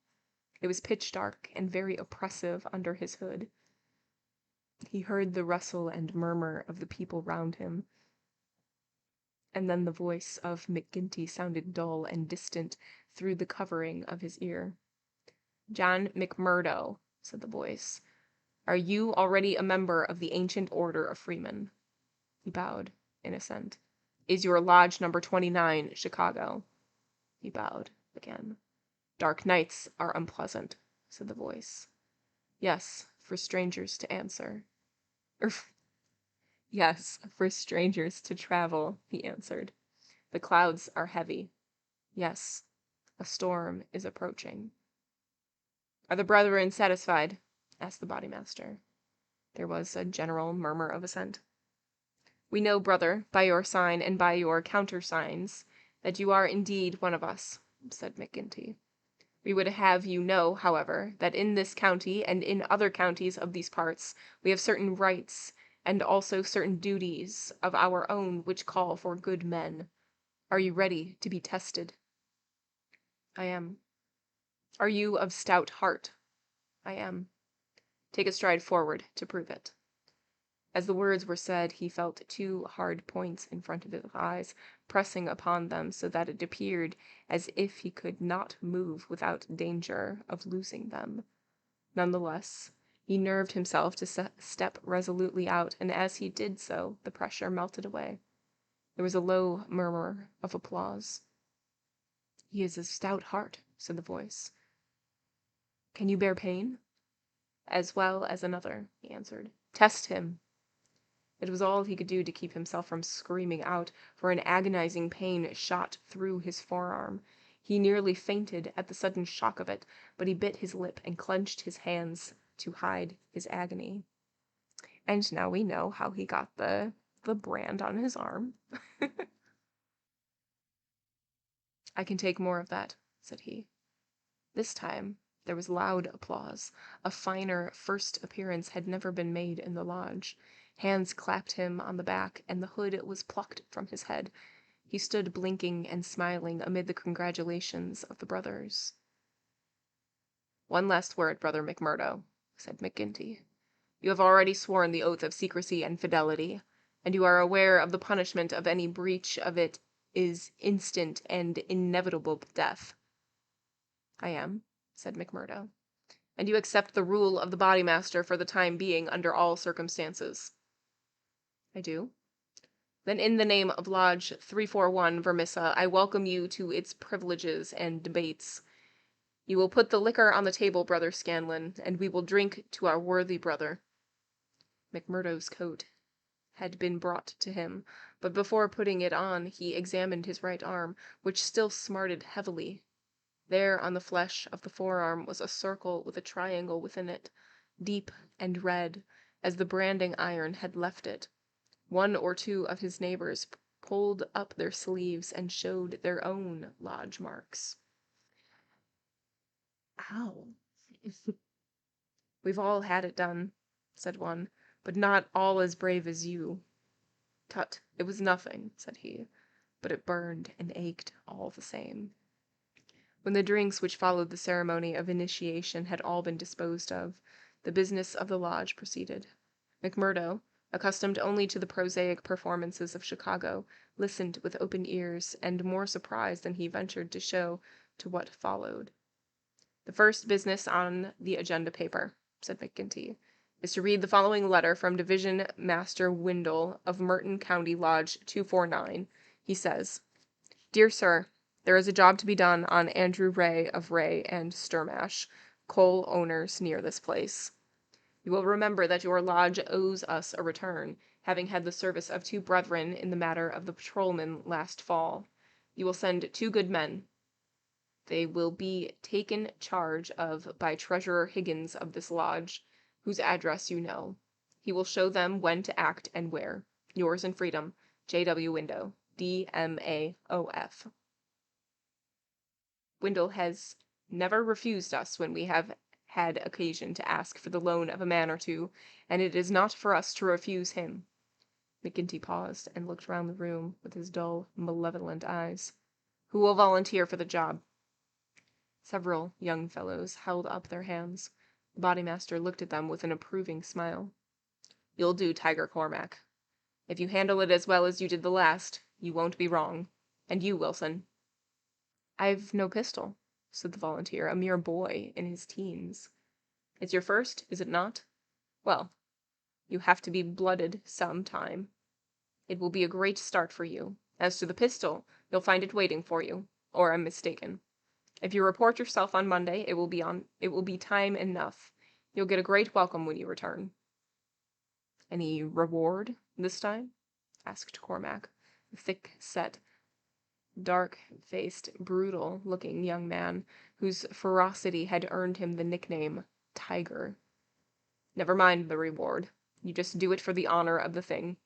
It was pitch dark and very oppressive under his hood. He heard the rustle and murmur of the people round him, and then the voice of McGinty sounded dull and distant through the covering of his ear. "John McMurdo," said the voice, "are you already a member of the ancient order of freemen?" He bowed in assent. "Is your lodge number 29, Chicago?" He bowed again. "Dark nights are unpleasant," said the voice. "Yes, for strangers to answer." "Yes, for strangers to travel," he answered. "The clouds are heavy." Yes, a storm is approaching. Are the brethren satisfied? Asked the bodymaster. There was a general murmur of assent. We know, brother, by your sign and by your countersigns, that you are indeed one of us, said McGinty. We would have you know, however, that in this county and in other counties of these parts we have certain rights and also certain duties of our own which call for good men. Are you ready to be tested? I am. Are you of stout heart? I am. Take a stride forward to prove it. As the words were said, he felt two hard points in front of his eyes, pressing upon them so that it appeared as if he could not move without danger of losing them. Nonetheless, he nerved himself to step resolutely out, and as he did so, the pressure melted away. There was a low murmur of applause. He is of stout heart, said the voice. Can you bear pain? As well as another, he answered. Test him. It was all he could do to keep himself from screaming out, for an agonizing pain shot through his forearm. He nearly fainted at the sudden shock of it, but he bit his lip and clenched his hands to hide his agony. And now we know how he got the brand on his arm. I can take more of that, said he. This time there was loud applause. A finer first appearance had never been made in the lodge. Hands clapped him on the back, and the hood was plucked from his head. He stood blinking and smiling amid the congratulations of the brothers. One last word, Brother McMurdo, said McGinty. You have already sworn the oath of secrecy and fidelity, and you are aware of the punishment of any breach of it is instant and inevitable death. I am, said McMurdo. And you accept the rule of the bodymaster for the time being under all circumstances. I do. Then in the name of Lodge 341 Vermissa, I welcome you to its privileges and debates. You will put the liquor on the table, Brother Scanlon, and we will drink to our worthy brother. McMurdo's coat had been brought to him, but before putting it on he examined his right arm, which still smarted heavily. There on the flesh of the forearm was a circle with a triangle within it, deep and red, as the branding iron had left it. One or two of his neighbors pulled up their sleeves and showed their own lodge marks. Ow. We've all had it done, said one, but not all as brave as you. Tut, it was nothing, said he, but it burned and ached all the same. When the drinks which followed the ceremony of initiation had all been disposed of, the business of the lodge proceeded. McMurdo, accustomed only to the prosaic performances of Chicago, listened with open ears, and more surprised than he ventured to show to what followed. The first business on the agenda paper, said McGinty, is to read the following letter from Division Master Windle of Merton County Lodge 249. He says, Dear Sir, there is a job to be done on Andrew Ray of Ray and Sturmash, coal owners near this place. You will remember that your lodge owes us a return, having had the service of two brethren in the matter of the patrolman last fall. You will send 2 good men. They will be taken charge of by Treasurer Higgins of this lodge, whose address you know. He will show them when to act and where. Yours in freedom, J.W. Window, D.M.A.O.F. Windle has never refused us when we have had occasion to ask for the loan of a man or two, and it is not for us to refuse him. McGinty paused and looked round the room with his dull, malevolent eyes. Who will volunteer for the job? Several young fellows held up their hands. The bodymaster looked at them with an approving smile. You'll do, Tiger Cormac. If you handle it as well as you did the last, you won't be wrong. And you, Wilson. I've no pistol, said the volunteer, a mere boy in his teens. It's your first, is it not? Well, you have to be blooded some time. It will be a great start for you. As to the pistol, you'll find it waiting for you, or I'm mistaken. If you report yourself on Monday, it will be time enough. You'll get a great welcome when you return. Any reward this time? Asked Cormac, the thick-set dark-faced, brutal-looking young man whose ferocity had earned him the nickname Tiger. Never mind the reward. You just do it for the honor of the thing.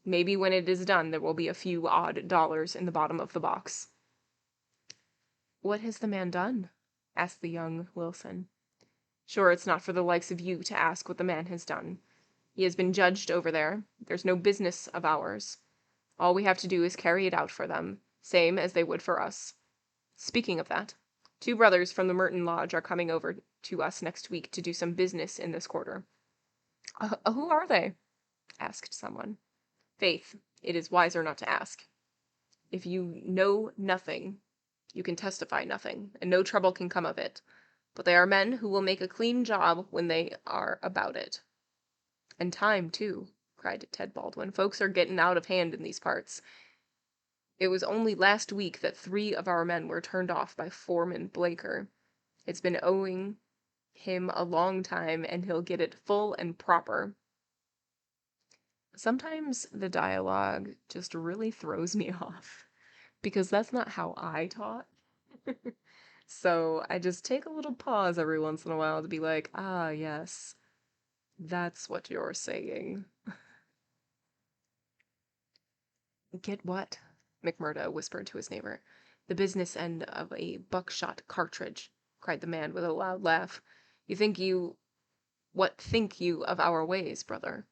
Maybe when it is done there will be a few odd dollars in the bottom of the box. What has the man done? Asked the young Wilson. Sure, it's not for the likes of you to ask what the man has done. He has been judged over there. There's no business of ours. All we have to do is carry it out for them, same as they would for us. Speaking of that, 2 brothers from the Merton Lodge are coming over to us next week to do some business in this quarter. Who are they? Asked someone. Faith, it is wiser not to ask. If you know nothing, you can testify nothing, and no trouble can come of it. But they are men who will make a clean job when they are about it. And time, too, cried Ted Baldwin. Folks are getting out of hand in these parts. It was only last week that 3 of our men were turned off by Foreman Blaker. It's been owing him a long time, and he'll get it full and proper. Sometimes the dialogue just really throws me off, because that's not how I taught. So I just take a little pause every once in a while to be like, ah, yes, that's what you're saying. Get what? McMurdo whispered to his neighbor. The business end of a buckshot cartridge, cried the man with a loud laugh. What think you of our ways, brother?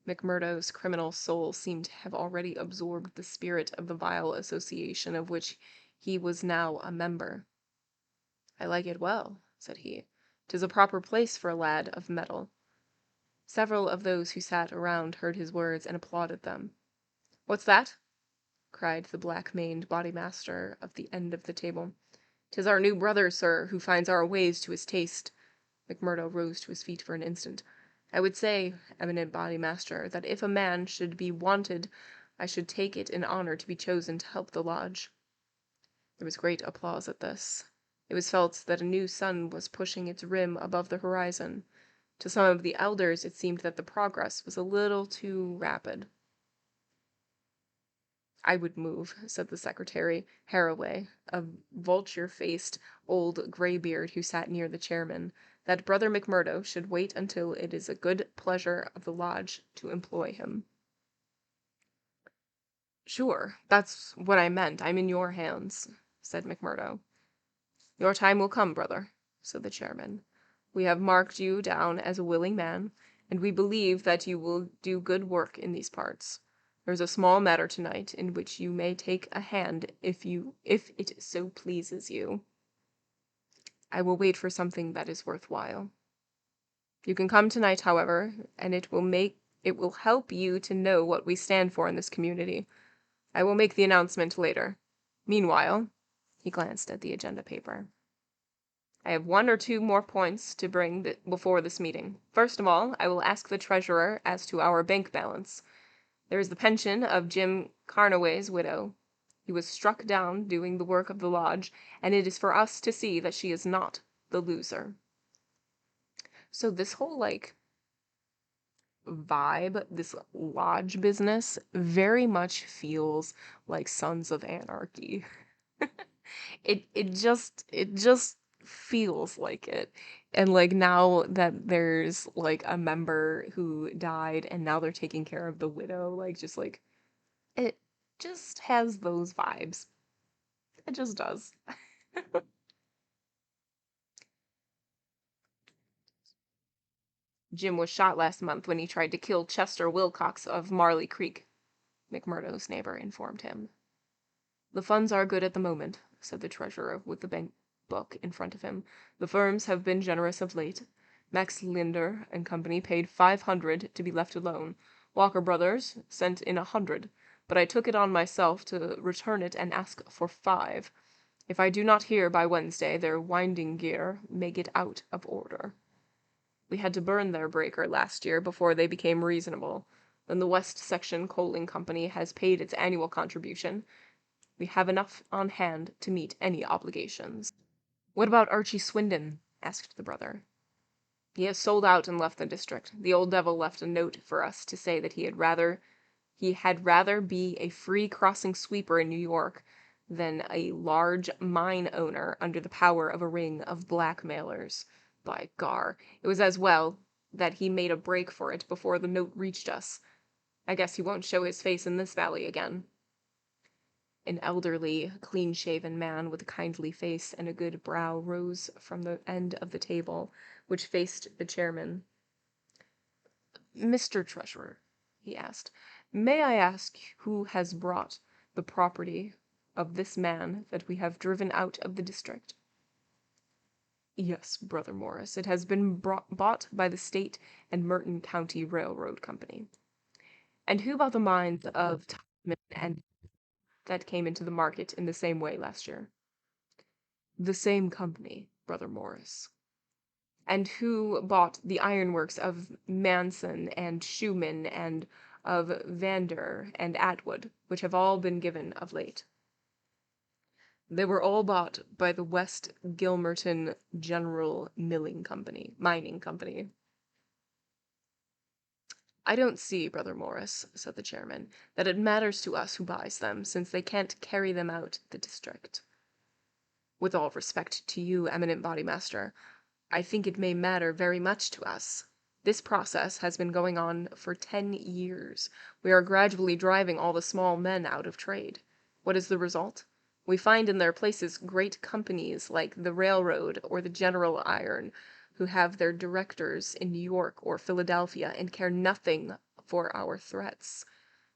McMurdo's criminal soul seemed to have already absorbed the spirit of the vile association of which he was now a member. I like it well, said he. 'Tis a proper place for a lad of mettle. Several of those who sat around heard his words and applauded them. What's that? Cried the black-maned body-master of the end of the table. 'Tis our new brother, sir, who finds our ways to his taste. McMurdo rose to his feet for an instant. I would say, eminent body-master, that if a man should be wanted, I should take it in honor to be chosen to help the lodge. There was great applause at this. It was felt that a new sun was pushing its rim above the horizon. To some of the elders it seemed that the progress was a little too rapid. I would move, said the secretary, Haraway, a vulture-faced old graybeard who sat near the chairman, that Brother McMurdo should wait until it is a good pleasure of the lodge to employ him. Sure, that's what I meant. I'm in your hands, said McMurdo. Your time will come, brother, said the chairman. We have marked you down as a willing man, and we believe that you will do good work in these parts. There's a small matter tonight in which you may take a hand if it so pleases you. I will wait for something that is worthwhile. You can come tonight, however, and it will help you to know what we stand for in this community. I will make the announcement later. Meanwhile, he glanced at the agenda paper. I have 1 or 2 more points to bring before this meeting. First of all, I will ask the treasurer as to our bank balance. There is the pension of Jim Carnaway's widow. He was struck down doing the work of the lodge, and it is for us to see that she is not the loser. So this whole, vibe, this lodge business, very much feels like Sons of Anarchy. It just feels like it. And now that there's a member who died and now they're taking care of the widow, it just has those vibes. It just does. Jim was shot last month when he tried to kill Chester Wilcox of Marley Creek, McMurdo's neighbor informed him. The funds are good at the moment, said the treasurer with the bank book in front of him. The firms have been generous of late. Max Linder and Company paid $500 to be left alone. Walker Brothers sent in $100, but I took it on myself to return it and ask for $5. If I do not hear by Wednesday, their winding gear may get out of order. We had to burn their breaker last year before they became reasonable. Then the West Section Coaling Company has paid its annual contribution. We have enough on hand to meet any obligations. What about Archie Swindon? Asked the brother. He has sold out and left the district. The old devil left a note for us to say that he had rather He had rather be a free crossing sweeper in New York than a large mine owner under the power of a ring of blackmailers. By gar, it was as well that he made a break for it before the note reached us. I guess he won't show his face in this valley again. An elderly, clean-shaven man with a kindly face and a good brow rose from the end of the table, which faced the chairman. "Mr. Treasurer," he asked, "may I ask who has brought the property of this man that we have driven out of the district?" "Yes, Brother Morris, it has been bought by the State and Merton County Railroad Company." "And who bought the mines of Tubman and that came into the market in the same way last year?" "The same company, Brother Morris." "And who bought the ironworks of Manson and Schumann and of Vander and Atwood, which have all been given of late?" "They were all bought by the West Gilmerton General Mining Company." "I don't see, Brother Morris," said the chairman, "that it matters to us who buys them, since they can't carry them out the district." "With all respect to you, eminent bodymaster, I think it may matter very much to us. This process has been going on for 10 years. We are gradually driving all the small men out of trade. What is the result? We find in their places great companies like the Railroad or the General Iron, who have their directors in New York or Philadelphia and care nothing for our threats.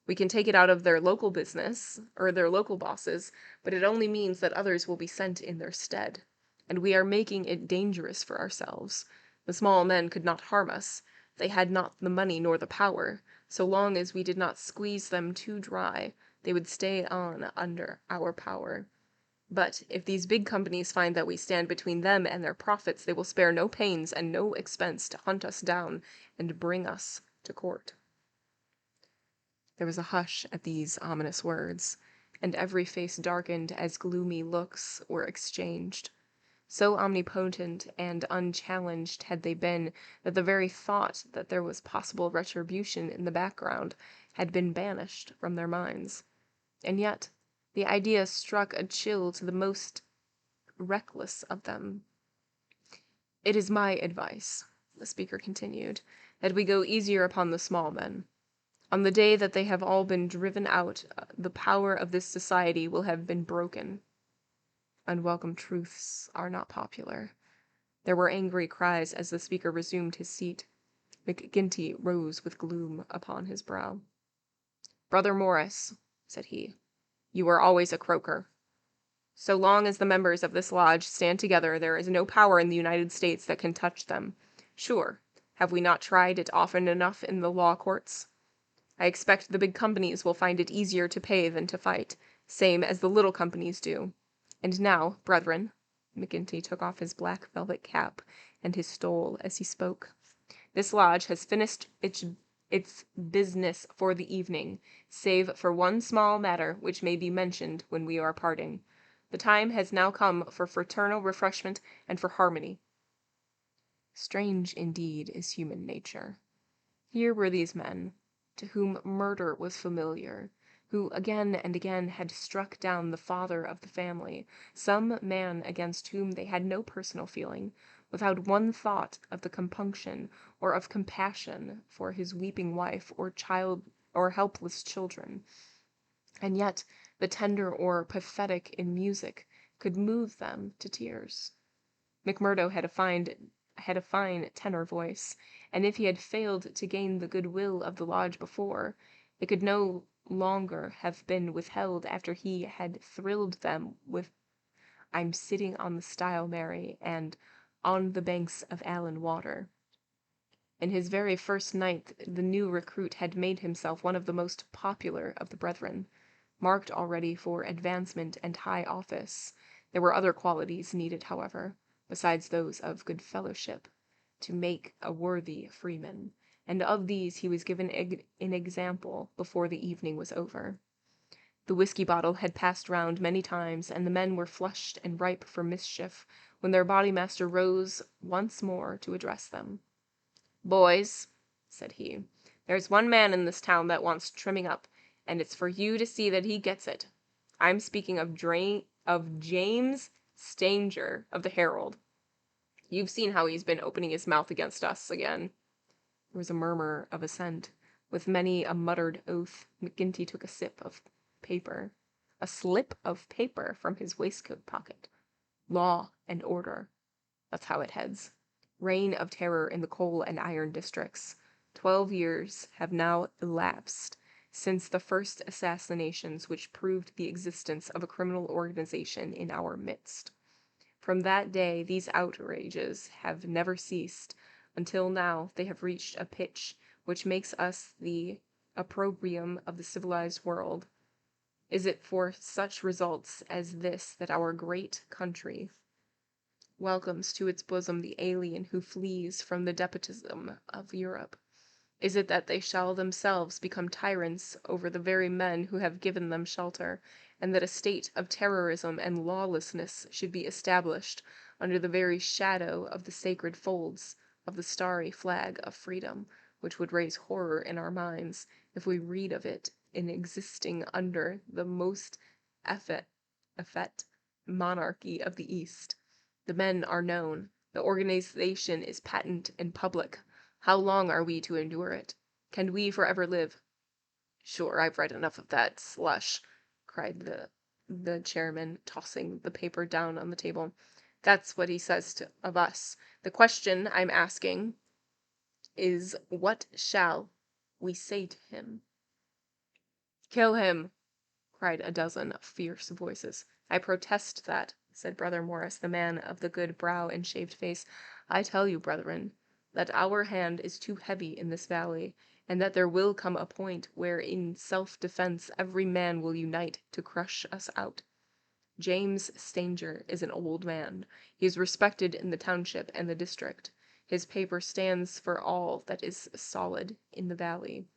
We can take it out of their local business, or their local bosses, but it only means that others will be sent in their stead. And we are making it dangerous for ourselves. The small men could not harm us. They had not the money nor the power. So long as we did not squeeze them too dry, they would stay on under our power. But if these big companies find that we stand between them and their profits, they will spare no pains and no expense to hunt us down and bring us to court." There was a hush at these ominous words, and every face darkened as gloomy looks were exchanged. So omnipotent and unchallenged had they been that the very thought that there was possible retribution in the background had been banished from their minds. And yet the idea struck a chill to the most reckless of them. "It is my advice," the speaker continued, "that we go easier upon the small men. On the day that they have all been driven out, the power of this society will have been broken." Unwelcome truths are not popular. There were angry cries as the speaker resumed his seat. McGinty rose with gloom upon his brow. "Brother Morris," said he, "you were always a croaker. So long as the members of this lodge stand together, there is no power in the United States that can touch them. Sure, have we not tried it often enough in the law courts? I expect the big companies will find it easier to pay than to fight, same as the little companies do. And now, brethren," McGinty took off his black velvet cap and his stole as he spoke, "this lodge has finished its business for the evening, save for one small matter which may be mentioned when we are parting. The time has now come for fraternal refreshment and for harmony." Strange indeed is human nature. Here were these men, to whom murder was familiar, who again and again had struck down the father of the family, some man against whom they had no personal feeling, without one thought of the compunction or of compassion for his weeping wife or child or helpless children. And yet the tender or pathetic in music could move them to tears. McMurdo had a fine tenor voice, and if he had failed to gain the goodwill of the lodge before, it could no longer have been withheld after he had thrilled them with "I'm Sitting on the Stile, Mary" and "On the Banks of Allan Water." In his very first night the new recruit had made himself one of the most popular of the brethren, marked already for advancement and high office. There were other qualities needed, however, besides those of good fellowship, to make a worthy freeman, and of these he was given an example before the evening was over. The whiskey bottle had passed round many times, and the men were flushed and ripe for mischief, when their bodymaster rose once more to address them. "Boys," said he, There's one man in this town that wants trimming up, and it's for you to see that he gets it. I'm speaking of James Stanger of the Herald. You've seen how he's been opening his mouth against us again." There was a murmur of assent. With many a muttered oath, McGinty took a slip of paper from his waistcoat pocket. "Law and order. That's how it heads. Reign of terror in the coal and iron districts. 12 years have now elapsed since the first assassinations which proved the existence of a criminal organization in our midst. From that day these outrages have never ceased, until now they have reached a pitch which makes us the opprobrium of the civilized world. Is it for such results as this that our great country welcomes to its bosom the alien who flees from the despotism of Europe? Is it that they shall themselves become tyrants over the very men who have given them shelter, and that a state of terrorism and lawlessness should be established under the very shadow of the sacred folds of the starry flag of freedom, which would raise horror in our minds if we read of it in existing under the most effete monarchy of the East? The men are known. The organization is patent and public. How long are we to endure it? Can we forever live?" "Sure, I've read enough of that slush," cried the chairman, tossing the paper down on the table. "That's what he says of us. The question I'm asking is, what shall we say to him?" "Kill him!" cried a dozen fierce voices. "I protest that," said Brother Morris, the man of the good brow and shaved face. "I tell you, brethren, that our hand is too heavy in this valley, and that there will come a point where in self-defense every man will unite to crush us out. James Stanger is an old man. He is respected in the township and the district. His paper stands for all that is solid in the valley.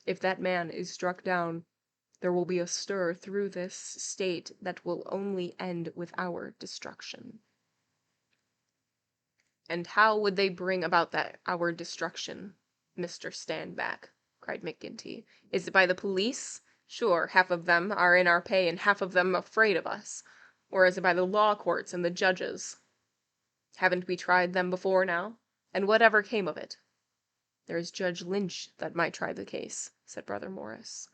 If that man is struck down, there will be a stir through this state that will only end with our destruction." "And how would they bring about that our destruction, Mr. Standback?" cried McGinty. "Is it by the police? Sure, half of them are in our pay and half of them afraid of us. Or is it by the law courts and the judges? Haven't we tried them before now? And whatever came of it?" "There is Judge Lynch that might try the case," said Brother Morris.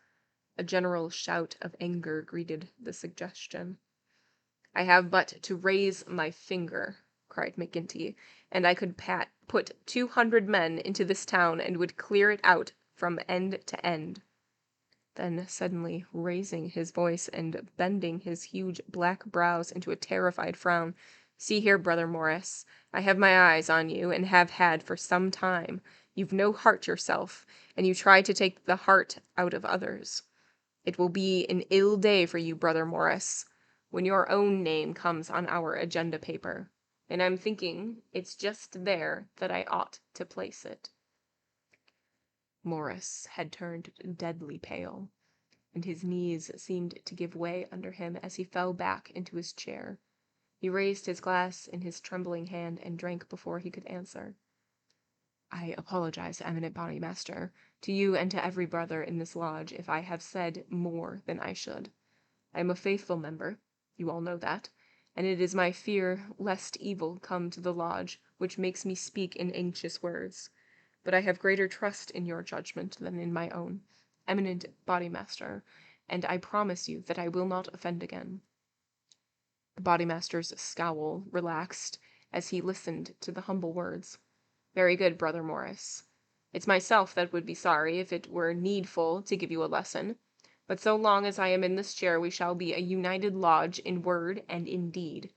A general shout of anger greeted the suggestion. "I have but to raise my finger," cried McGinty, "and I could put 200 men into this town and would clear it out from end to end." Then suddenly raising his voice and bending his huge black brows into a terrified frown, "See here, Brother Morris, I have my eyes on you and have had for some time. You've no heart yourself, and you try to take the heart out of others. It will be an ill day for you, Brother Morris, when your own name comes on our agenda paper, and I'm thinking it's just there that I ought to place it." Morris had turned deadly pale, and his knees seemed to give way under him as he fell back into his chair. He raised his glass in his trembling hand and drank before he could answer. "I apologize, eminent bodymaster, to you and to every brother in this lodge if I have said more than I should. I am a faithful member, you all know that, and it is my fear lest evil come to the lodge which makes me speak in anxious words. But I have greater trust in your judgment than in my own, eminent bodymaster, and I promise you that I will not offend again." The bodymaster's scowl relaxed as he listened to the humble words. "Very good, Brother Morris. It's myself that would be sorry if it were needful to give you a lesson, but so long as I am in this chair we shall be a united lodge in word and in deed.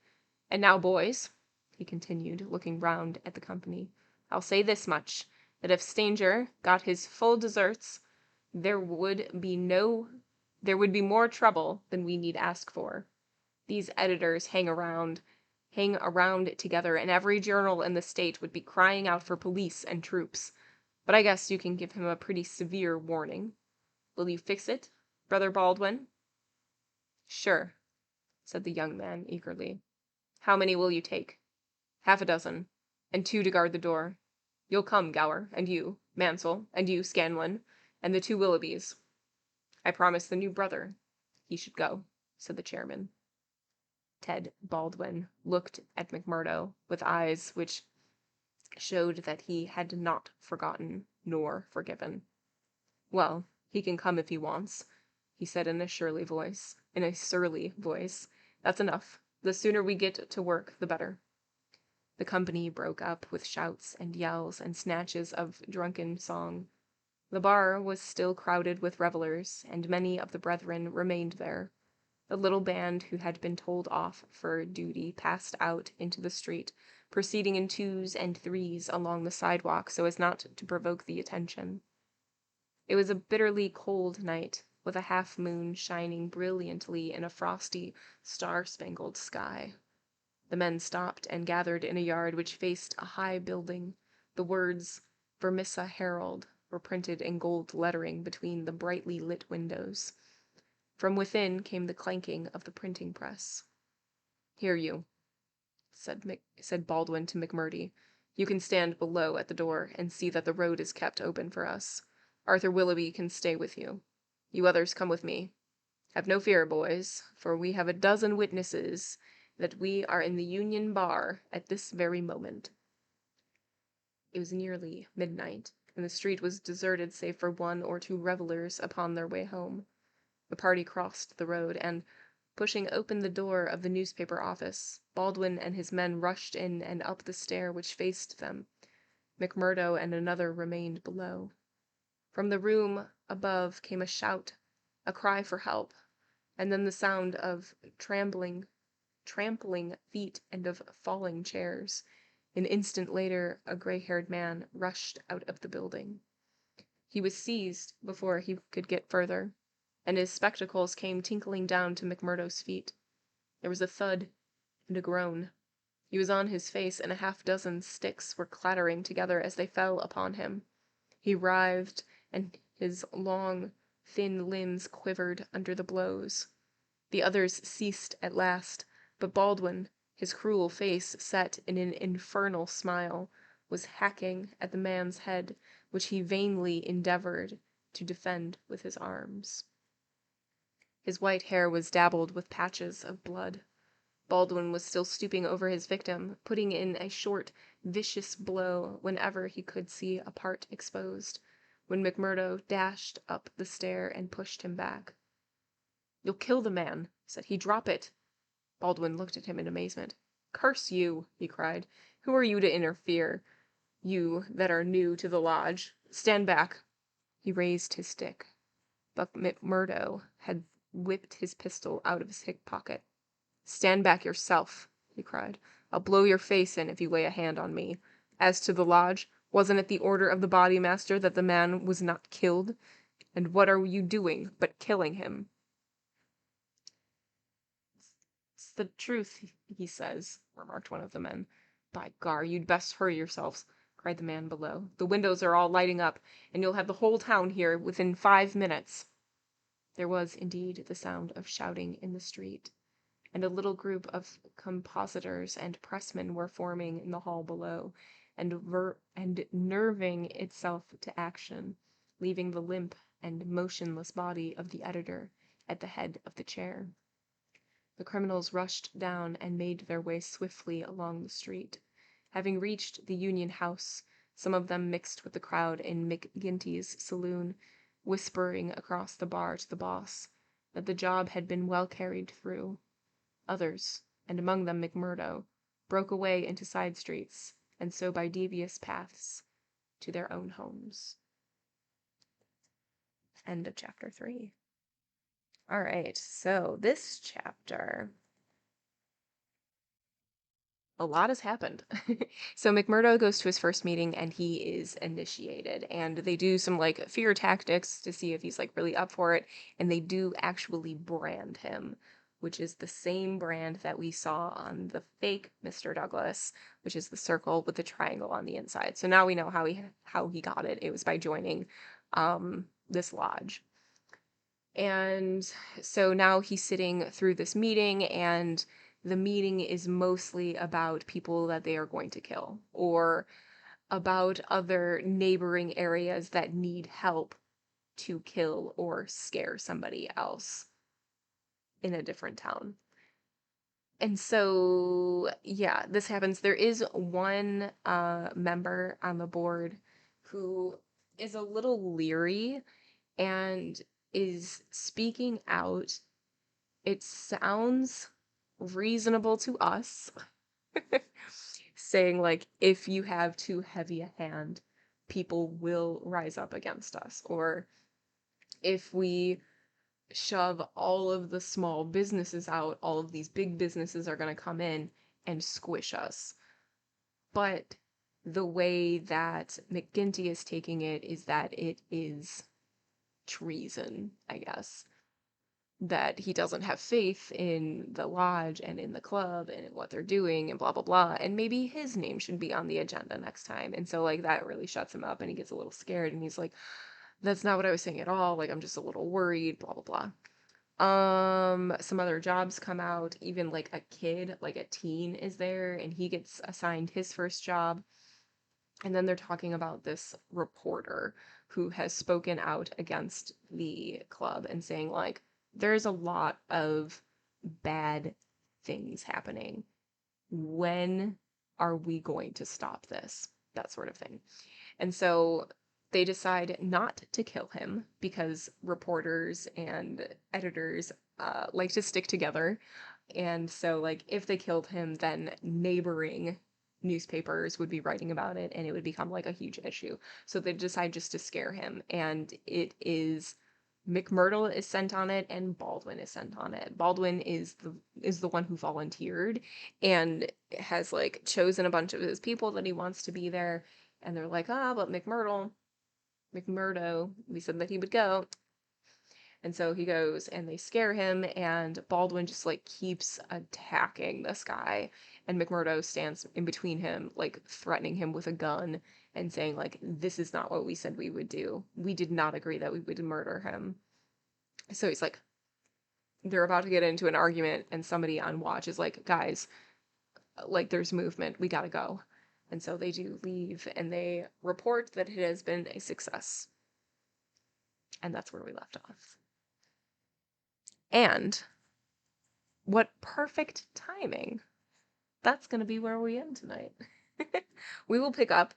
And now, boys," he continued, looking round at the company, "I'll say this much, that if Stanger got his full deserts, there would be more trouble than we need ask for. These editors hang around together, and every journal in the state would be crying out for police and troops. But I guess you can give him a pretty severe warning. Will you fix it, Brother Baldwin?" "Sure," said the young man eagerly. "How many will you take?" "Half a dozen, and 2 to guard the door. You'll come, Gower, and you, Mansell, and you, Scanlon, and the 2 Willoughbys. I promised the new brother he should go, said the chairman. Ted Baldwin looked at McMurdo with eyes which showed that he had not forgotten nor forgiven. Well, he can come if he wants, he said in a surly voice. That's enough. The sooner we get to work, the better. The company broke up with shouts and yells and snatches of drunken song. The bar was still crowded with revelers, and many of the brethren remained there. The little band who had been told off for duty passed out into the street, proceeding in 2s and 3s along the sidewalk so as not to provoke the attention. It was a bitterly cold night, with a half-moon shining brilliantly in a frosty, star-spangled sky. The men stopped and gathered in a yard which faced a high building. The words Vermissa Herald were printed in gold lettering between the brightly lit windows. From within came the clanking of the printing press. "Here, you," said Baldwin to McMurdy. "You can stand below at the door and see that the road is kept open for us. Arthur Willoughby can stay with you. You others come with me. Have no fear, boys, for we have a dozen witnesses that we are in the Union Bar at this very moment." It was nearly midnight, and the street was deserted save for 1 or 2 revelers upon their way home. The party crossed the road, and, pushing open the door of the newspaper office, Baldwin and his men rushed in and up the stair which faced them. McMurdo and another remained below. From the room above came a shout, a cry for help, and then the sound of trampling feet and of falling chairs. An instant later, a gray-haired man rushed out of the building. He was seized before he could get further, and his spectacles came tinkling down to McMurdo's feet. There was a thud and a groan. He was on his face, and a half-dozen sticks were clattering together as they fell upon him. He writhed, and his long, thin limbs quivered under the blows. The others ceased at last, but Baldwin, his cruel face set in an infernal smile, was hacking at the man's head, which he vainly endeavored to defend with his arms. His white hair was dabbled with patches of blood. Baldwin was still stooping over his victim, putting in a short, vicious blow whenever he could see a part exposed, when McMurdo dashed up the stair and pushed him back. "You'll kill the man," said he. "Drop it." Baldwin looked at him in amazement. "Curse you," he cried. "Who are you to interfere? You that are new to the lodge. Stand back." He raised his stick, but McMurdo had whipped his pistol out of his hip pocket. "Stand back yourself," he cried. "I'll blow your face in if you lay a hand on me. As to the lodge, wasn't it the order of the body master that the man was not killed? And what are you doing but killing him?" "It's the truth, he says," remarked one of the men. "By gar, you'd best hurry yourselves," cried the man below. "The windows are all lighting up, and you'll have the whole town here within 5 minutes." There was indeed the sound of shouting in the street, and a little group of compositors and pressmen were forming in the hall below, and nerving itself to action, leaving the limp and motionless body of the editor at the head of the chair. The criminals rushed down and made their way swiftly along the street. Having reached the Union House, some of them mixed with the crowd in McGinty's saloon, whispering across the bar to the boss that the job had been well carried through. Others, and among them McMurdo, broke away into side streets, and so by devious paths to their own homes. End of chapter 3. All right, so this chapter, a lot has happened. So McMurdo goes to his first meeting and he is initiated, and they do some like fear tactics to see if he's like really up for it, and they do actually brand him, which is the same brand that we saw on the fake Mr. Douglas, which is the circle with the triangle on the inside. So now we know how he got it. It was by joining this lodge. And so now he's sitting through this meeting, and the meeting is mostly about people that they are going to kill, or about other neighboring areas that need help to kill or scare somebody else in a different town. And so, yeah, this happens. There is one member on the board who is a little leery and is speaking out. It sounds reasonable to us, saying, like, if you have too heavy a hand, people will rise up against us. Or if we shove all of the small businesses out, all of these big businesses are going to come in and squish us. But the way that McGinty is taking it is that it is treason, I guess. That he doesn't have faith in the lodge and in the club and in what they're doing and blah, blah, blah. And maybe his name should be on the agenda next time. And so, like, that really shuts him up and he gets a little scared and he's like, that's not what I was saying at all. Like, I'm just a little worried, blah, blah, blah. Some other jobs come out, even like a kid, like a teen is there, and he gets assigned his first job. And then they're talking about this reporter who has spoken out against the club and saying, like, there's a lot of bad things happening. When are we going to stop this? That sort of thing. And so they decide not to kill him because reporters and editors like to stick together. And so, like, if they killed him, then neighboring newspapers would be writing about it and it would become like a huge issue. So they decide just to scare him. And it is McMurdo is sent on it and Baldwin is sent on it. Baldwin is the one who volunteered and has like chosen a bunch of his people that he wants to be there. And they're like, but McMurdo, we said that he would go. And so he goes and they scare him and Baldwin just like keeps attacking this guy. And McMurdo stands in between him, like threatening him with a gun and saying like, this is not what we said we would do. We did not agree that we would murder him. So he's like, they're about to get into an argument and somebody on watch is like, guys, like there's movement, we gotta go. And so they do leave and they report that it has been a success. And that's where we left off. And what perfect timing. That's going to be where we end tonight. We will pick up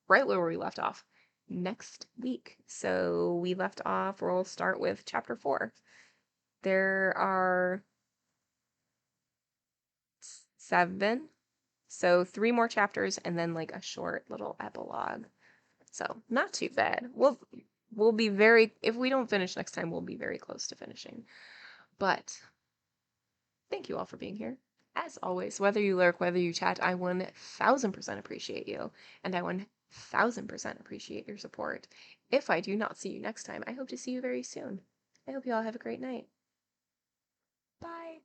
right where we left off next week. So we left off, we'll start with chapter 4. There are 7. So 3 more chapters and then like a short little epilogue. So not too bad. We'll be very, if we don't finish next time, we'll be very close to finishing. But thank you all for being here. As always, whether you lurk, whether you chat, I 1000% appreciate you. And I 1000% appreciate your support. If I do not see you next time, I hope to see you very soon. I hope you all have a great night. Bye.